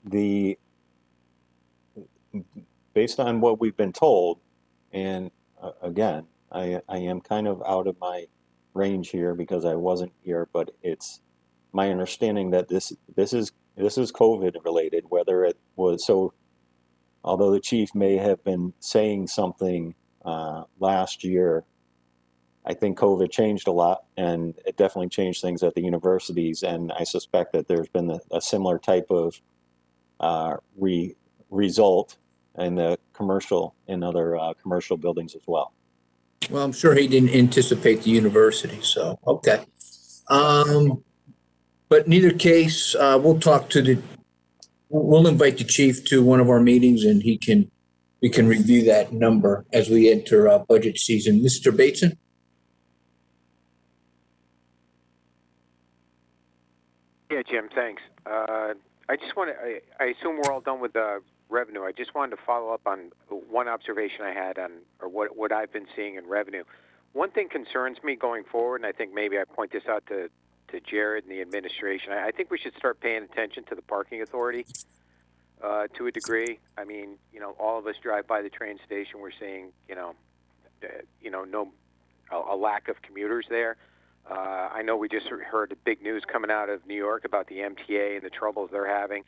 based on what we've been told, and again, I am kind of out of my range here because I wasn't here, but it's my understanding that this is COVID related, whether it was, so although the chief may have been saying something last year, I think COVID changed a lot, and it definitely changed things at the universities, and I suspect that there's been a similar type of result in the commercial, in other commercial buildings as well. Well, I'm sure he didn't anticipate the university, so, okay. But in either case, we'll invite the chief to one of our meetings, and we can review that number as we enter budget season. Mr. Bateson? Yeah, Jim, thanks. I just want to, I assume we're all done with the revenue. I just wanted to follow up on one observation I had on, or what I've been seeing in revenue. One thing concerns me going forward, and I think maybe I point this out to Jared and the administration. I think we should start paying attention to the parking authority to a degree. I mean, all of us drive by the train station. We're seeing, a lack of commuters there. I know we just heard the big news coming out of New York about the MTA and the troubles they're having.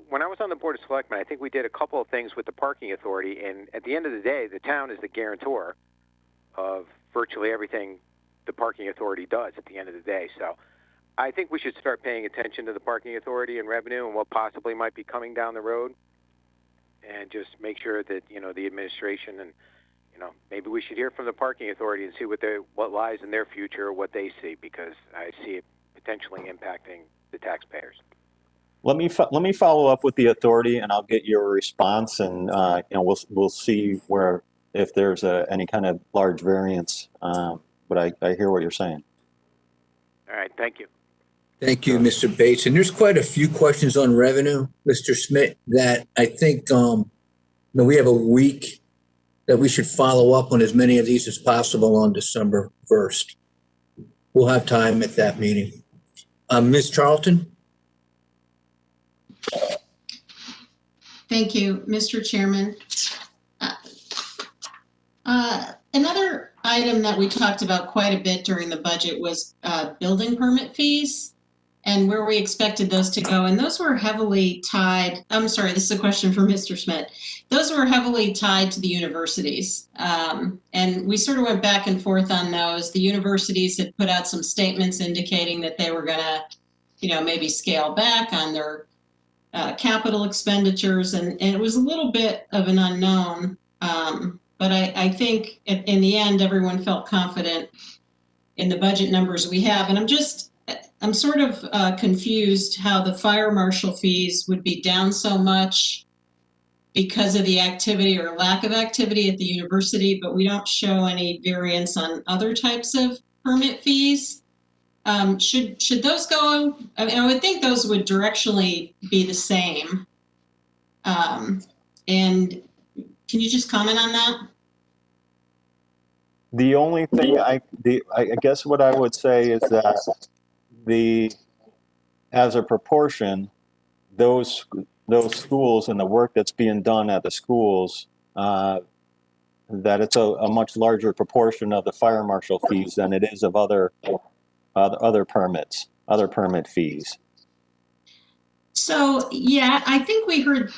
When I was on the Board of Selectmen, I think we did a couple of things with the parking authority, and at the end of the day, the town is the guarantor of virtually everything the parking authority does at the end of the day. So I think we should start paying attention to the parking authority and revenue and what possibly might be coming down the road, and just make sure that, the administration and, maybe we should hear from the parking authority and see what lies in their future, what they see, because I see it potentially impacting the taxpayers. Let me follow up with the authority, and I'll get your response, and we'll see if there's any kind of large variance. But I hear what you're saying. All right, thank you. Thank you, Mr. Bates. And there's quite a few questions on revenue, Mr. Smith, that I think we have a week that we should follow up on as many of these as possible on December 1st. We'll have time at that meeting. Ms. Charlton? Thank you, Mr. Chairman. Another item that we talked about quite a bit during the budget was building permit fees. and where we expected those to go. And those were heavily tied. I'm sorry, this is a question for Mr. Schmidt. Those were heavily tied to the universities. And we sort of went back and forth on those. The universities had put out some statements indicating that they were going to, maybe scale back on their capital expenditures. And it was a little bit of an unknown. But I think in the end, everyone felt confident in the budget numbers we have. And I'm sort of confused how the fire marshal fees would be down so much because of the activity or lack of activity at the university, but we don't show any variance on other types of permit fees. Should those go? I mean, I would think those would directionally be the same. And can you just comment on that? The only thing I guess what I would say is that as a proportion, those schools and the work that's being done at the schools, that it's a much larger proportion of the fire marshal fees than it is of other permit fees. So yeah, I think we heard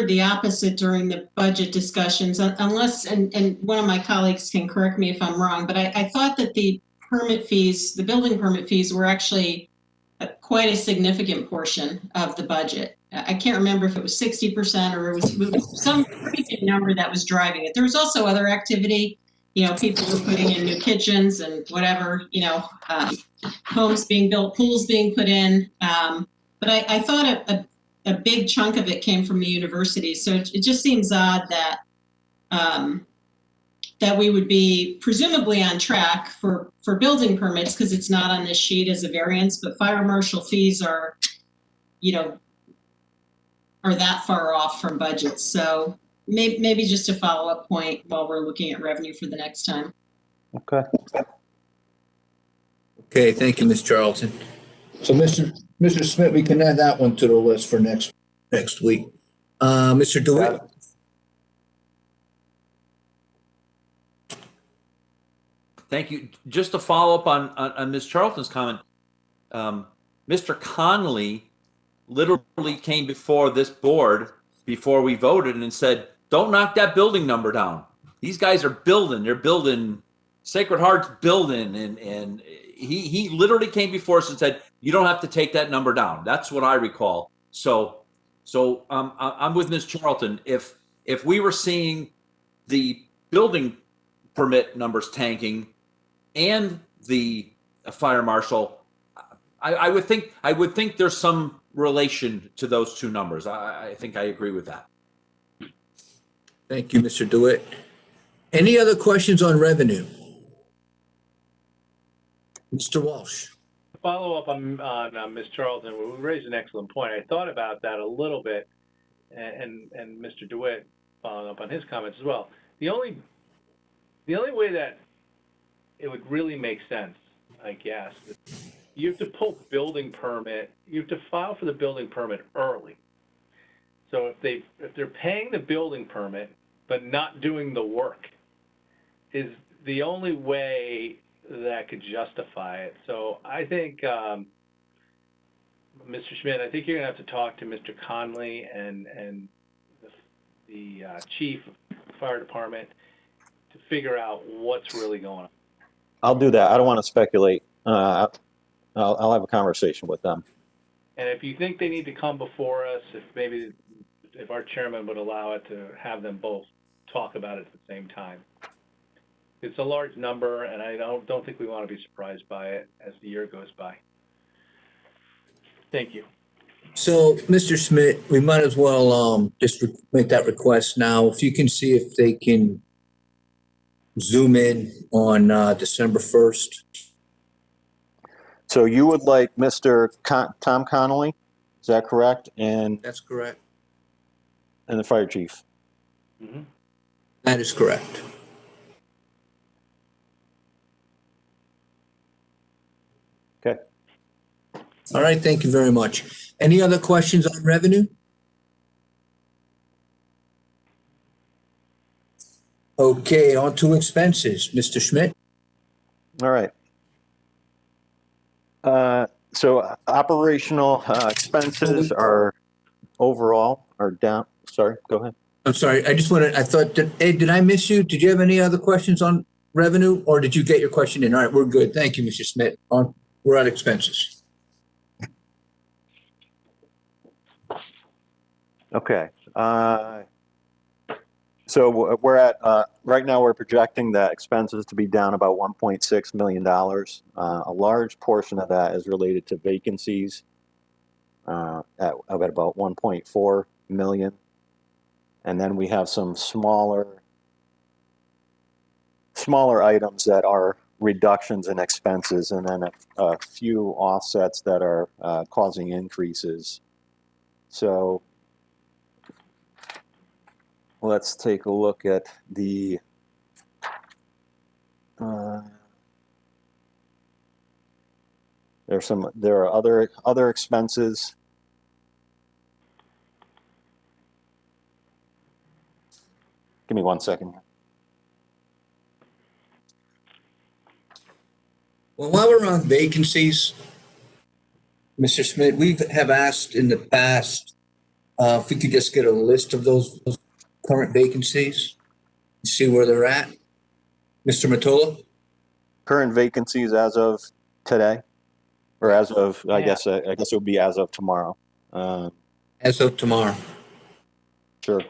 the opposite during the budget discussions, unless and one of my colleagues can correct me if I'm wrong, but I thought that the building permit fees were actually quite a significant portion of the budget. I can't remember if it was 60% or it was some pretty big number that was driving it. There was also other activity, people were putting in new kitchens and whatever, homes being built, pools being put in. But I thought a big chunk of it came from the universities. So it just seems odd that that we would be presumably on track for building permits because it's not on this sheet as a variance, but fire marshal fees are that far off from budgets. So maybe just a follow-up point while we're looking at revenue for the next time. Okay. Okay, thank you, Ms. Charlton. So Mr. Smith, we can add that one to the list for next week. Mr. DeWitt? Thank you. Just to follow up on Ms. Charlton's comment, Mr. Connolly literally came before this board before we voted and said, don't knock that building number down. These guys are building. They're building Sacred Heart's building. And he literally came before us and said, you don't have to take that number down. That's what I recall. So I'm with Ms. Charlton. If we were seeing the building permit numbers tanking and the fire marshal, I would think there's some relation to those two numbers. I think I agree with that. Thank you, Mr. DeWitt. Any other questions on revenue? Mr. Walsh. Follow up on Ms. Charlton. We raised an excellent point. I thought about that a little bit, and Mr. DeWitt following up on his comments as well. The only way that it would really make sense, I guess, is you have to pull building permit. You have to file for the building permit early. So if they're paying the building permit but not doing the work, is the only way that could justify it. So I think, Mr. Schmidt, I think you're going to have to talk to Mr. Conley and the chief of the fire department to figure out what's really going on. I'll do that. I don't want to speculate. I'll have a conversation with them. And if you think they need to come before us, if our chairman would allow it, to have them both talk about it at the same time. It's a large number, and I don't think we want to be surprised by it as the year goes by. Thank you. So, Mr. Schmidt, we might as well just make that request now. If you can see if they can zoom in on December 1st. So you would like Mr. Tom Connolly, is that correct? And that's correct. And the fire chief. Mm-hmm. That is correct. Okay. All right, thank you very much. Any other questions on revenue? Okay, on to expenses. Mr. Schmidt? All right. So operational expenses are overall are down. Sorry, go ahead. I'm sorry, I just wanted, I thought, Ed, did I miss you? Did you have any other questions on revenue, or did you get your question in? All right, we're good. Thank you, Mr. Smith. We're at expenses. Okay. So we're at, right now we're projecting that expenses to be down about $1.6 million. A large portion of that is related to vacancies at about 1.4 million. And then we have some smaller items that are reductions in expenses, and then a few offsets that are causing increases. So let's take a look at the there are other expenses. Give me 1 second. Well, while we're on vacancies, Mr. Smith, we have asked in the past if we could just get a list of those current vacancies, see where they're at. Mr. Mitola? Current vacancies as of today, or as of, I guess it would be as of tomorrow. As of tomorrow. Sure.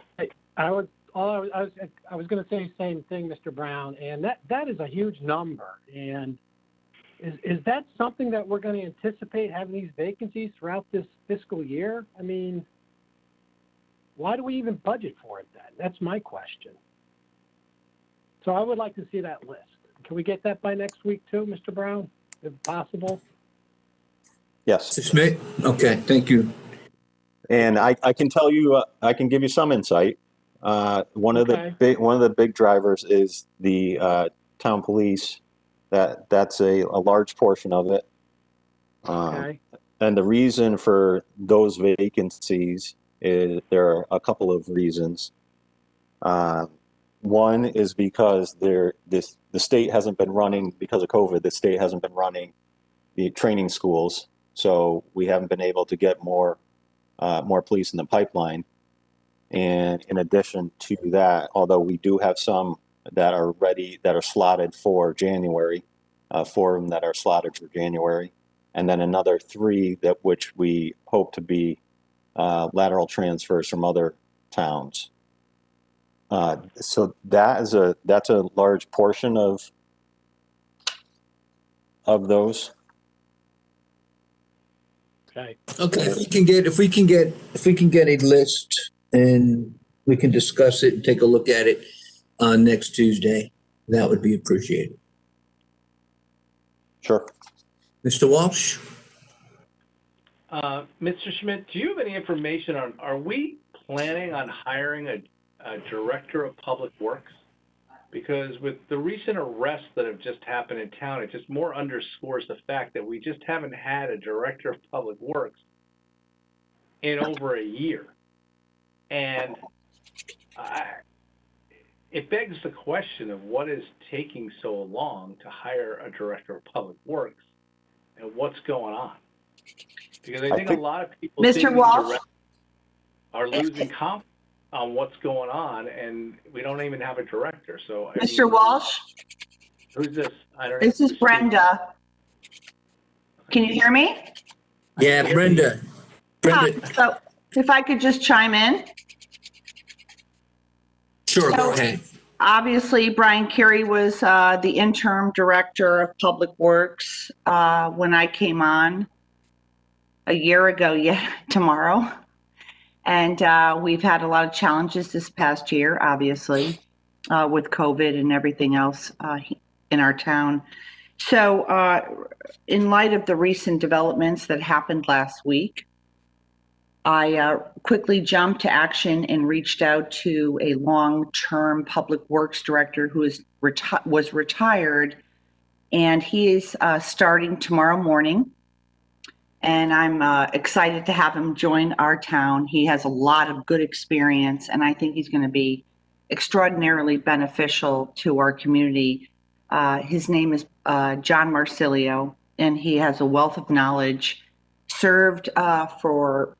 I was going to say the same thing, Mr. Brown, and that is a huge number. And is that something that we're going to anticipate having these vacancies throughout this fiscal year? I mean, why do we even budget for it then? That's my question. So I would like to see that list. Can we get that by next week too, Mr. Brown, if possible? Yes. Mr. Smith? Okay, thank you. And I can tell you, I can give you some insight. One of the big drivers is the town police. That's a large portion of it. And the reason for those vacancies is there are a couple of reasons. One is because the state hasn't been running, because of COVID, the state hasn't been running the training schools. So we haven't been able to get more police in the pipeline. And in addition to that, although we do have some that are ready, that are slotted for January, 4 of them that are slotted for January, and then another 3 which we hope to be lateral transfers from other towns. So that's a large portion of those. Okay. Okay, if we can get a list and we can discuss it and take a look at it next Tuesday, that would be appreciated. Sure. Mr. Walsh? Mr. Schmidt, do you have any information on, are we planning on hiring a director of public works? Because with the recent arrests that have just happened in town, it just more underscores the fact that we just haven't had a director of public works in over a year. And it begs the question of what is taking so long to hire a director of public works and what's going on. Because I think a lot of people Mr. Walsh are losing confidence on what's going on, and we don't even have a director. So Mr. Walsh, who's this? I don't know. this is Brenda. Can you hear me? Yeah, Brenda. So if I could just chime in. Sure, go ahead. Obviously, Brian Carey was the interim director of Public Works when I came on a year ago tomorrow. And we've had a lot of challenges this past year, obviously, with COVID and everything else in our town. So in light of the recent developments that happened last week, I quickly jumped to action and reached out to a long-term public works director who was retired, and he is starting tomorrow morning. And I'm excited to have him join our town. He has a lot of good experience, and I think he's going to be extraordinarily beneficial to our community. His name is John Marsilio, and he has a wealth of knowledge. Served for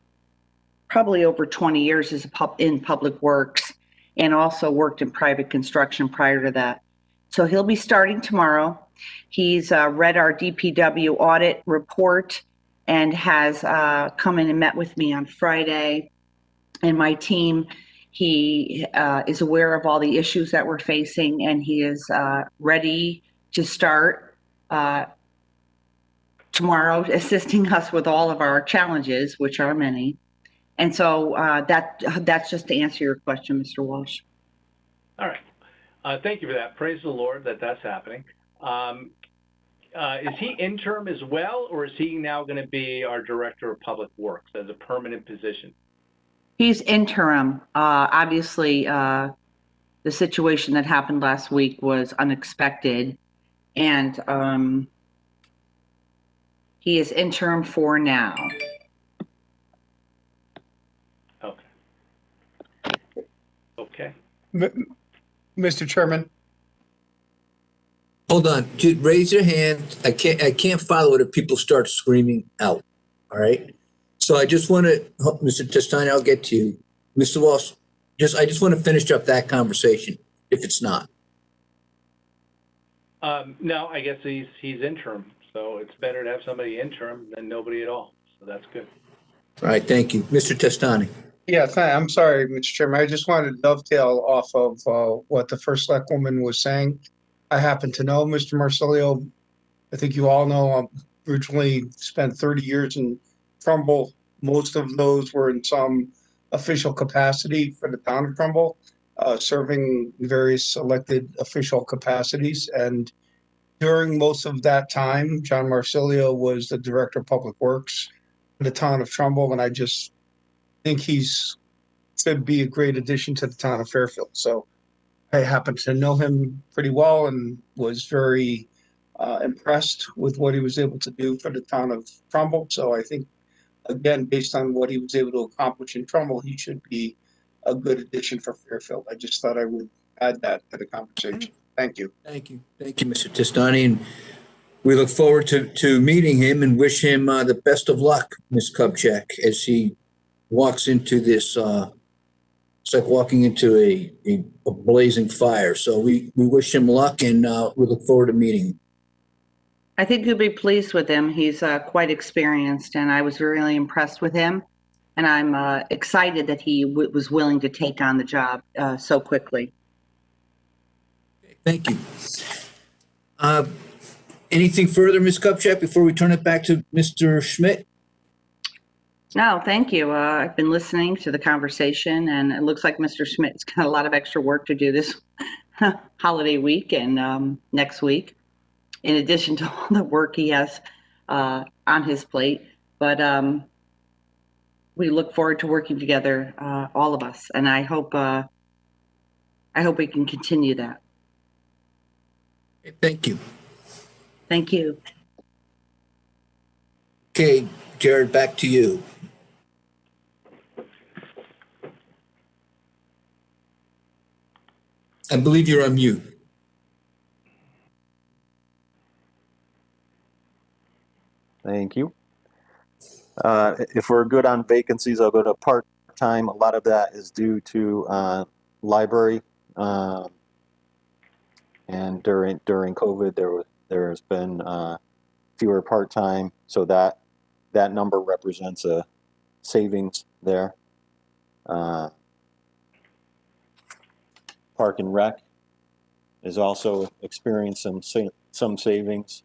probably over 20 years in public works, and also worked in private construction prior to that. So he'll be starting tomorrow. He's read our DPW audit report and has come in and met with me on Friday and my team. He is aware of all the issues that we're facing, and he is ready to start tomorrow, assisting us with all of our challenges, which are many. And so that's just to answer your question, Mr. Walsh. All right. Thank you for that. Praise the Lord that that's happening. Is he interim as well, or is he now going to be our Director of Public Works as a permanent position? He's interim. Obviously, the situation that happened last week was unexpected, and he is interim for now. Okay. Mr. Chairman. Hold on, dude, raise your hand. I can't follow it if people start screaming out. All right. So I just want to, Mr. Testani, I'll get to you. Mr. Walsh, I just want to finish up that conversation if it's not. No, I guess he's interim, so it's better to have somebody interim than nobody at all. So that's good. All right, thank you. Mr. Testani. Yeah, I'm sorry, Mr. Chairman. I just wanted to dovetail off of what the first select woman was saying. I happen to know Mr. Marsilio. I think you all know I originally spent 30 years in Trumbull. Most of those were in some official capacity for the town of Trumbull, serving various elected official capacities. And during most of that time, John Marsilio was the Director of Public Works for the town of Trumbull, and I just think he's could be a great addition to the town of Fairfield. So I happen to know him pretty well and was very impressed with what he was able to do for the town of Trumbull. So I think, again, based on what he was able to accomplish in Trumbull, he should be a good addition for Fairfield. I just thought I would add that to the conversation. Thank you. Thank you. Thank you, Mr. Testani. And we look forward to meeting him and wish him the best of luck, Ms. Kubchak, as he walks into this, it's like walking into a blazing fire. So we wish him luck, and we look forward to meeting him. I think you'll be pleased with him. He's quite experienced, and I was really impressed with him. And I'm excited that he was willing to take on the job so quickly. Thank you. Anything further, Ms. Kupchak, before we turn it back to Mr. Schmidt? No, thank you. I've been listening to the conversation, and it looks like Mr. Schmidt's got a lot of extra work to do this holiday week and next week, in addition to all the work he has on his plate. But we look forward to working together, all of us, and I hope we can continue that. Thank you. Thank you. Okay, Jared, back to you. I believe you're on mute. Thank you. If we're good on vacancies, I'll go to part-time. A lot of that is due to library. And during COVID, there's been fewer part-time, so that number represents a savings there. Park and Rec is also experiencing some savings.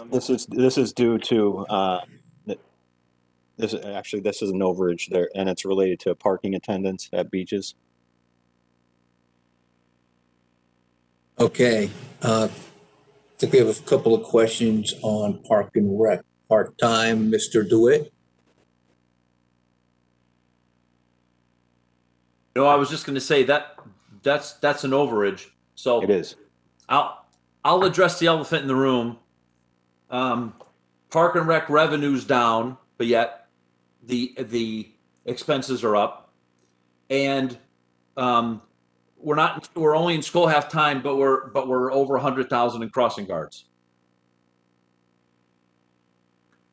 This is due to this is an overage there, and it's related to parking attendants at beaches. Okay. I think we have a couple of questions on Park and Rec. Part-time, Mr. DeWitt. No, I was just going to say that's an overage. So it is. I'll address the elephant in the room. Park and Rec revenue's down, but yet the expenses are up, and we're only in school half time, but we're over 100,000 in crossing guards.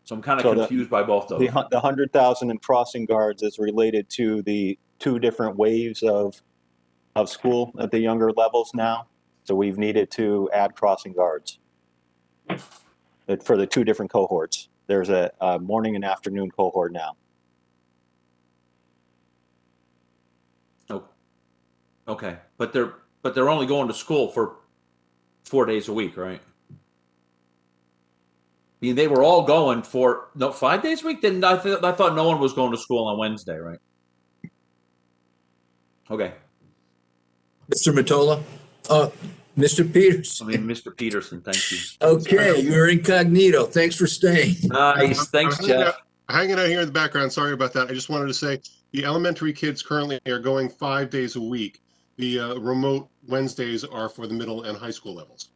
So I'm kind of confused by both those. The 100,000 in crossing guards is related to the 2 different waves of school at the younger levels now. So we've needed to add crossing guards for the 2 different cohorts. There's a morning and afternoon cohort now. Oh, okay, but they're only going to school for 4 days a week, right? I mean, they were all going for 5 days a week. Didn't I thought no one was going to school on Wednesday, right? Okay. Mr. Mitola? Mr. Peterson. I mean, Mr. Peterson, thank you. Okay, you're incognito. Thanks for staying. Nice. Thanks, Jeff. Hanging out here in the background. Sorry about that. I just wanted to say the elementary kids currently are going 5 days a week. The remote Wednesdays are for the middle and high school levels.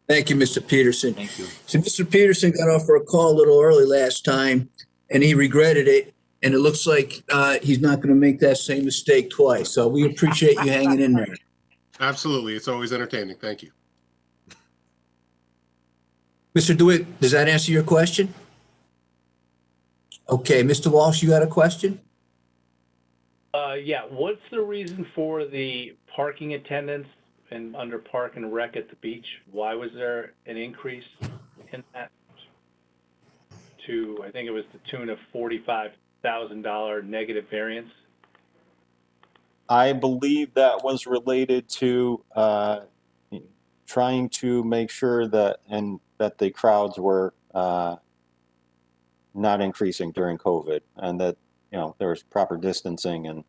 Thank you, Mr. Peterson. Thank you. So Mr. Peterson got off for a call a little early last time, and he regretted it. And it looks like he's not going to make that same mistake twice. So we appreciate you hanging in there. Absolutely. It's always entertaining. Thank you. Mr. DeWitt, does that answer your question? Okay, Mr. Walsh, you got a question? Yeah, what's the reason for the parking attendance and under Park and Rec at the beach? Why was there an increase in that to, I think it was the tune of $45,000 negative variance? I believe that was related to trying to make sure that the crowds were not increasing during COVID, and that there was proper distancing and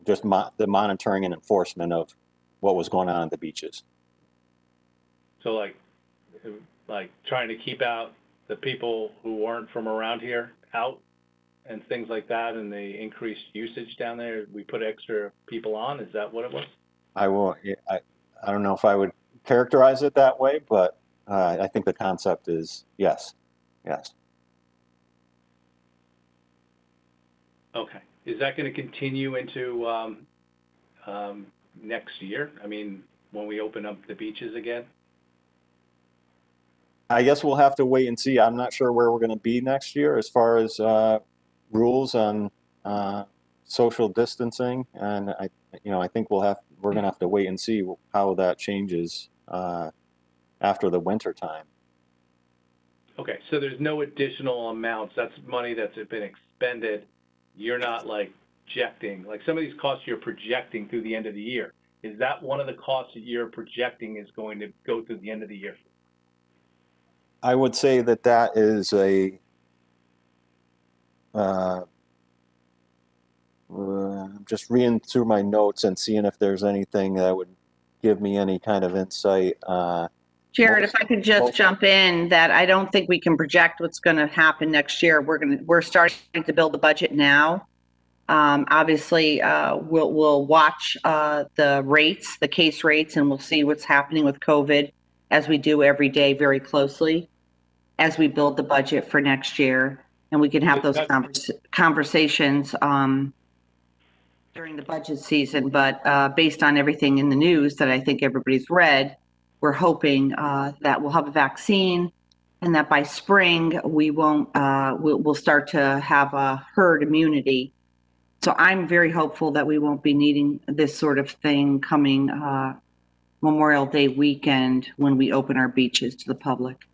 just the monitoring and enforcement of what was going on at the beaches. So like trying to keep out the people who weren't from around here out and things like that, and the increased usage down there, we put extra people on. Is that what it was? I don't know if I would characterize it that way, but I think the concept is yes. Okay. Is that going to continue into next year? I mean, when we open up the beaches again? I guess we'll have to wait and see. I'm not sure where we're going to be next year as far as rules on social distancing, and I think we're going to have to wait and see how that changes after the winter time. Okay, so there's no additional amounts. That's money that's been expended. You're not projecting, some of these costs you're projecting through the end of the year. Is that one of the costs that you're projecting is going to go through the end of the year? I would say that is just reading through my notes and seeing if there's anything that would give me any kind of insight. Jared, if I could just jump in, that I don't think we can project what's going to happen next year. We're starting to build the budget now. Obviously, we'll watch the case rates, and we'll see what's happening with COVID as we do every day very closely as we build the budget for next year. And we can have those conversations during the budget season. But based on everything in the news that I think everybody's read, we're hoping that we'll have a vaccine and that by spring we'll start to have a herd immunity. So I'm very hopeful that we won't be needing this sort of thing coming Memorial Day weekend when we open our beaches to the public.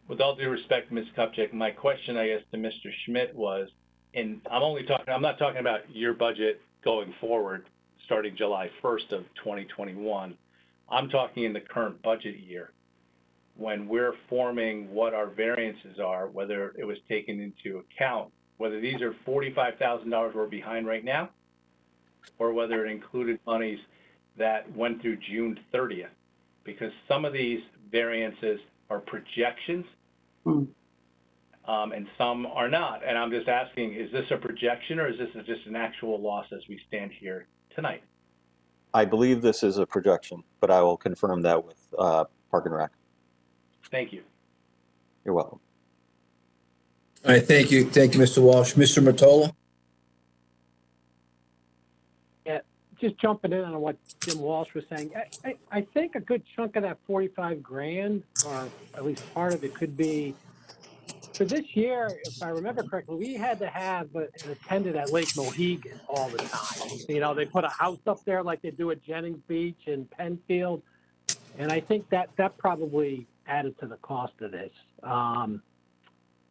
With all due respect, Ms. Kupchak, my question, I guess, to Mr. Schmidt was, and I'm not talking about your budget going forward, starting July 1st of 2021. I'm talking in the current budget year, when we're forming what our variances are, whether it was taken into account, whether these are $45,000 we're behind right now, or whether it included monies that went through June 30th, because some of these variances are projections, and some are not. And I'm just asking, is this a projection, or is this just an actual loss as we stand here tonight? I believe this is a projection, but I will confirm that with Park and Rec. Thank you. You're welcome. All right, thank you, Mr. Walsh. Mr. Mitola? Yeah, just jumping in on what Jim Walsh was saying. I think a good chunk of that 45 grand, or at least part of it, could be for this year. If I remember correctly, we had to have an attendant at Lake Mohegan all the time. You know, they put a house up there like they do at Jennings Beach and Penfield, and I think that probably added to the cost of this.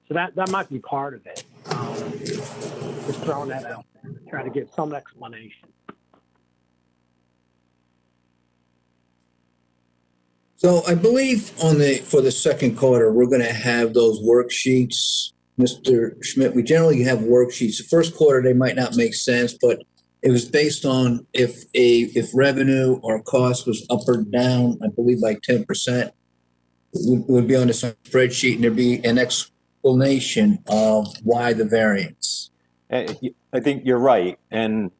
So that might be part of it. Just throwing that out there, trying to get some explanation. So I believe for the second quarter, we're going to have those worksheets. Mr. Schmidt, we generally have worksheets. The first quarter, they might not make sense, but it was based on if revenue or cost was up or down, I believe like 10%. It would be on the spreadsheet, and there'd be an explanation of why the variance. I think you're right. And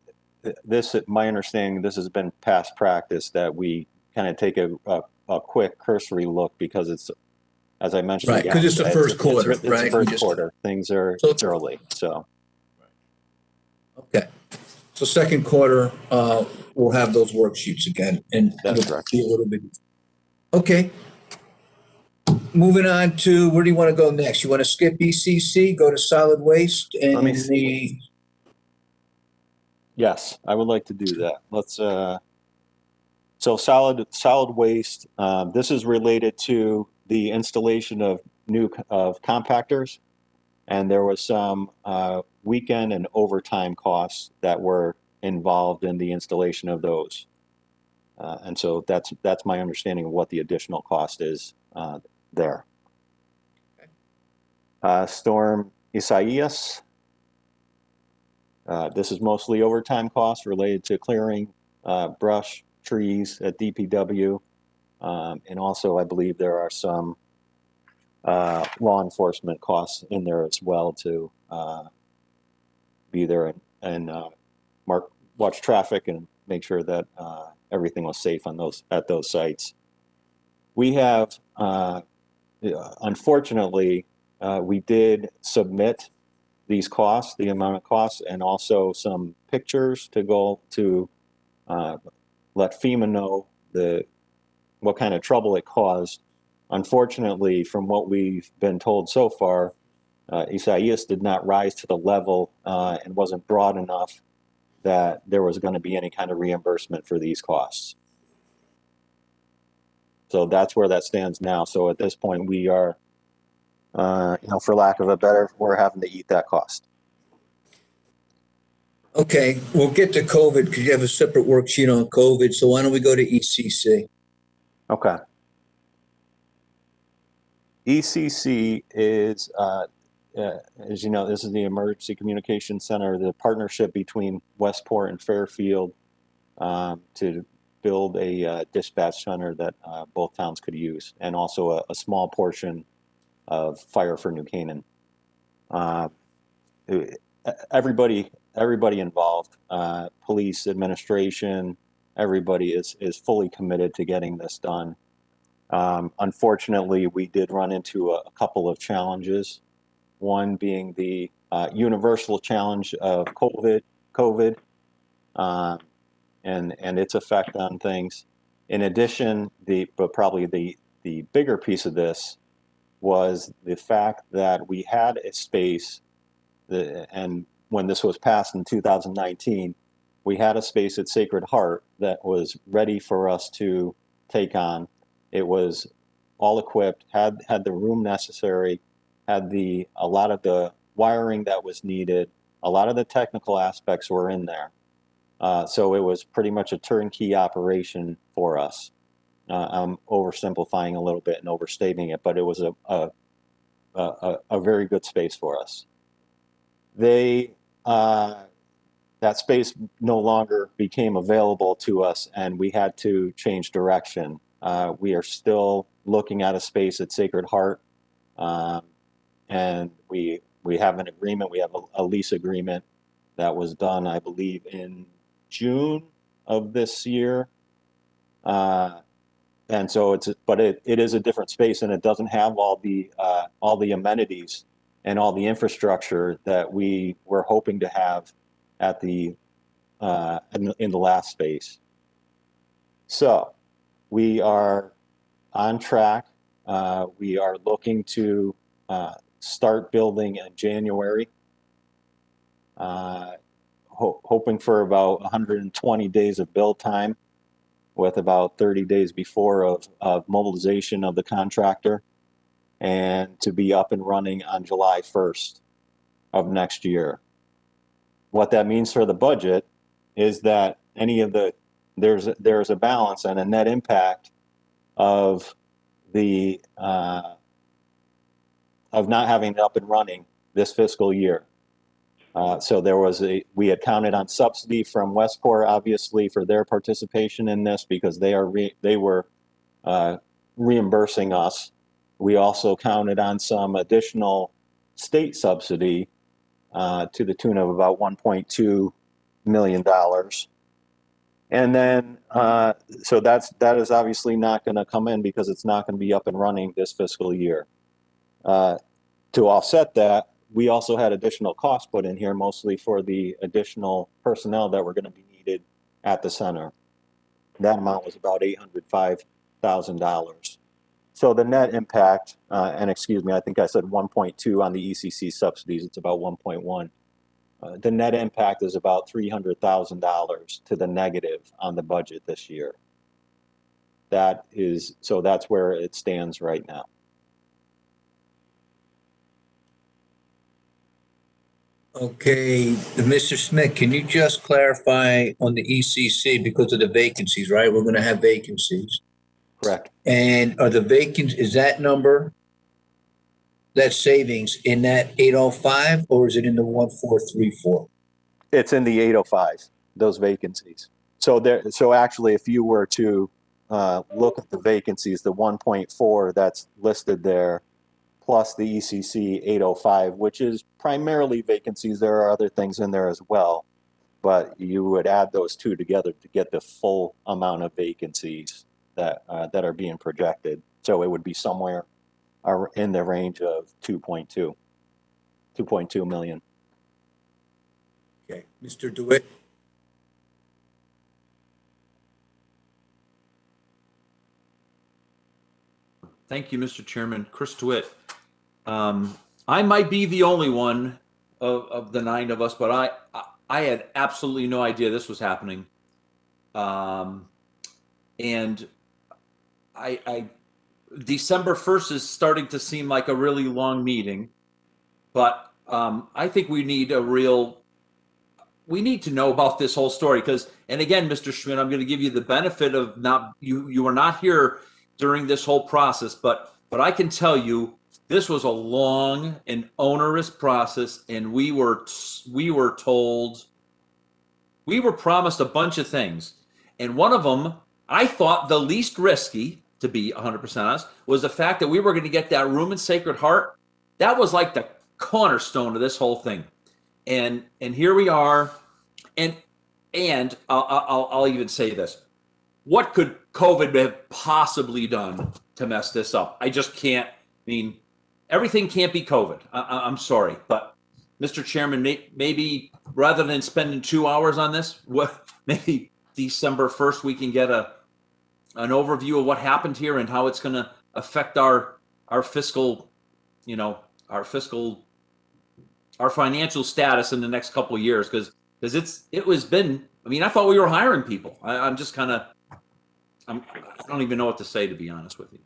this, my understanding, this has been past practice that we kind of take a quick cursory look because it's, as I mentioned, right? Because it's the first quarter, it's right? the first quarter. Things are early, so. Okay. So second quarter, we'll have those worksheets again, and that's it'll correct. be a little bit. Okay. Moving on to, where do you want to go next? You want to skip ECC, go to solid waste, and Yes, I would like to do that. Let's. So solid waste. This is related to the installation of new compactors, and there was some weekend and overtime costs that were involved in the installation of those. And so that's my understanding of what the additional cost is there. Storm Isaias. This is mostly overtime costs related to clearing brush, trees at DPW. And also, I believe there are some law enforcement costs in there as well to be there and watch traffic and make sure that everything was safe on at those sites. We have, unfortunately, we did submit these costs, the amount of costs, and also some pictures to go to let FEMA know what kind of trouble it caused. Unfortunately, from what we've been told so far, Isaias did not rise to the level and wasn't broad enough that there was going to be any kind of reimbursement for these costs. So that's where that stands now. So at this point, we are, for lack of a better, we're having to eat that cost. okay, we'll get to COVID because you have a separate worksheet on COVID. So why don't we go to ECC? Okay. ECC is, as you know, this is the Emergency Communication Center, the partnership between Westport and Fairfield to build a dispatch center that both towns could use, and also a small portion of Fire for New Canaan. Everybody involved, police, administration, everybody is fully committed to getting this done. Unfortunately, we did run into a couple of challenges. One being the universal challenge of COVID, and its effect on things. In addition, but probably the bigger piece of this was the fact that we had a space, and when this was passed in 2019, we had a space at Sacred Heart that was ready for us to take on. It was all equipped, had the room necessary, had a lot of the wiring that was needed, a lot of the technical aspects were in there. So it was pretty much a turnkey operation for us. I'm oversimplifying a little bit and overstating it, but it was a very good space for us. That space no longer became available to us, and we had to change direction. We are still looking at a space at Sacred Heart, and we have an agreement. We have a lease agreement that was done, I believe, in June of this year. And so it is a different space, and it doesn't have all the amenities and all the infrastructure that we were hoping to have at the in the last space. So we are on track. We are looking to start building in January, hoping for about 120 days of build time, with about 30 days before of mobilization of the contractor, and to be up and running on July 1st of next year. What that means for the budget is that any of the, there's a balance and a net impact of the of not having it up and running this fiscal year. So there was we had counted on subsidy from Westport, obviously, for their participation in this, because they were reimbursing us. We also counted on some additional state subsidy to the tune of about $1.2 million. And then, so that is obviously not going to come in, because it's not going to be up and running this fiscal year. To offset that, we also had additional costs put in here, mostly for the additional personnel that were going to be needed at the center. That amount was about $805,000. So the net impact, and excuse me, I think I said 1.2 on the ECC subsidies, it's about 1.1. The net impact is about $300,000 to the negative on the budget this year. That is, so that's where it stands right now. Okay, Mr. Smith, can you just clarify on the ECC, because of the vacancies, right? We're gonna have vacancies. Correct. And are the is that number, that savings, in that 805, or is it in the 1434? It's in the 805, those vacancies. So so actually, if you were to look at the vacancies, the 1.4 that's listed there, plus the ECC 805, which is primarily vacancies. There are other things in there as well, but you would add those two together to get the full amount of vacancies that are being projected. So it would be somewhere in the range of 2.2 million. Okay, Mr. DeWitt. Thank you, Mr. Chairman. Chris DeWitt. I might be the only one of the 9 of us, but I had absolutely no idea this was happening. And December 1st is starting to seem like a really long meeting, but I think we need to know about this whole story, because, and again, Mr. Schmidt, I'm going to give you the benefit of you were not here during this whole process, but I can tell you this was a long and onerous process, and we were promised a bunch of things, and one of them, I thought the least risky, to be 100% honest, was the fact that we were going to get that room in Sacred Heart. That was like the cornerstone of this whole thing, and here we are, and I'll even say this: what could COVID have possibly done to mess this up? I just can't. I mean, everything can't be COVID. I'm sorry, but Mr. Chairman, maybe rather than spending 2 hours on this, maybe December 1st we can get an overview of what happened here and how it's going to affect our fiscal, our financial status in the next couple of years, because I mean, I thought we were hiring people. I don't even know what to say, to be honest with you.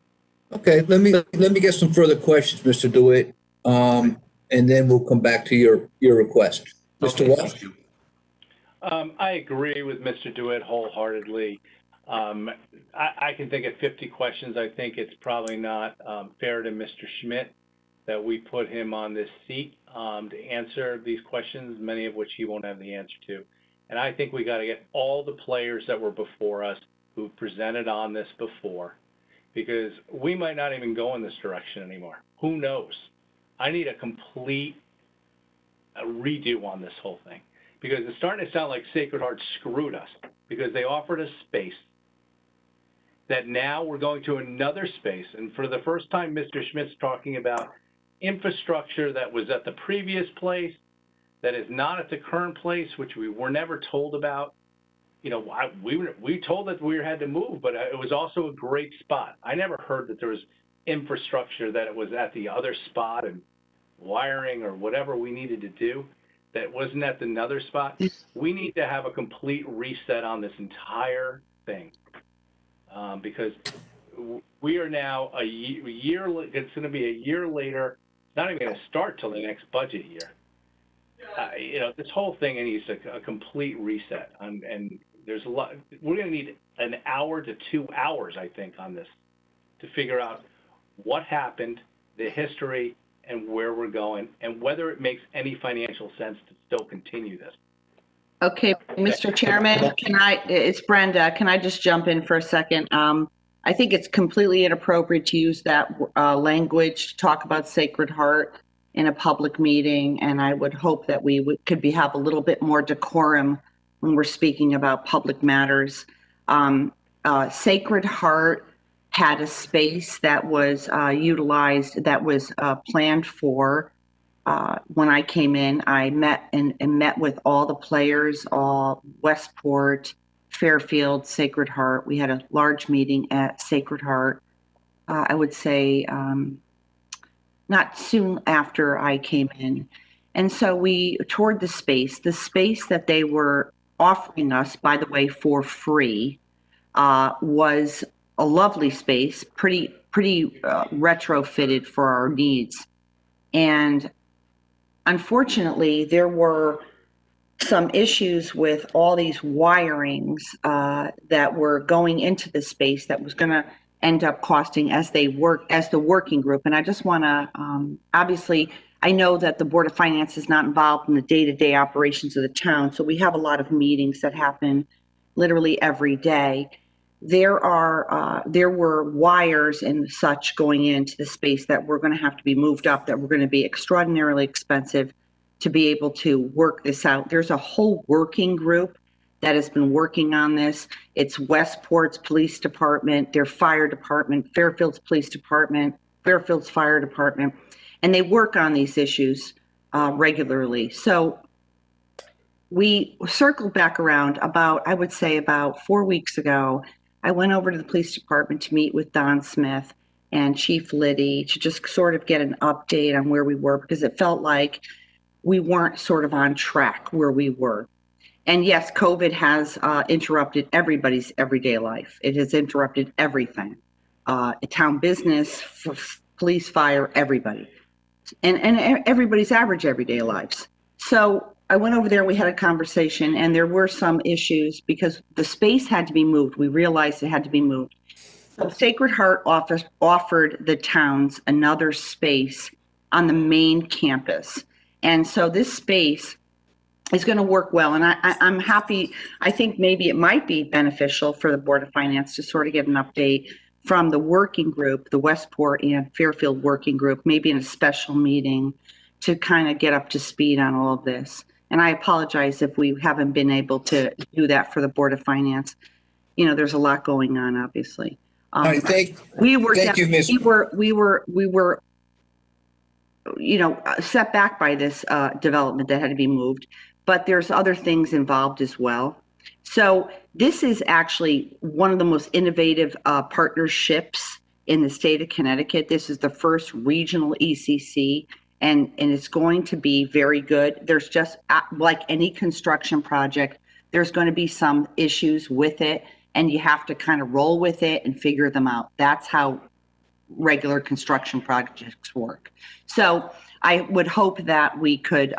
Okay, let me get some further questions, Mr. DeWitt, and then we'll come back to your request. Mr. Walsh? I agree with Mr. DeWitt wholeheartedly. I can think of 50 questions. I think it's probably not fair to Mr. Schmidt that we put him on this seat to answer these questions, many of which he won't have the answer to. And I think we got to get all the players that were before us who presented on this before, because we might not even go in this direction anymore. Who knows? I need a complete redo on this whole thing, because it's starting to sound like Sacred Heart screwed us, because they offered us space that now we're going to another space. And for the first time, Mr. Schmidt's talking about infrastructure that was at the previous place that is not at the current place, which we were never told about. You know, we told that we had to move, but it was also a great spot. I never heard that there was infrastructure that it was at the other spot and wiring or whatever we needed to do that wasn't at another spot. We need to have a complete reset on this entire thing because we are now a year. It's going to be a year later. It's not even going to start till the next budget year. You know, this whole thing needs a complete reset, and there's a lot. We're going to need an hour to 2 hours, I think, on this to figure out what happened, the history, and where we're going, and whether it makes any financial sense to still continue this. Okay, Mr. Chairman, it's Brenda. Can I just jump in for a second? I think it's completely inappropriate to use that language to talk about Sacred Heart in a public meeting, and I would hope that we could have a little bit more decorum when we're speaking about public matters. Sacred Heart had a space that was utilized, that was planned for. When I came in, I met with all the players, all Westport, Fairfield, Sacred Heart. We had a large meeting at Sacred Heart. I would say not soon after I came in. And so we toured the space that they were offering us, by the way, for free, was a lovely space, pretty retrofitted for our needs. And unfortunately, there were some issues with all these wirings that were going into the space that was going to end up costing as the working group. And I just want to, obviously, I know that the Board of Finance is not involved in the day-to-day operations of the town, so we have a lot of meetings that happen literally every day. There were wires and such going into the space that were going to have to be moved up, that were going to be extraordinarily expensive to be able to work this out. There's a whole working group that has been working on this. It's Westport's police department, their fire department, Fairfield's police department, Fairfield's fire department, and they work on these issues regularly. So we circled back around I would say about 4 weeks ago. I went over to the police department to meet with Don Smith and Chief Liddy to just sort of get an update on where we were, because it felt like we weren't sort of on track where we were. And yes, COVID has interrupted everybody's everyday life. It has interrupted everything. Town business, police, fire, everybody. And everybody's average everyday lives. So I went over there, we had a conversation, and there were some issues because the space had to be moved. We realized it had to be moved. So Sacred Heart offered the towns another space on the main campus. And so this space is going to work well. And I'm happy. I think maybe it might be beneficial for the Board of Finance to sort of get an update from the working group, the Westport and Fairfield working group, maybe in a special meeting to kind of get up to speed on all of this. And I apologize if we haven't been able to do that for the Board of Finance. You know, there's a lot going on, obviously. Thank you, Ms. We were set back by this development that had to be moved, but there's other things involved as well. So this is actually one of the most innovative partnerships in the state of Connecticut. This is the first regional ECC, and it's going to be very good. There's just, like any construction project, there's going to be some issues with it, and you have to kind of roll with it and figure them out. That's how regular construction projects work. So I would hope that we could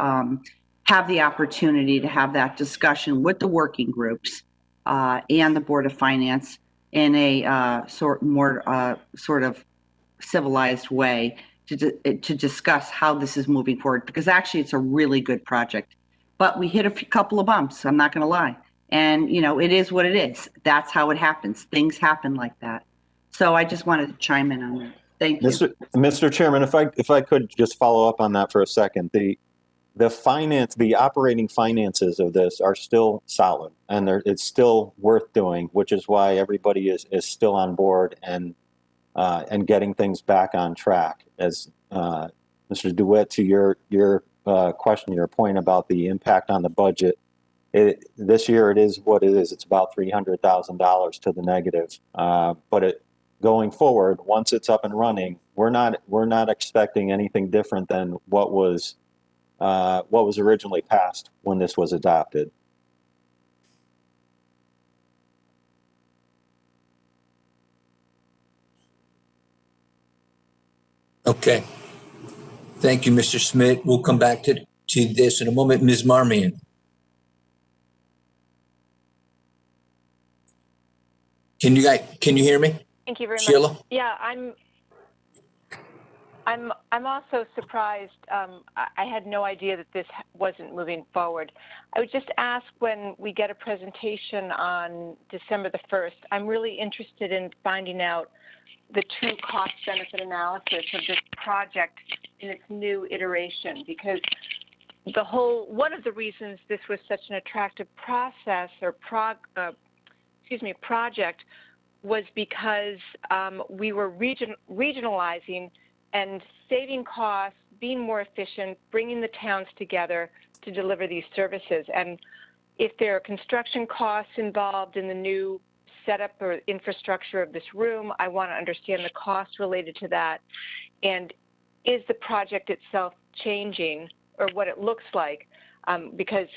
have the opportunity to have that discussion with the working groups and the Board of Finance in a sort of civilized way to discuss how this is moving forward, because actually it's a really good project. But we hit a couple of bumps, I'm not going to lie. And, it is what it is. That's how it happens. Things happen like that. So I just wanted to chime in on that. Thank you. Mr. Chairman, if I could just follow up on that for a second. The operating finances of this are still solid, and it's still worth doing, which is why everybody is still on board and getting things back on track. As Mr. Mr. DeWitt, to your question, your point about the impact on the budget. This year it is what it is. It's about $300,000 to the negative. But going forward, once it's up and running, we're not expecting anything different than what was originally passed when this was adopted. Okay. Thank you, Mr. Schmidt. We'll come back to this in a moment. Ms. Marmion. Can you hear me? Thank you very Sheila? much. Yeah, I'm also surprised. I had no idea that this wasn't moving forward. I would just ask, when we get a presentation on December the 1st, I'm really interested in finding out the true cost benefit analysis of this project in its new iteration, because one of the reasons this was such an attractive process or project was because we were regionalizing and saving costs, being more efficient, bringing the towns together to deliver these services. And if there are construction costs involved in the new setup or infrastructure of this room, I want to understand the costs related to that. And is the project itself changing, or what it looks like? Because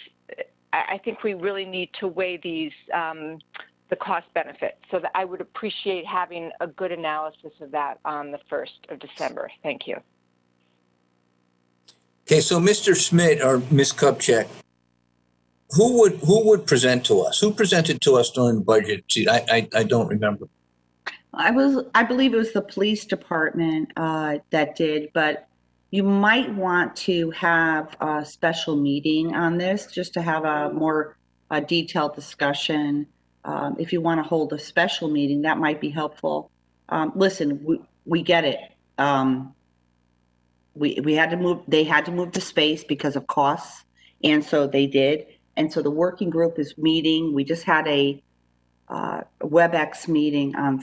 I think we really need to weigh these the cost benefit. So that I would appreciate having a good analysis of that on the 1st of December. Thank you. Okay, so Mr. Schmidt or Ms. Kupchak, who would present to us? Who presented to us during the budget? See, I don't remember. I believe it was the police department that did, but you might want to have a special meeting on this just to have a more detailed discussion. If you want to hold a special meeting, that might be helpful. Listen, we get it. We had to move, they had to move to space because of costs, and so they did. And so the working group is meeting. We just had a WebEx meeting on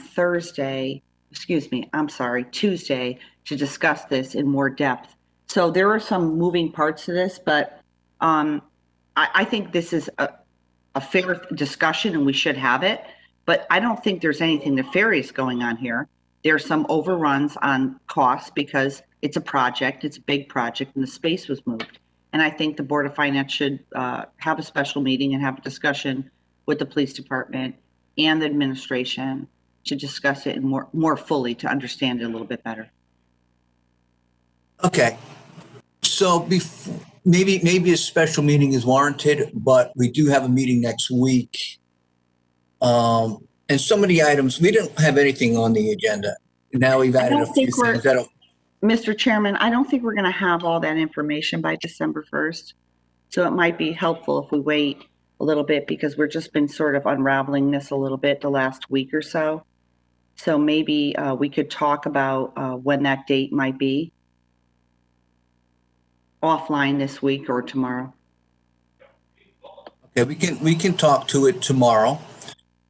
Tuesday, to discuss this in more depth. So there are some moving parts to this, but I think this is a fair discussion and we should have it. But I don't think there's anything nefarious going on here. There's some overruns on costs because it's a project, it's a big project, and the space was moved. And I think the Board of Finance should have a special meeting and have a discussion with the police department and the administration to discuss it more fully, to understand it a little bit better. Okay. So maybe a special meeting is warranted, but we do have a meeting next week. And some of the items, we didn't have anything on the agenda. Now we've added a few things. Mr. Chairman, I don't think we're going to have all that information by December 1st. So it might be helpful if we wait a little bit, because we've just been sort of unraveling this a little bit the last week or so. So maybe we could talk about when that date might be offline this week or tomorrow. Okay, we can talk to it tomorrow,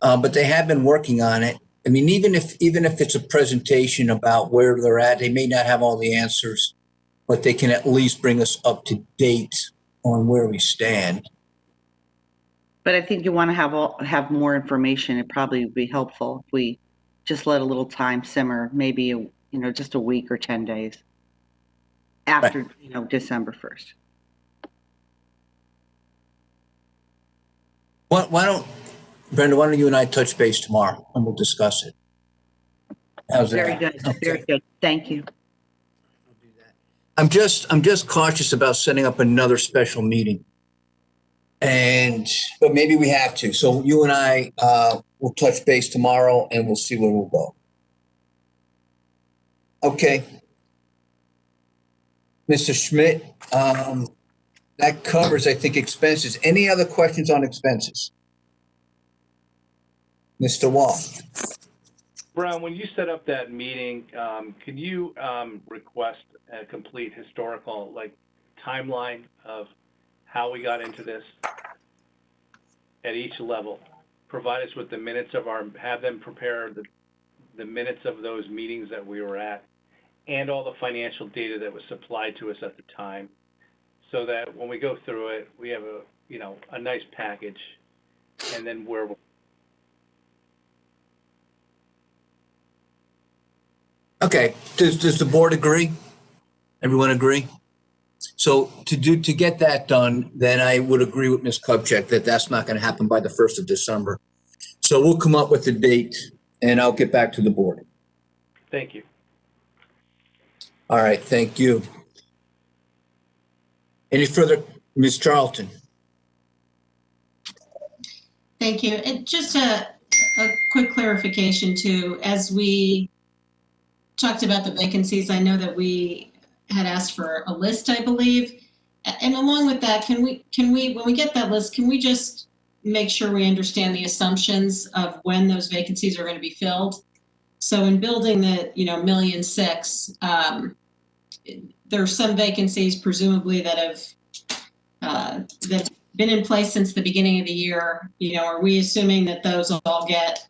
but they have been working on it. I mean, even if it's a presentation about where they're at, they may not have all the answers, but they can at least bring us up to date on where we stand. But I think you want to have more information. It probably would be helpful if we just let a little time simmer, maybe just a week or 10 days after December 1st. Brenda, why don't you and I touch base tomorrow and we'll discuss it. How's that? Very good. Okay. Very good. Thank you. I'm just cautious about setting up another special meeting. But maybe we have to. So you and I will touch base tomorrow and we'll see where we'll go. Okay. Mr. Schmidt, that covers, I think, expenses. Any other questions on expenses? Mr. Walsh. Brown, when you set up that meeting, could you request a complete historical timeline of how we got into this at each level? Provide us with the minutes of have them prepare the minutes of those meetings that we were at, and all the financial data that was supplied to us at the time, so that when we go through it, we have a nice package, and then where we'll. Okay, does the board agree? Everyone agree? So to get that done, then I would agree with Ms. Kupchak that that's not going to happen by the 1st of December. So we'll come up with the date and I'll get back to the board. Thank you. All right, thank you. Any further, Ms. Charlton? Thank you. And just a quick clarification too, as we talked about the vacancies, I know that we had asked for a list, I believe. And along with that, can we, when we get that list, can we just make sure we understand the assumptions of when those vacancies are going to be filled? So in building the, $1.6 million, there are some vacancies presumably that have been in place since the beginning of the year. Are we assuming that those all get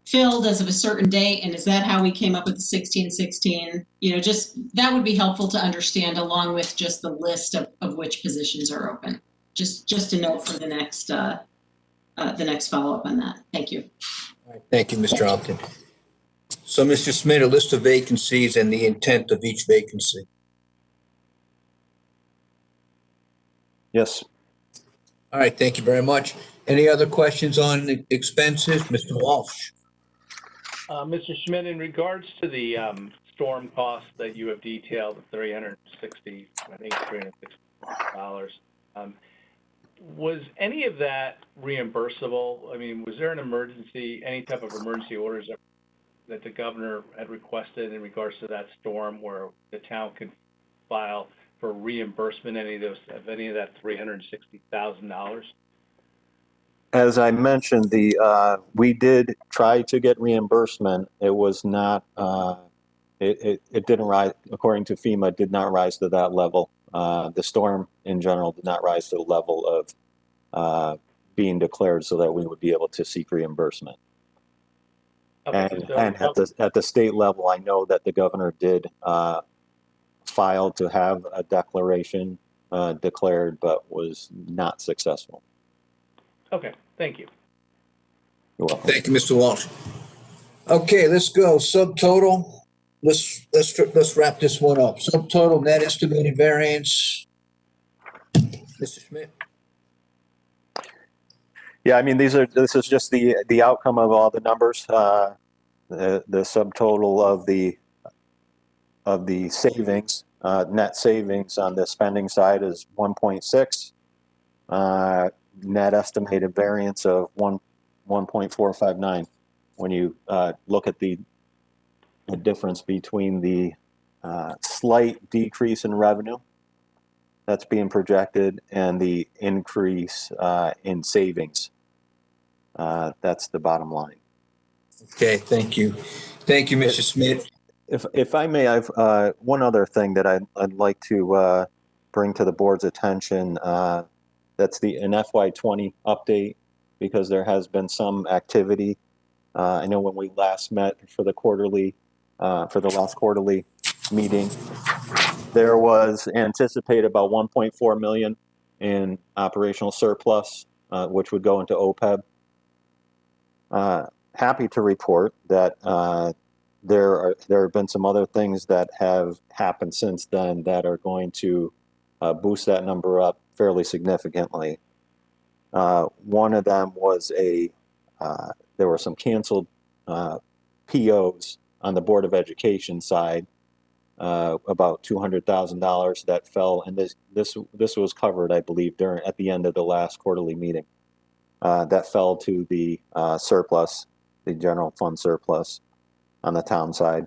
filled as of a certain date? And is that how we came up with the 1616? Just that would be helpful to understand, along with just the list of which positions are open. Just a note for the next follow-up on that. Thank you. All right, thank you, Mr. Charlton. So, Mr. Smith, a list of vacancies and the intent of each vacancy. Yes. All right, thank you very much. Any other questions on the expenses? Mr. Walsh? Mr. Schmidt, in regards to the storm costs that you have detailed, the $360, was any of that reimbursable? I mean, was there any type of emergency orders that the governor had requested in regards to that storm where the town could file for reimbursement of any of that $360,000? As I mentioned, we did try to get reimbursement. It was not. It didn't rise, according to FEMA. Did not rise to that level. The storm in general did not rise to the level of being declared so that we would be able to seek reimbursement. Okay, and at the state level, I know that the governor did file to have a declaration declared, but was not successful. Okay, thank you. You're welcome. Thank you, Mr. Walsh. Okay, let's go. Subtotal. Let's wrap this one up. Subtotal net estimated variance. Mr. Schmidt. Yeah, I mean, this is just the outcome of all the numbers. The subtotal of the savings, net savings on the spending side is 1.6. Net estimated variance of 1.459. When you look at the difference between the slight decrease in revenue that's being projected and the increase in savings, that's the bottom line. Okay, thank you. Thank you, Mr. Smith. If I may, I've one other thing that I'd like to bring to the board's attention. That's an FY20 update, because there has been some activity. I know when we last met for the last quarterly meeting, there was anticipated about 1.4 million in operational surplus, which would go into OPED. Happy to report that there have been some other things that have happened since then that are going to boost that number up fairly significantly. One of them was there were some canceled POs on the Board of Education side, about $200,000 that fell, and this was covered, I believe, at the end of the last quarterly meeting. That fell to the surplus, the general fund surplus on the town side.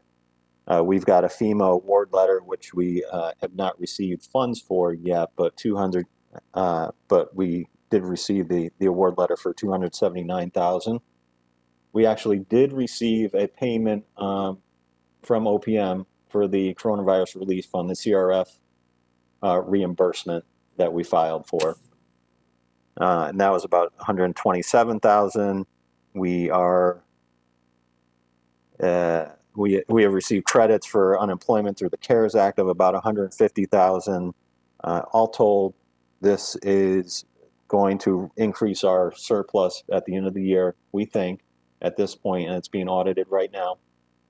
We've got a FEMA award letter, which we have not received funds for yet, but but we did receive the award letter for $279,000. We actually did receive a payment from OPM for the Coronavirus Relief Fund, the CRF reimbursement that we filed for. And that was about $127,000. We are we have received credits for unemployment through the CARES Act of about 150,000. All told, this is going to increase our surplus at the end of the year, we think, at this point, and it's being audited right now,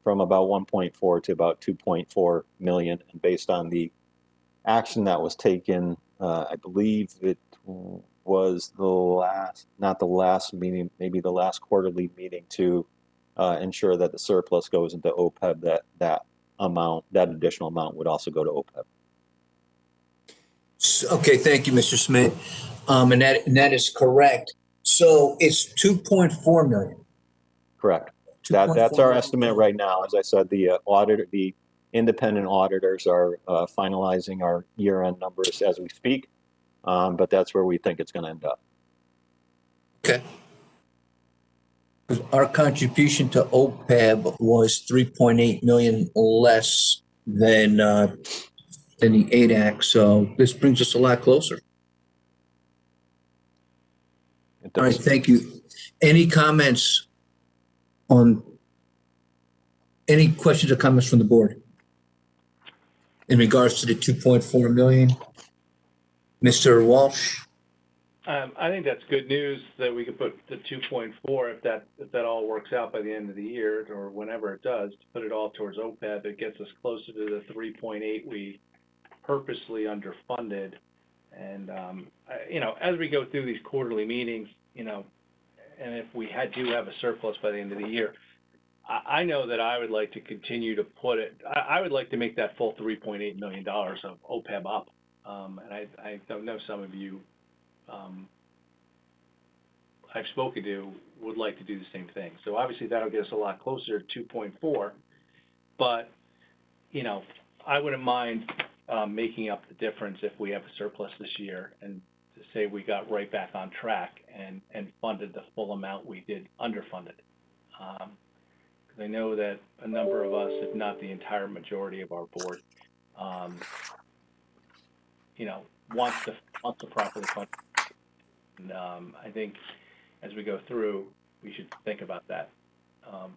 from about 1.4 to about 2.4 million. And based on the action that was taken, I believe it was not the last meeting, maybe the last quarterly meeting, to ensure that the surplus goes into OPEB, that additional amount would also go to OPEB. Okay, thank you, Mr. Schmidt. And that is correct. So it's 2.4 million. Correct. That's our estimate right now. As I said, the independent auditors are finalizing our year-end numbers as we speak, but that's where we think it's going to end up. Okay. Our contribution to OPEB was 3.8 million less than the ADAC, so this brings us a lot closer. All right, thank you. Any comments on any questions or comments from the board in regards to the 2.4 million? Mr. Walsh? I think that's good news that we could put the 2.4 if that all works out by the end of the year or whenever it does, to put it all towards OPEB. It gets us closer to the 3.8 we purposely underfunded. And as we go through these quarterly meetings, and if we do have a surplus by the end of the year, I know that I would like to continue to put it. I would like to make that full $3.8 million of OPEB up. And I don't know, some of you I've spoken to would like to do the same thing. So obviously that'll get us a lot closer to 2.4. But I wouldn't mind making up the difference if we have a surplus this year, and to say we got right back on track and funded the full amount we did underfunded. Because I know that a number of us, if not the entire majority of our board, wants to properly fund. And I think as we go through, we should think about that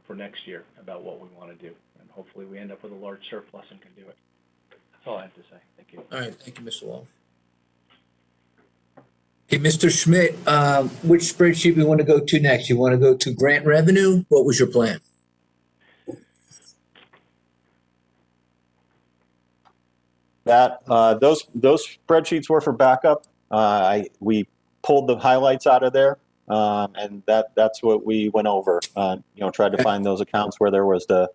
for next year, about what we want to do. And hopefully we end up with a large surplus and can do it. That's all I have to say. Thank you. All right, thank you, Mr. Walsh. Okay, Mr. Schmidt, which spreadsheet we want to go to next? You want to go to grant revenue? What was your plan? Those spreadsheets were for backup. We pulled the highlights out of there, and that's what we went over. Tried to find those accounts where there was the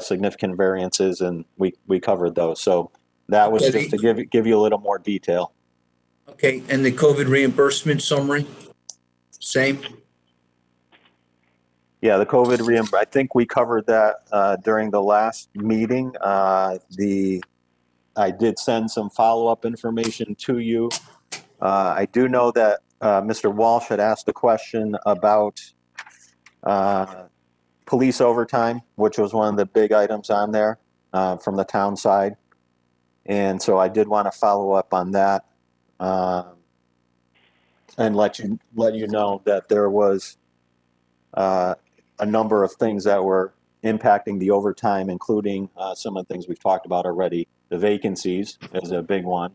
significant variances, and we covered those. So that was just to give you a little more detail. Okay, and the COVID reimbursement summary, same? Yeah, the COVID reimbursement, I think we covered that during the last meeting. I did send some follow-up information to you. I do know that Mr. Walsh had asked a question about police overtime, which was one of the big items on there from the town side. And so I did want to follow up on that and let you know that there was a number of things that were impacting the overtime, including some of the things we've talked about already. The vacancies is a big one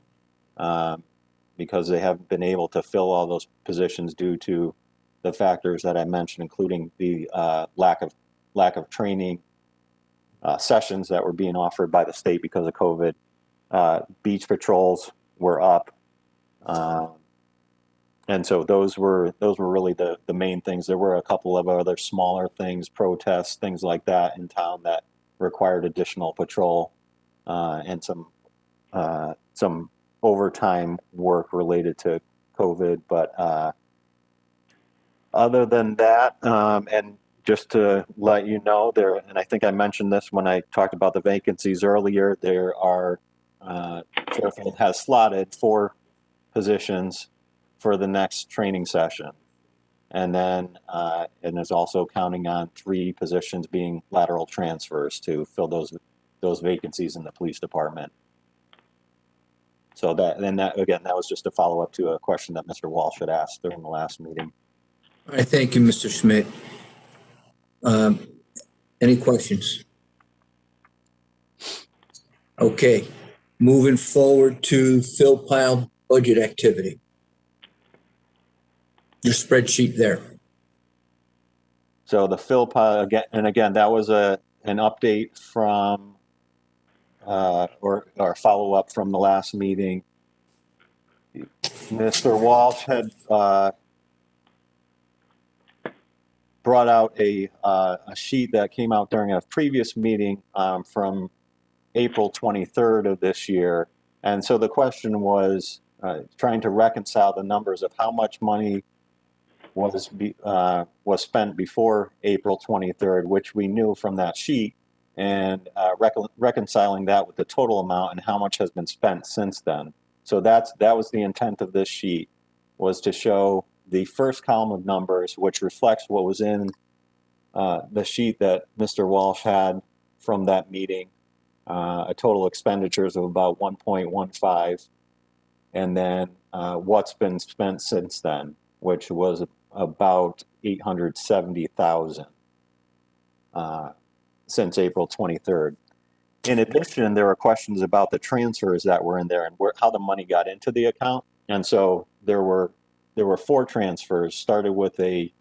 because they haven't been able to fill all those positions due to the factors that I mentioned, including the lack of training sessions that were being offered by the state because of COVID. Beach patrols were up, and so those were really the main things. There were a couple of other smaller things, protests, things like that in town that required additional patrol. And some overtime work related to COVID. But other than that, and just to let you know, and I think I mentioned this when I talked about the vacancies earlier, there are, Fairfield has slotted 4 positions for the next training session. And then, and is also counting on 3 positions being lateral transfers to fill those vacancies in the police department. So that was just a follow-up to a question that Mr. Walsh had asked during the last meeting. All right, thank you, Mr. Schmidt. Any questions? Okay, moving forward to Phil Pile budget activity. Your spreadsheet there. So the fill pile again, and again, that was an update from or follow up from the last meeting. Mr. Walsh had brought out a sheet that came out during a previous meeting from April 23rd of this year. And so the question was trying to reconcile the numbers of how much money was spent before April 23rd, which we knew from that sheet, and reconciling that with the total amount and how much has been spent since then. So that was the intent of this sheet, was to show the first column of numbers, which reflects what was in the sheet that Mr. Walsh had from that meeting, a total expenditures of about 1.15, and then what's been spent since then, which was about 870,000 since April 23rd. In addition, there were questions about the transfers that were in there and how the money got into the account. And so there were 4 transfers. Started with a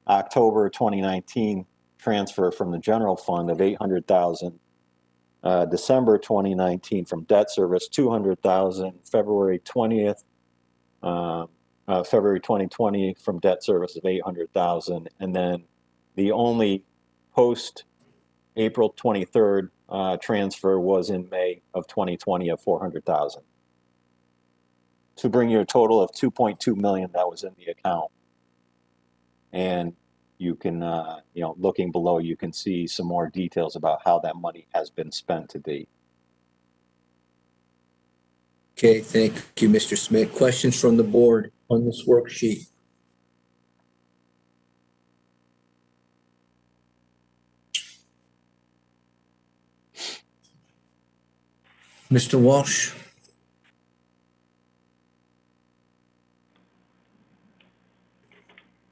October 2019 transfer from the general fund of 800,000. December 2019 from debt service 200,000. February 20th. February 2020 from debt service of 800,000, and then the only post April 23rd transfer was in May of 2020 of 400,000, to bring you a total of 2.2 million that was in the account. And you can, looking below, you can see some more details about how that money has been spent to date. Okay, thank you, Mr. Smith. Questions from the board on this worksheet? Mr. Walsh?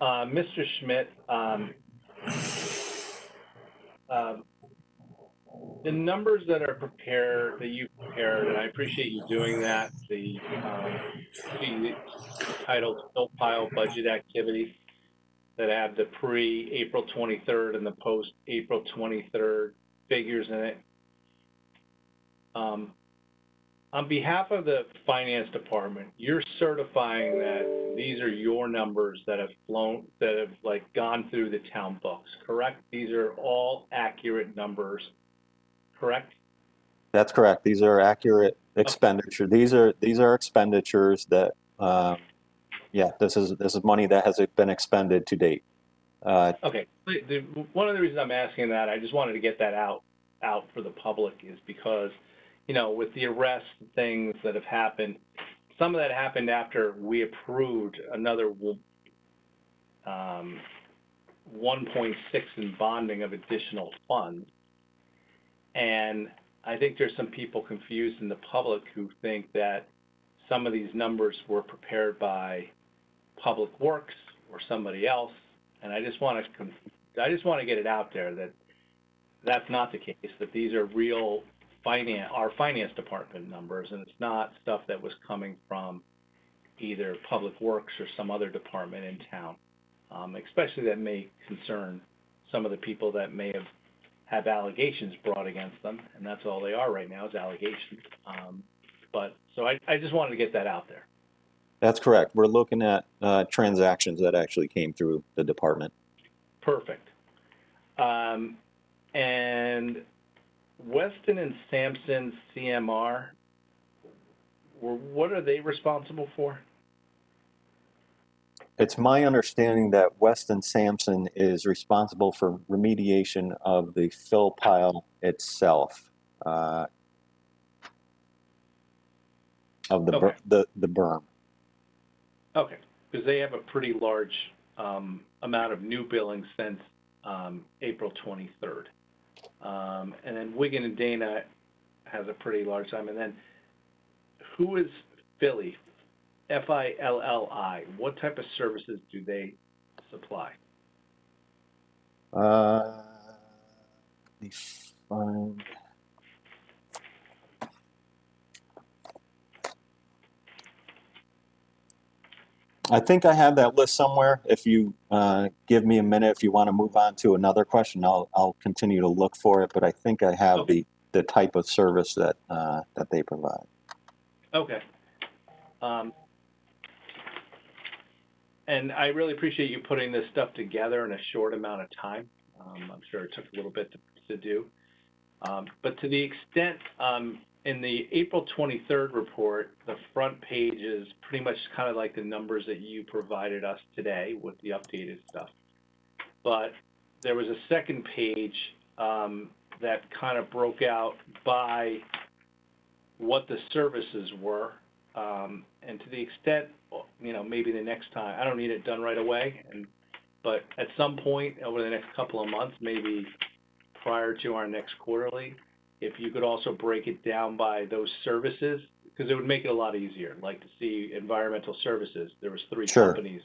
Mr. Schmidt, the numbers that are prepared, that you prepared, and I appreciate you doing that, the titled Fill Pile Budget Activity that have the pre-April 23rd and the post-April 23rd figures in it. On behalf of the finance department, you're certifying that these are your numbers that have gone through the town books, correct? These are all accurate numbers, correct? That's correct. These are accurate expenditure. These are expenditures that, this is money that has been expended to date. Okay. One of the reasons I'm asking that, I just wanted to get that out for the public, is because, with the arrests and things that have happened, some of that happened after we approved another 1.6 in bonding of additional funds. And I think there's some people confused in the public who think that some of these numbers were prepared by Public Works or somebody else. And I just want to get it out there that that's not the case, that these are real our finance department numbers, and it's not stuff that was coming from either Public Works or some other department in town, especially that may concern some of the people that may have allegations brought against them, and that's all they are right now, is allegations. So I just wanted to get that out there. That's correct. We're looking at transactions that actually came through the department. Perfect. And Weston and Sampson CMR, what are they responsible for? It's my understanding that Weston Sampson is responsible for remediation of the fill pile itself, of the Okay. the berm. Okay, because they have a pretty large amount of new billing since April 23rd. And then Wigan and Dana has a pretty large time. And then who is Philly? Filli. What type of services do they supply? Let me find. I think I have that list somewhere. If you give me a minute, if you want to move on to another question, I'll continue to look for it. But I think I have the type of service that that they provide. Okay. And I really appreciate you putting this stuff together in a short amount of time. I'm sure it took a little bit to do. But to the extent in the April 23rd report, the front page is pretty much kind of like the numbers that you provided us today with the updated stuff. But there was a second page that kind of broke out by what the services were. And to the extent, you know, maybe the next time, I don't need it done right away, but at some point over the next couple of months, maybe prior to our next quarterly, if you could also break it down by those services, because it would make it a lot easier. Like to see environmental services, there was 3 companies,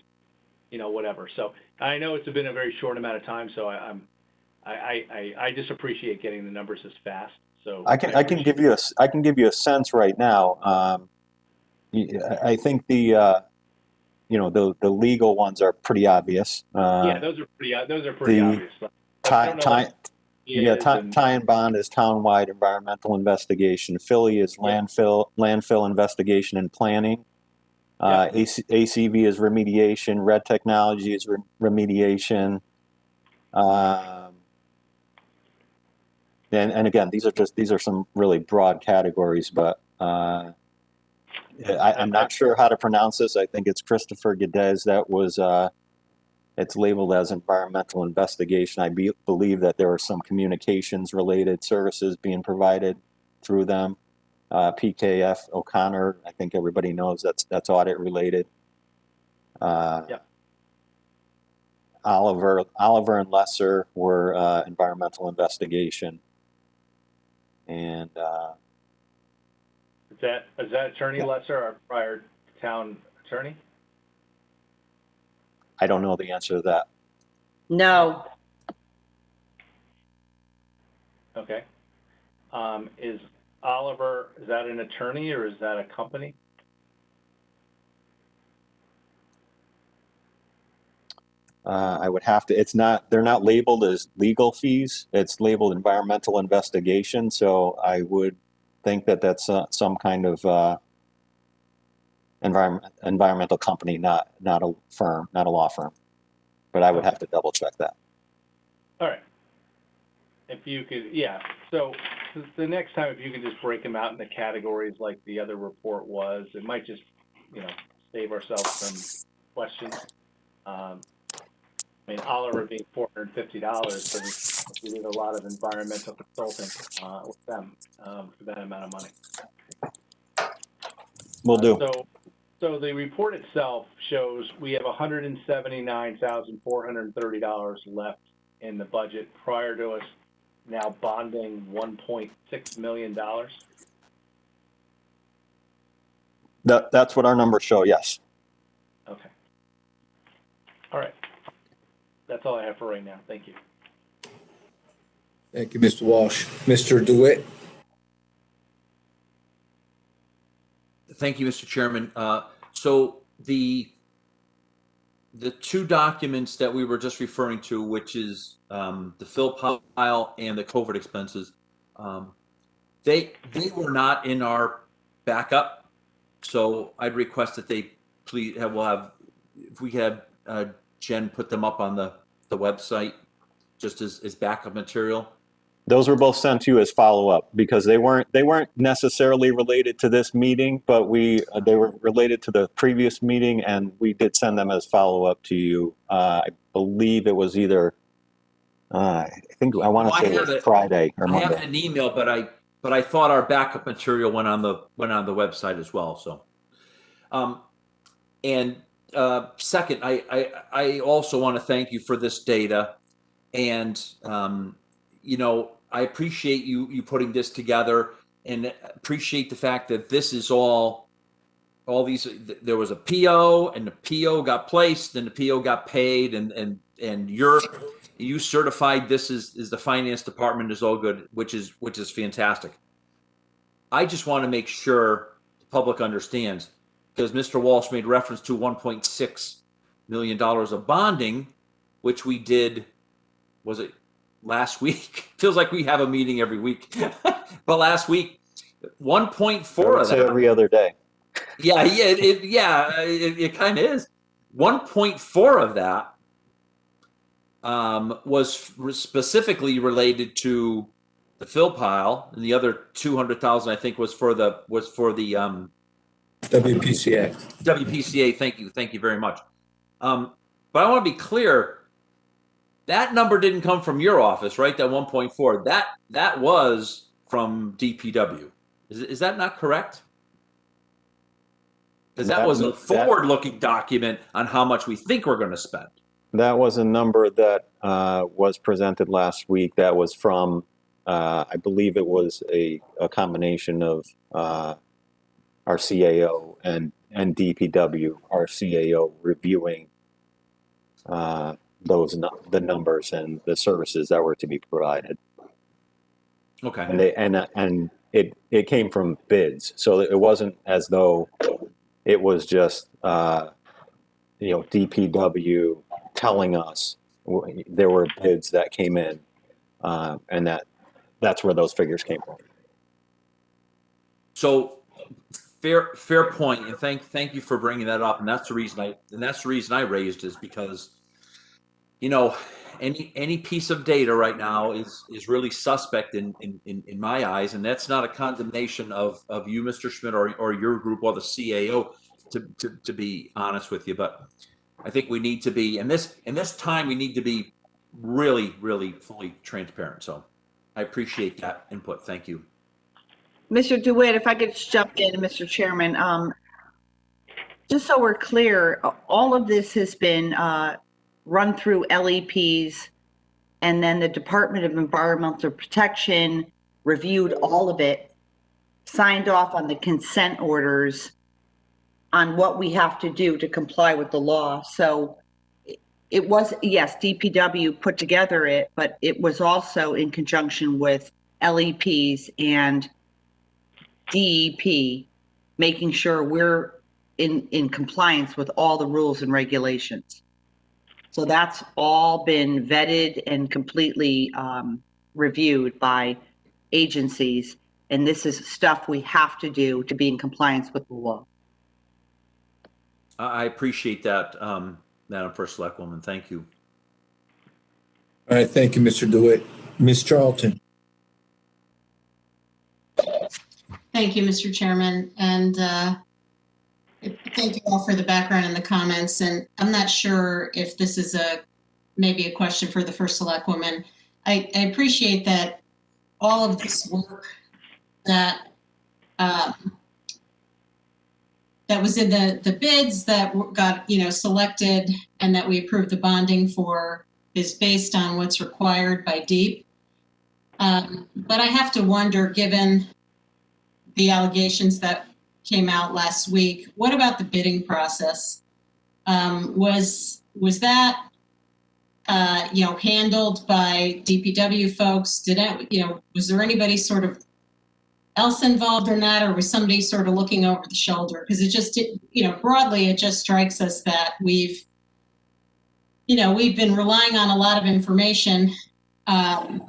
you know, whatever. So I know it's been a very short amount of time, so I just appreciate getting the numbers as fast. So I can give you a sense right now. I think the you know, the legal ones are pretty obvious. Yeah, those are pretty obvious. Tie and bond is townwide environmental investigation. Philly is landfill investigation and planning. ACV is remediation. Red Technology is remediation. And again, these are some really broad categories, but I'm not sure how to pronounce this. I think it's Christopher Geddes. That was it's labeled as environmental investigation. I believe that there are some communications related services being provided through them. PKF O'Connor, I think everybody knows that's audit related. Oliver and Lesser were environmental investigation. And is that Attorney Lesser, our prior town attorney? I don't know the answer to that. No. Okay. Is Oliver, is that an attorney or is that a company? I would have to, they're not labeled as legal fees. It's labeled environmental investigation. So I would think that that's some kind of environmental company, not a firm, not a law firm. But I would have to double check that. All right. If you could, yeah. So the next time, if you could just break them out into categories like the other report was, it might just, you know, save ourselves some questions. I mean, Oliver being $450, but we did a lot of environmental consulting with them for that amount of money. Will do. So the report itself shows we have $179,430 left in the budget prior to us now bonding $1.6 million. That's what our numbers show, yes. Okay. All right. That's all I have for right now. Thank you. Thank you, Mr. Walsh. Mr. DeWitt. Thank you, Mr. Chairman. So the 2 documents that we were just referring to, which is the fill pile and the COVID expenses, they were not in our backup. So I'd request that they please if we have Jen put them up on the website just as backup material. Those were both sent to you as follow-up because they weren't necessarily related to this meeting, but they were related to the previous meeting, and we did send them as follow-up to you. I believe it was either I want to say it was Friday or Monday. I have an email, but I thought our backup material went on the website as well. So, second, I also want to thank you for this data, and you know, I appreciate you putting this together, and appreciate the fact that this is all these. There was a PO, and the PO got placed, and the PO got paid, and you certified this is the finance department is all good, which is fantastic. I just want to make sure the public understands because Mr. Walsh made reference to $1.6 million of bonding, which we did, was it last week? Feels like we have a meeting every week. But last week, 1.4 of say that. every other day. Yeah, it kind of is. 1.4 of that was specifically related to the fill pile, and the other 200,000 I think was for the WPCA. WPCA. Thank you very much. But I want to be clear. That number didn't come from your office, right? That 1.4. That was from DPW. Is that not correct? Because that was a forward-looking document on how much we think we're going to spend. That was a number that was presented last week. That was from, I believe it was a combination of our CAO and DPW, our CAO reviewing the numbers and the services that were to be provided. Okay. And it came from bids, so it wasn't as though it was just DPW telling us. There were bids that came in, and that's where those figures came from. So fair point, and thank you for bringing that up. And that's the reason I raised is because, any piece of data right now is really suspect in my eyes, and that's not a condemnation of you, Mr. Schmidt, or your group or the CAO, to be honest with you. But I think we need to be in this time. We need to be really, really fully transparent. So I appreciate that input. Thank you. Mr. DeWitt, if I could just jump in, Mr. Chairman, just so we're clear, all of this has been run through LEPs, and then the Department of Environmental Protection reviewed all of it, signed off on the consent orders on what we have to do to comply with the law. So it was, yes, DPW put together it, but it was also in conjunction with LEPs and DEP, making sure we're in compliance with all the rules and regulations. So that's all been vetted and completely reviewed by agencies. And this is stuff we have to do to be in compliance with the law. I appreciate that, Madam First Selectwoman. Thank you. All right, thank you, Mr. DeWitt. Ms. Charlton. Thank you, Mr. Chairman, and thank you all for the background and the comments. And I'm not sure if this is maybe a question for the First Selectwoman. I appreciate that all of this work that that was in the bids that got selected and that we approved the bonding for is based on what's required by DEEP. But I have to wonder, given the allegations that came out last week, what about the bidding process? Was that handled by DPW folks? Was there anybody sort of else involved in that, or was somebody sort of looking over the shoulder? Because it just, broadly, it just strikes us that we've been relying on a lot of information and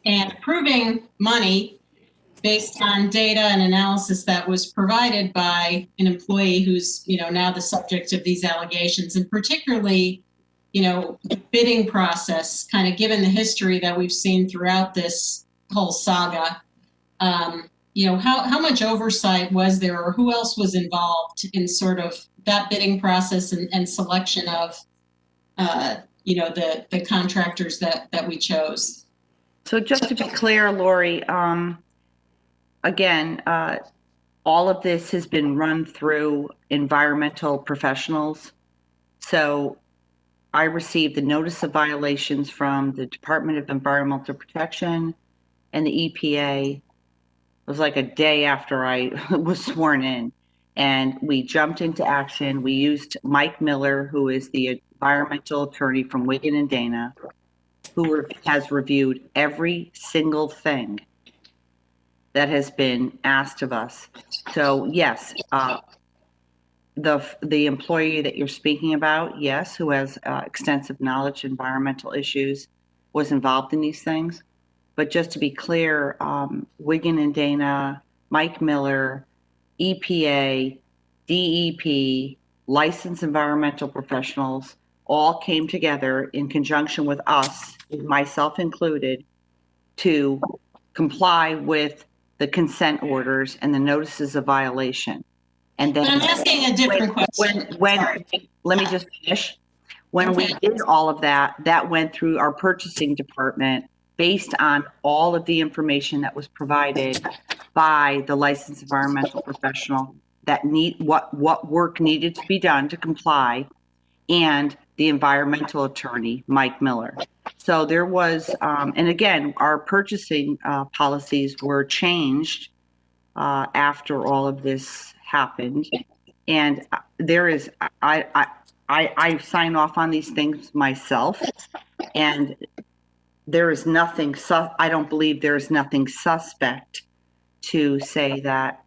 approving money based on data and analysis that was provided by an employee who's, now the subject of these allegations, and particularly, the bidding process, kind of given the history that we've seen throughout this whole saga. How much oversight was there, or who else was involved in sort of that bidding process and selection of, the contractors that we chose? So just to be clear, Lori, again, all of this has been run through environmental professionals. So I received the notice of violations from the Department of Environmental Protection and the EPA. It was like a day after I was sworn in, and we jumped into action. We used Mike Miller, who is the environmental attorney from Wigan and Dana, who has reviewed every single thing that has been asked of us. So yes, the employee that you're speaking about, yes, who has extensive knowledge of environmental issues, was involved in these things. But just to be clear, Wiggin and Dana, Mike Miller, EPA, DEP, licensed environmental professionals all came together in conjunction with us, myself included, to comply with the consent orders and the notices of violation. And then But I'm asking a different question. Let me just finish. When we did all of that, that went through our purchasing department based on all of the information that was provided by the licensed environmental professional that what work needed to be done to comply, and the environmental attorney, Mike Miller. So there was, and again, our purchasing policies were changed after all of this happened. And there is, I sign off on these things myself, and there is nothing, I don't believe there is nothing suspect to say that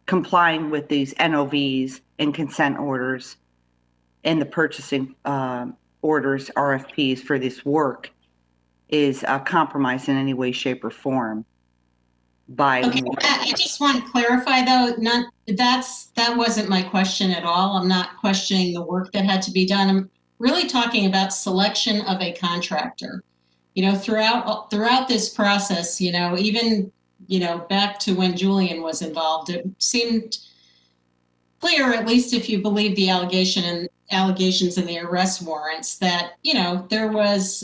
complying with these NOVs and consent orders and the purchasing orders, RFPs for this work is a compromise in any way, shape, or form. Okay, I just want to clarify though, that wasn't my question at all. I'm not questioning the work that had to be done. I'm really talking about selection of a contractor. You know, throughout this process, you know, even, you know, back to when Julian was involved, it seemed clear, at least if you believe the allegations in the arrest warrants, that, you know, there was,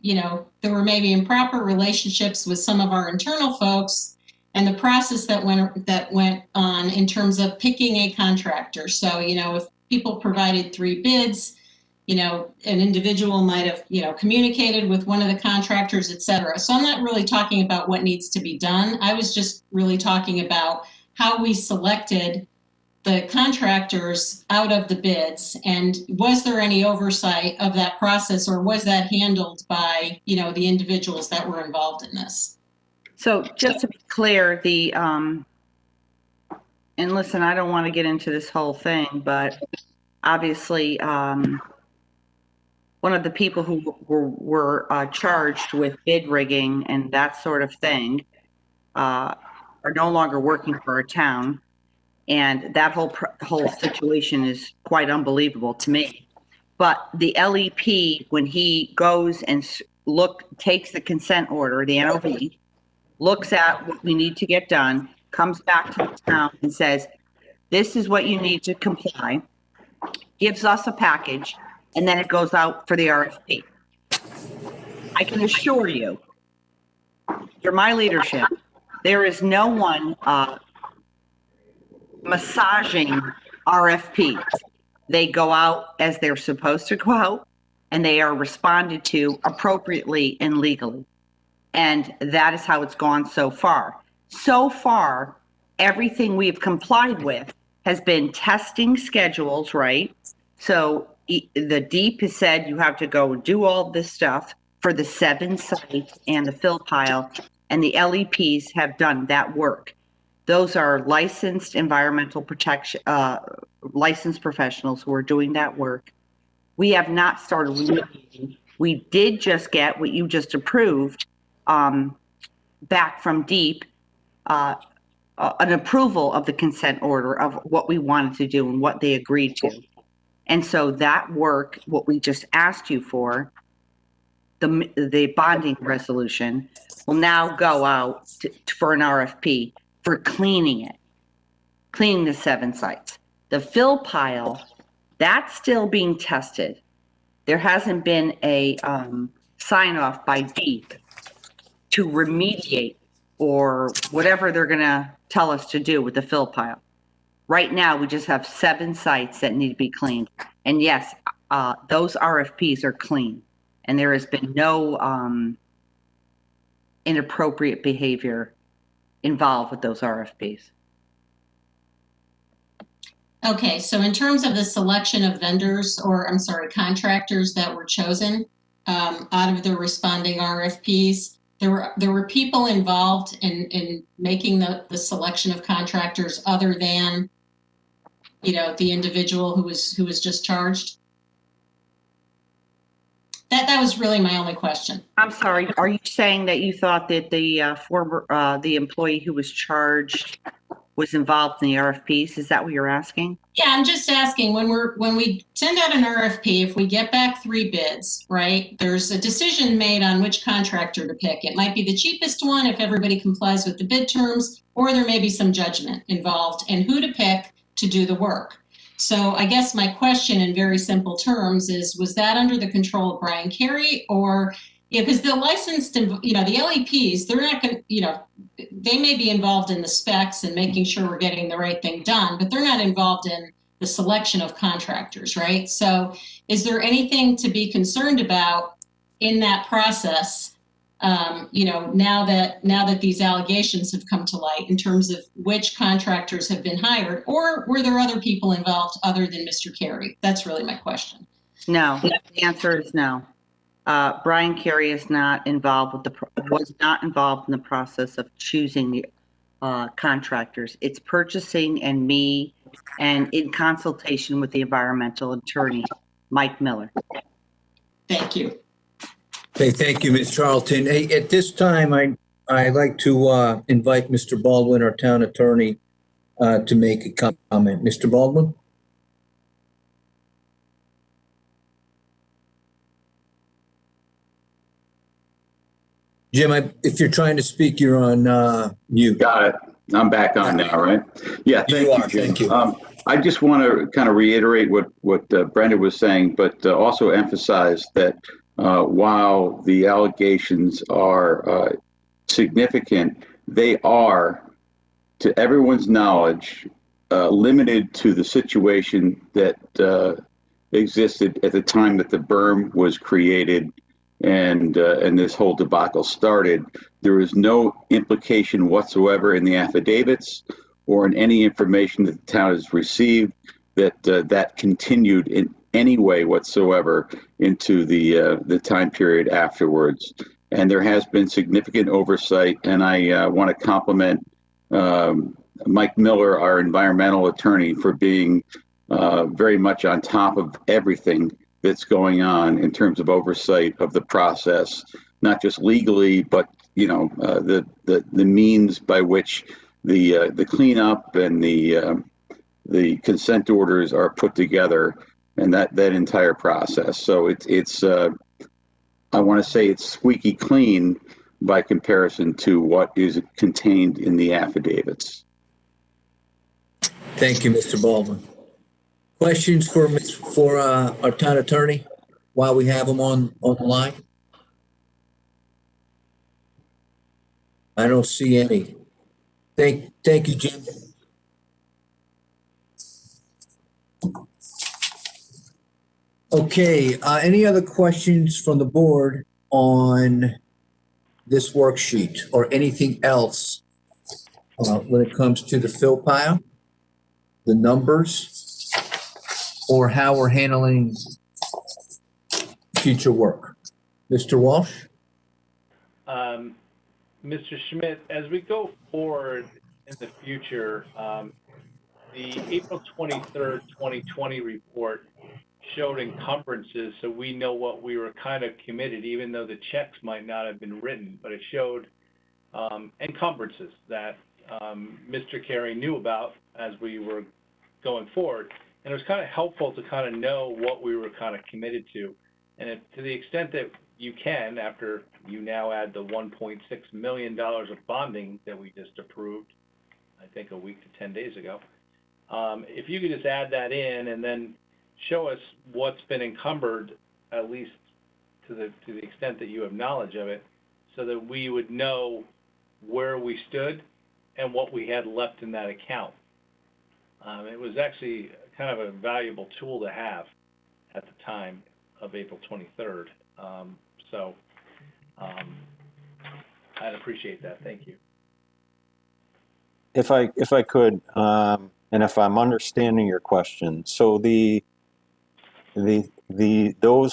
you know, there were maybe improper relationships with some of our internal folks, and the process that went on in terms of picking a contractor. So, you know, if people provided 3 bids, you know, an individual might have, you know, communicated with one of the contractors, et cetera. So I'm not really talking about what needs to be done. I was just really talking about how we selected the contractors out of the bids, and was there any oversight of that process, or was that handled by, you know, the individuals that were involved in this? So just to be clear, the and listen, I don't want to get into this whole thing, but obviously one of the people who were charged with bid rigging and that sort of thing are no longer working for our town. And that whole situation is quite unbelievable to me. But the LEP, when he goes and takes the consent order, the NOV, looks at what we need to get done, comes back to the town and says, this is what you need to comply, gives us a package, and then it goes out for the RFP. I can assure you, for my leadership, there is no one massaging RFPs. They go out as they're supposed to go out, and they are responded to appropriately and legally. And that is how it's gone so far. So far, everything we've complied with has been testing schedules, right? So the DEEP has said you have to go do all this stuff for the 7 sites and the fill pile, and the LEPs have done that work. Those are licensed environmental protection, licensed professionals who are doing that work. We have not started remediating. We did just get what you just approved back from DEEP, an approval of the consent order of what we wanted to do and what they agreed to. And so that work, what we just asked you for, the bonding resolution, will now go out for an RFP for cleaning the 7 sites. The fill pile, that's still being tested. There hasn't been a sign off by DEEP to remediate or whatever they're gonna tell us to do with the fill pile. Right now, we just have 7 sites that need to be cleaned. And yes, those RFPs are clean, and there has been no inappropriate behavior involved with those RFPs. Okay, so in terms of the selection of vendors, or I'm sorry, contractors that were chosen out of the responding RFPs, there were people involved in making the selection of contractors other than the individual who was just charged? That was really my only question. I'm sorry, are you saying that you thought that the employee who was charged was involved in the RFPs? Is that what you're asking? Yeah, I'm just asking, when we send out an RFP, if we get back 3 bids, right, there's a decision made on which contractor to pick. It might be the cheapest one if everybody complies with the bid terms, or there may be some judgment involved in who to pick to do the work. So I guess my question in very simple terms is, was that under the control of Brian Carey, or, because the licensed, the LEPs, they're not going to, they may be involved in the specs and making sure we're getting the right thing done, but they're not involved in the selection of contractors, right? So is there anything to be concerned about in that process, now that these allegations have come to light, in terms of which contractors have been hired, or were there other people involved other than Mr. Carey? That's really my question. No, the answer is no. Brian Carey is not involved was not involved in the process of choosing the contractors. It's purchasing and me, and in consultation with the environmental attorney, Mike Miller. Thank you. Okay, thank you, Ms. Charlton. Hey, at this time, I'd like to invite Mr. Baldwin, our town attorney, to make a comment. Mr. Baldwin? Jim, if you're trying to speak, you're on mute. Got it. I'm back on now, right? Yeah, thank you, Jim. Thank you. I just want to kind of reiterate what Brenda was saying, but also emphasize that while the allegations are significant, they are, to everyone's knowledge, limited to the situation that existed at the time that the berm was created and this whole debacle started. There is no implication whatsoever in the affidavits or in any information that the town has received that that continued in any way whatsoever into the time period afterwards. And there has been significant oversight, and I want to compliment Mike Miller, our environmental attorney, for being very much on top of everything that's going on in terms of oversight of the process, not just legally, but the means by which the cleanup and the consent orders are put together, and that entire process. So it's I want to say it's squeaky clean by comparison to what is contained in the affidavits. Thank you, Mr. Baldwin. Questions for our town attorney while we have him on the line? I don't see any. Thank you, Jim. Okay, any other questions from the board on this worksheet or anything else when it comes to the fill pile, the numbers, or how we're handling future work? Mr. Walsh? Mr. Schmidt, as we go forward in the future, the April 23rd, 2020 report showed encumbrances, so we know what we were kind of committed, even though the checks might not have been written, but it showed encumbrances that Mr. Carey knew about as we were going forward. And it was kind of helpful to kind of know what we were kind of committed to. And to the extent that you can, after you now add the $1.6 million of bonding that we just approved, I think a week to 10 days ago, if you could just add that in and then show us what's been encumbered, at least to the extent that you have knowledge of it, so that we would know where we stood and what we had left in that account. It was actually kind of a valuable tool to have at the time of April 23rd. I'd appreciate that. Thank you. If I could, and if I'm understanding your question, so those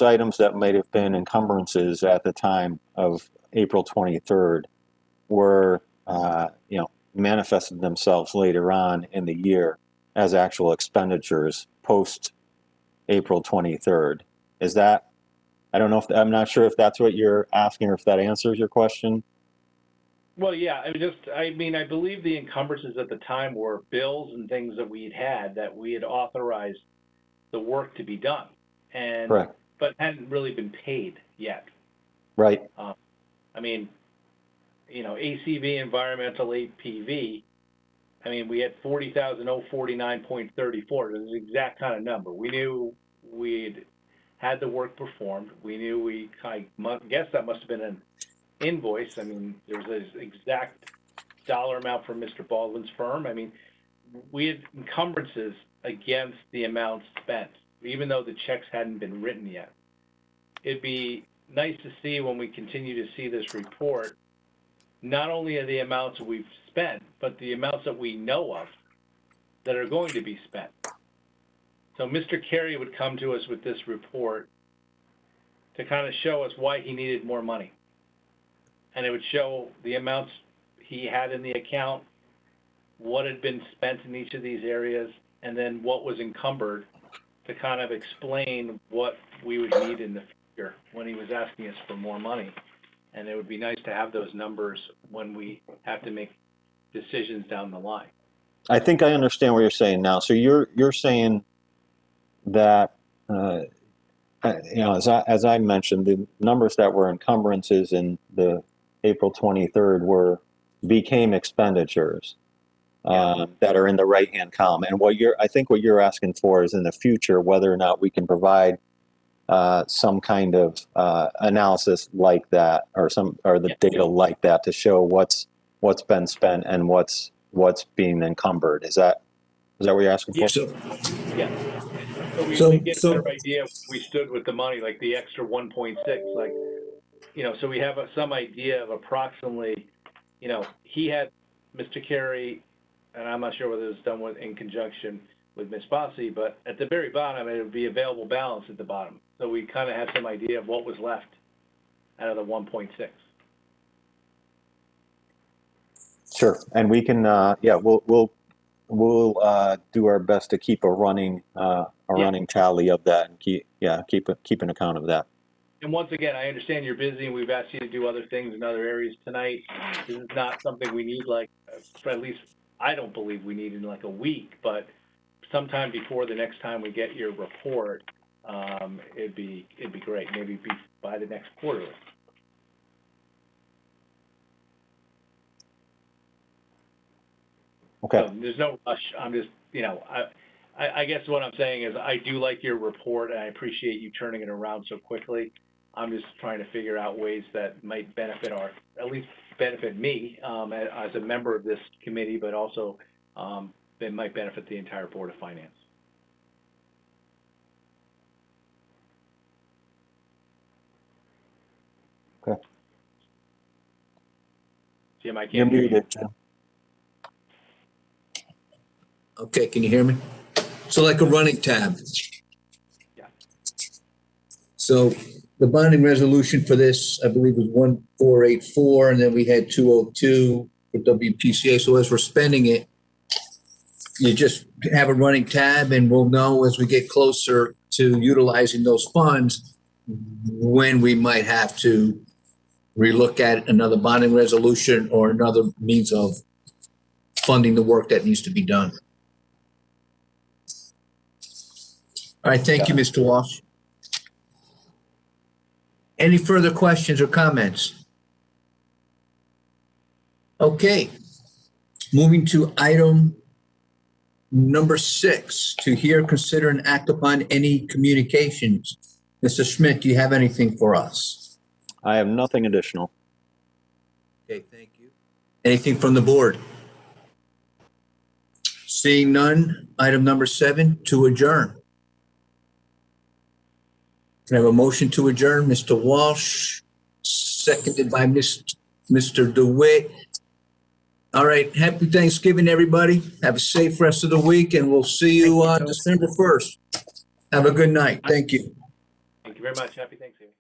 items that might have been encumbrances at the time of April 23rd were manifested themselves later on in the year. as actual expenditures post April 23rd. Is that, I don't know if, I'm not sure if that's what you're asking or if that answers your question. Well, yeah, I mean, I believe the encumbrances at the time were bills and things that we had authorized the work to be done, and Correct. but hadn't really been paid yet. Right. I mean, you know, ACV, environmental APV. I mean, we had 40,049.34. That's the exact kind of number. We knew we'd had the work performed. We knew I guess that must have been an invoice. I mean, there was an exact dollar amount from Mr. Baldwin's firm. I mean, we had encumbrances against the amounts spent, even though the checks hadn't been written yet. It'd be nice to see when we continue to see this report, not only are the amounts we've spent, but the amounts that we know of that are going to be spent. So Mr. Carey would come to us with this report to kind of show us why he needed more money. And it would show the amounts he had in the account, what had been spent in each of these areas, and then what was encumbered to kind of explain what we would need in the future when he was asking us for more money. And it would be nice to have those numbers when we have to make decisions down the line. I think I understand what you're saying now. So you're saying that, you know, as I mentioned, the numbers that were encumbrances in the April 23rd became expenditures that are in the right-hand column. And I think what you're asking for is in the future whether or not we can provide some kind of analysis like that, or the data like that, to show what's been spent and what's being encumbered. Is that what you're asking for? Yeah. So we get a better idea if we stood with the money, like the extra 1.6, like, you know, so we have some idea of approximately, you know, he had Mr. Carey, and I'm not sure whether it was done in conjunction with Ms. Bossy, but at the very bottom, it would be available balance at the bottom. So we kind of have some idea of what was left out of the 1.6. Sure, and we can, we'll do our best to keep a running tally of that and keep an account of that. And once again, I understand you're busy and we've asked you to do other things in other areas tonight. This is not something we need, like, at least I don't believe we need in like a week, but sometime before the next time we get your report, it'd be great. Maybe by the next quarter. Okay. So there's no rush. I'm just, you know, I guess what I'm saying is I do like your report and I appreciate you turning it around so quickly. I'm just trying to figure out ways that might benefit at least benefit me as a member of this committee, but also that might benefit the entire Board of Finance. Okay. Jim, I You're can't hear you. muted, Jim. Okay, can you hear me? So like a running tab. Yeah. So the bonding resolution for this, I believe, was 1484, and then we had 202 for WPCA. So as we're spending it, you just have a running tab, and we'll know as we get closer to utilizing those funds when we might have to relook at another bonding resolution or another means of funding the work that needs to be done. All right, thank you, Mr. Walsh. Any further questions or comments? Okay, moving to item number 6, to hear, consider, and act upon any communications. Mr. Schmidt, do you have anything for us? I have nothing additional. Okay, thank you. Anything from the board? Seeing none, item number 7, to adjourn. Can I have a motion to adjourn? Mr. Walsh, seconded by Mr. DeWitt. All right, happy Thanksgiving, everybody. Have a safe rest of the week, and we'll see you on December 1st. Have a good night. Thank you. Thank you very much. Happy Thanksgiving.